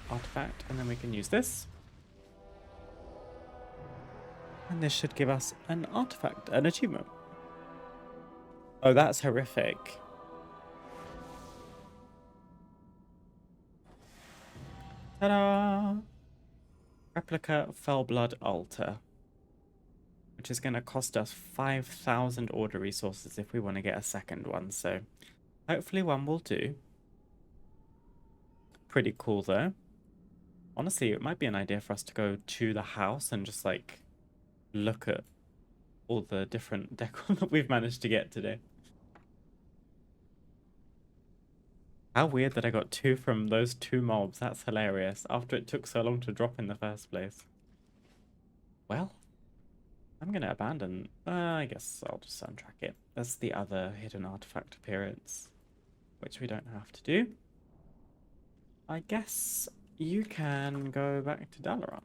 artifact, and then we can use this. And this should give us an artifact, an achievement. Oh, that's horrific. Ta-da! Replica Fellblood Altar, which is going to cost us 5,000 order resources if we want to get a second one, so hopefully one will do. Pretty cool, though. Honestly, it might be an idea for us to go to the house and just, like, look at all the different decor that we've managed to get today. How weird that I got 2 from those 2 mobs. That's hilarious. After it took so long to drop in the first place. Well, I'm gonna abandon. I guess I'll just untrack it. That's the other hidden artifact appearance, which we don't have to do. I guess you can go back to Dalaran.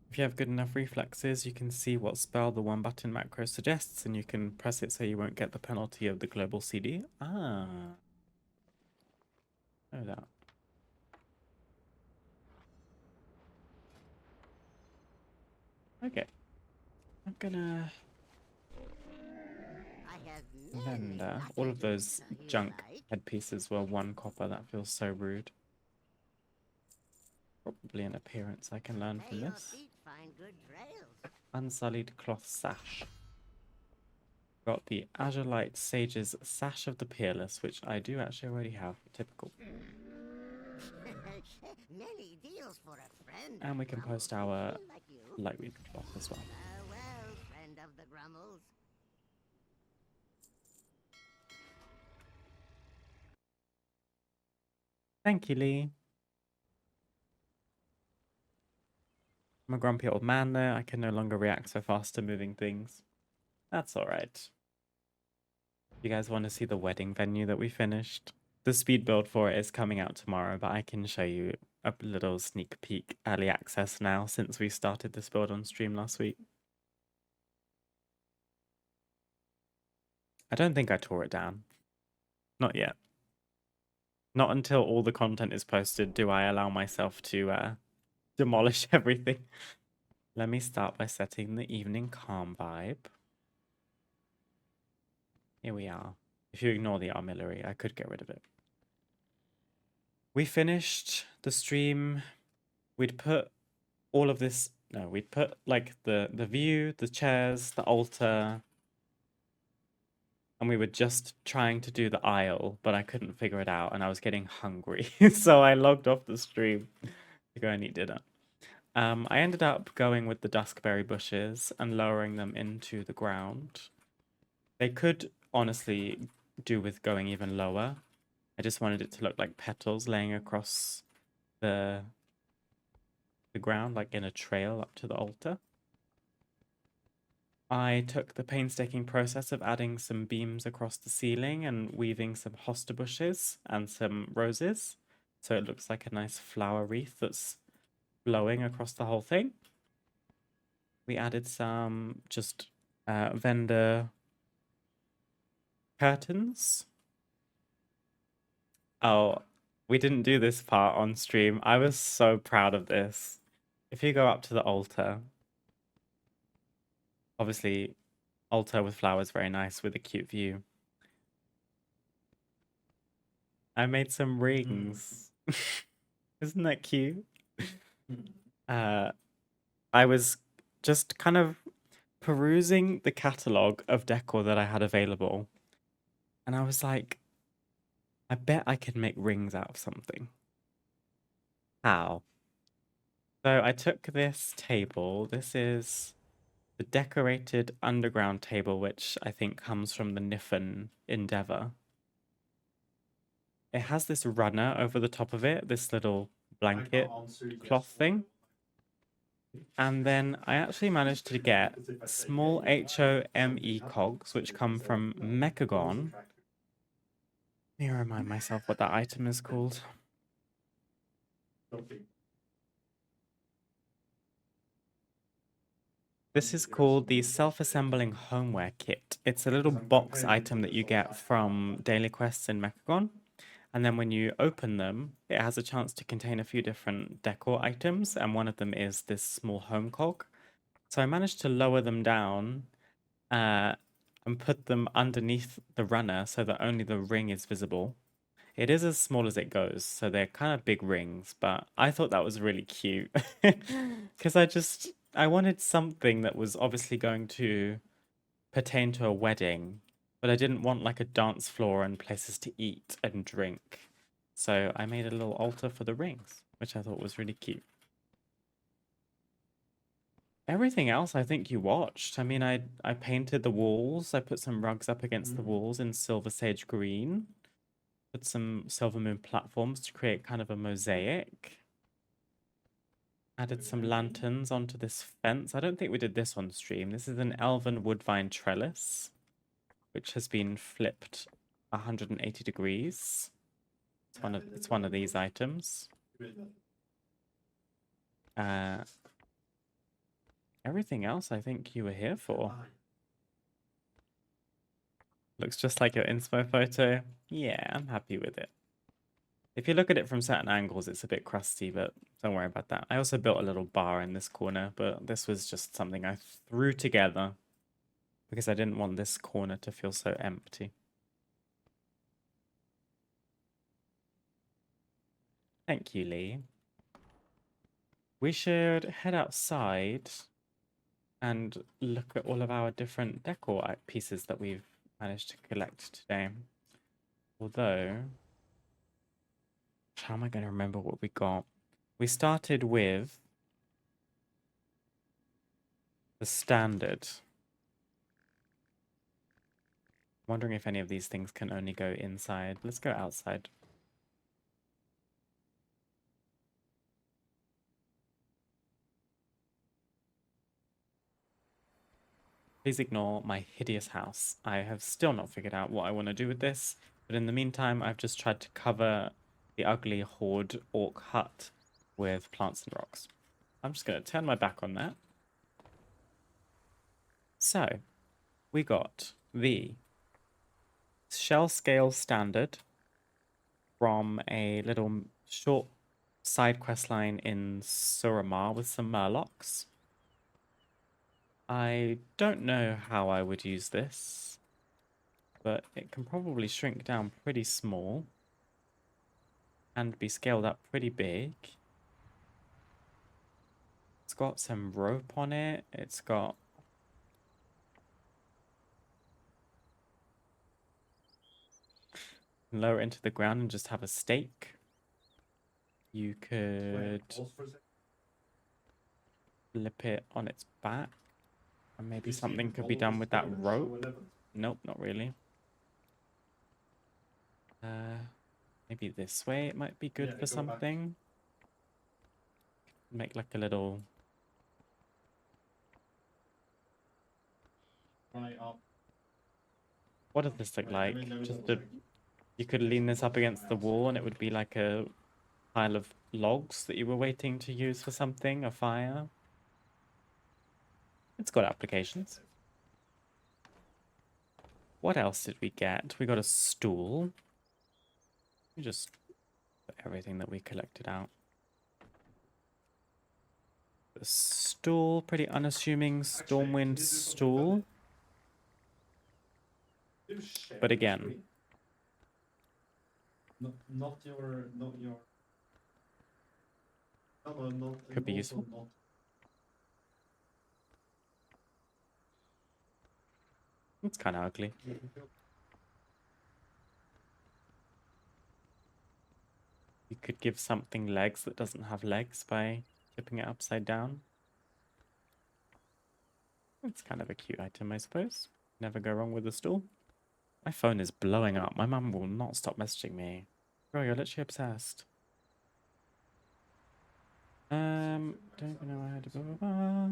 If you have good enough reflexes, you can see what spell the 1-button macro suggests, and you can press it so you won't get the penalty of the global CD. Ah. Know that. Okay. I'm gonna vendor. All of those junk headpieces were 1 copper. That feels so rude. Probably an appearance I can learn from this. Unsullied cloth sash. Got the Azurite Sage's Sash of the Peerless, which I do actually already have. Typical. Many deals for a friend. And we can post our lightweight cloth as well. Well, friend of the Grummels. Thank you, Lee. I'm a grumpy old man there. I can no longer react so fast to moving things. That's alright. You guys want to see the wedding venue that we finished? The speed build for it is coming out tomorrow, but I can show you a little sneak peek early access now since we started this build on stream last week. I don't think I tore it down. Not yet. Not until all the content is posted do I allow myself to demolish everything. Let me start by setting the evening calm vibe. Here we are. If you ignore the armillary, I could get rid of it. We finished the stream. We'd put all of this... No, we'd put like the view, the chairs, the altar. And we were just trying to do the aisle, but I couldn't figure it out and I was getting hungry. So I logged off the stream to go and eat dinner. I ended up going with the duskberry bushes and lowering them into the ground. They could honestly do with going even lower. I just wanted it to look like petals laying across the ground, like in a trail up to the altar. I took the painstaking process of adding some beams across the ceiling and weaving some hosta bushes and some roses, so it looks like a nice flower wreath that's blowing across the whole thing. We added some just vendor curtains. Oh, we didn't do this part on stream. I was so proud of this. If you go up to the altar, obviously altar with flowers, very nice with a cute view. I made some rings. Isn't that cute? I was just kind of perusing the catalogue of decor that I had available. And I was like, I bet I could make rings out of something. How? So I took this table. This is the decorated underground table, which I think comes from the Niffen Endeavor. It has this runner over the top of it, this little blanket cloth thing. And then I actually managed to get small HOME cogs, which come from Mechagon. Let me remind myself what that item is called. This is called the Self-Assembling Homeware Kit. It's a little box item that you get from daily quests in Mechagon. And then when you open them, it has a chance to contain a few different decor items, and one of them is this small home cog. So I managed to lower them down and put them underneath the runner so that only the ring is visible. It is as small as it goes, so they're kind of big rings, but I thought that was really cute. Because I wanted something that was obviously going to pertain to a wedding, but I didn't want like a dance floor and places to eat and drink. So I made a little altar for the rings, which I thought was really cute. Everything else I think you watched. I mean, I painted the walls. I put some rugs up against the walls in silver sage green. Put some silver moon platforms to create kind of a mosaic. Added some lanterns onto this fence. I don't think we did this on stream. This is an elven woodvine trellis, which has been flipped 180 degrees. It's one of these items. Everything else I think you were here for. Looks just like your inspo photo. Yeah, I'm happy with it. If you look at it from certain angles, it's a bit crusty, but don't worry about that. I also built a little bar in this corner, but this was just something I threw together because I didn't want this corner to feel so empty. Thank you, Lee. We should head outside and look at all of our different decor pieces that we've managed to collect today. Although, how am I going to remember what we got? We started with the standard. I'm wondering if any of these things can only go inside. Let's go outside. Please ignore my hideous house. I have still not figured out what I want to do with this, but in the meantime, I've just tried to cover the ugly horde orc hut with plants and rocks. I'm just going to turn my back on that. So, we got the shell scale standard from a little short side quest line in Suramar with some murlocs. I don't know how I would use this, but it can probably shrink down pretty small and be scaled up pretty big. It's got some rope on it. It's got lower it into the ground and just have a stake. You could flip it on its back. And maybe something could be done with that rope. Nope, not really. Maybe this way it might be good for something. Make like a little... What does this look like? Just a... You could lean this up against the wall and it would be like a pile of logs that you were waiting to use for something, a fire. It's got applications. What else did we get? We got a stool. We just put everything that we collected out. A stool, pretty unassuming Stormwind stool. But again, not your could be useful. It's kind of ugly. You could give something legs that doesn't have legs by flipping it upside down. It's kind of a cute item, I suppose. Never go wrong with a stool. My phone is blowing up. My mum will not stop messaging me. Bro, you're literally obsessed. Don't even know how to blah, blah, blah.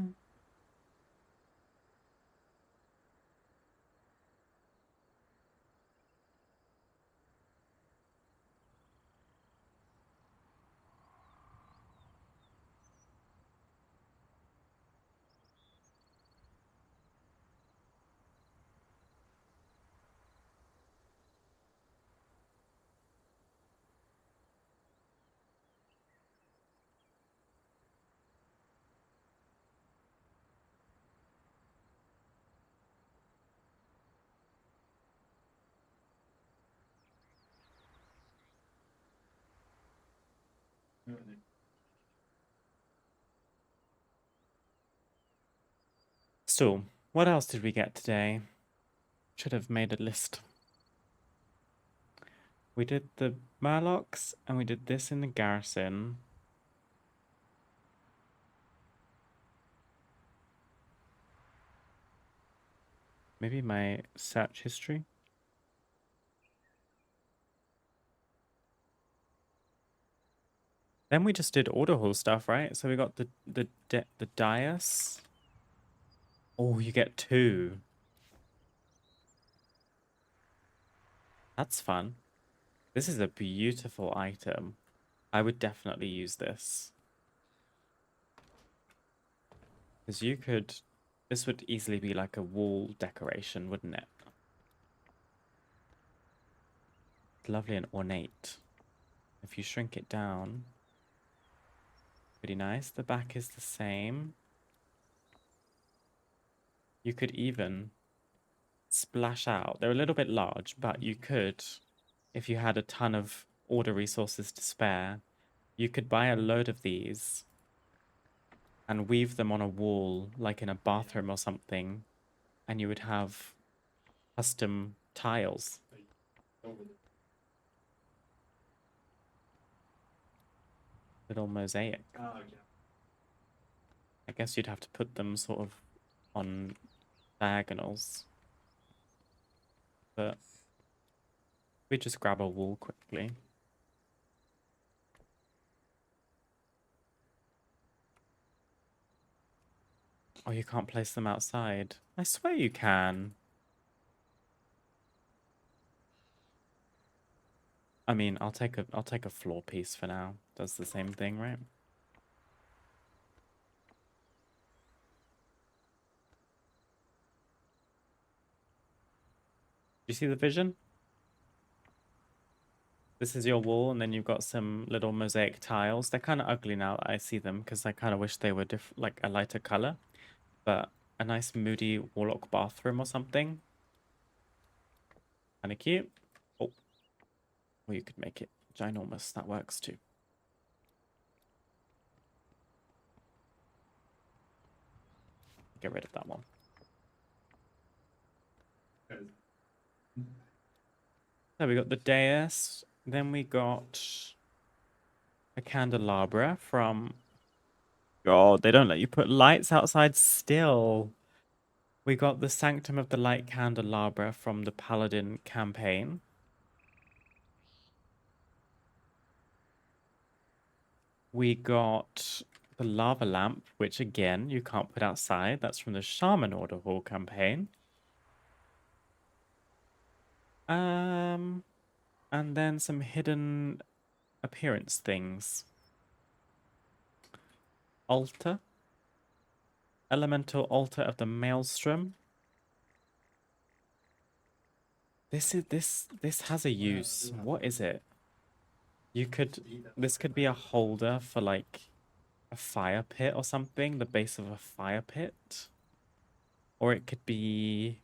So, what else did we get today? Should have made a list. We did the Murlocs, and we did this in the garrison. Maybe my search history. Then we just did order hall stuff, right? So we got the dais. Oh, you get 2. That's fun. This is a beautiful item. I would definitely use this. Because you could... This would easily be like a wall decoration, wouldn't it? Lovely and ornate. If you shrink it down... Pretty nice. The back is the same. You could even splash out. They're a little bit large, but you could, if you had a ton of order resources to spare, you could buy a load of these and weave them on a wall, like in a bathroom or something, and you would have custom tiles. Little mosaic. Oh, okay. I guess you'd have to put them sort of on diagonals. But we just grab a wall quickly. Oh, you can't place them outside. I swear you can. I mean, I'll take a floor piece for now. Does the same thing, right? Do you see the vision? This is your wall, and then you've got some little mosaic tiles. They're kind of ugly now that I see them, because I kind of wish they were like a lighter color. But a nice moody warlock bathroom or something. Kind of cute. Oh. Or you could make it ginormous. That works too. Get rid of that one. So we got the dais. Then we got a candelabra from... God, they don't let you put lights outside still. We got the Sanctum of the Light candelabra from the Paladin campaign. We got the lava lamp, which again, you can't put outside. That's from the Shaman Order Hall campaign. And then some hidden appearance things. Altar. Elemental altar of the Maelstrom. This has a use. What is it? This could be a holder for like a fire pit or something, the base of a fire pit. Or it could be,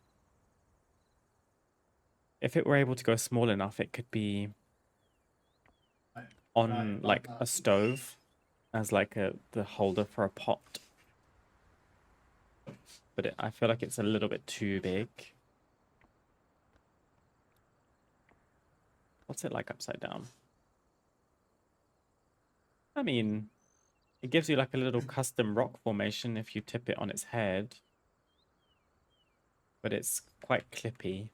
if it were able to go small enough, it could be on like a stove as like the holder for a pot. But I feel like it's a little bit too big. What's it like upside down? I mean, it gives you like a little custom rock formation if you tip it on its head. But it's quite clippy.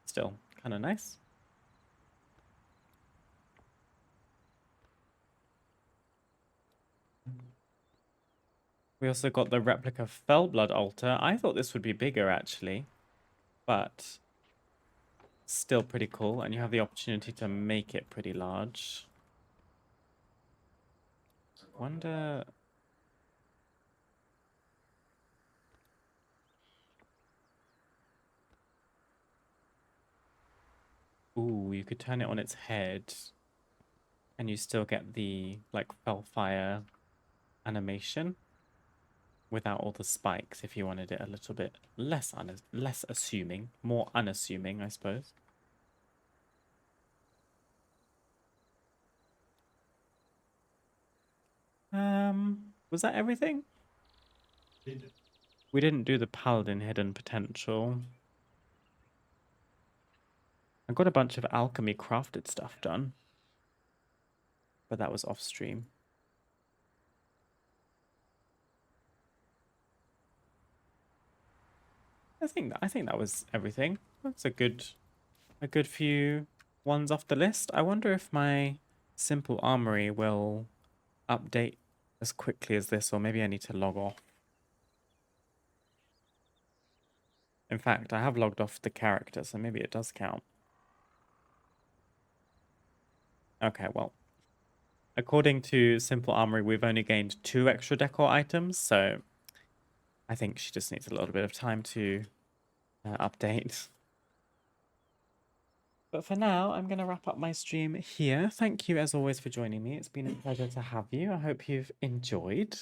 Still kind of nice. We also got the replica Fellblood altar. I thought this would be bigger actually, but still pretty cool. And you have the opportunity to make it pretty large. Wonder... Ooh, you could turn it on its head and you still get the like Fellfire animation without all the spikes if you wanted it a little bit less assuming, more unassuming, I suppose. Was that everything? We didn't do the Paladin hidden potential. I got a bunch of alchemy crafted stuff done, but that was off stream. I think that was everything. That's a good few ones off the list. I wonder if my simple armory will update as quickly as this, or maybe I need to log off. In fact, I have logged off the character, so maybe it does count. Okay, well, according to Simple Armory, we've only gained 2 extra decor items, so I think she just needs a little bit of time to update. But for now, I'm going to wrap up my stream here. Thank you, as always, for joining me. It's been a pleasure to have you. I hope you've enjoyed.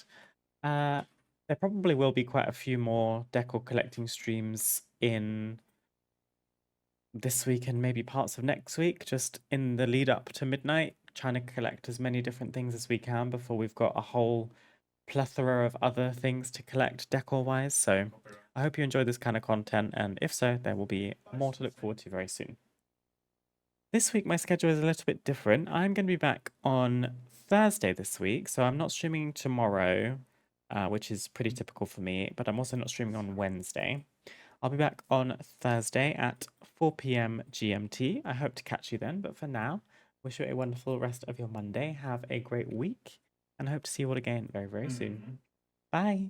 There probably will be quite a few more decor collecting streams in this week and maybe parts of next week, just in the lead up to midnight, trying to collect as many different things as we can before we've got a whole plethora of other things to collect decor wise. So I hope you enjoy this kind of content, and if so, there will be more to look forward to very soon. This week my schedule is a little bit different. I'm going to be back on Thursday this week, so I'm not streaming tomorrow, which is pretty typical for me, but I'm also not streaming on Wednesday. I'll be back on Thursday at 4 p.m. GMT. I hope to catch you then, but for now, wish you a wonderful rest of your Monday. Have a great week, and I hope to see you all again very, very soon. Bye.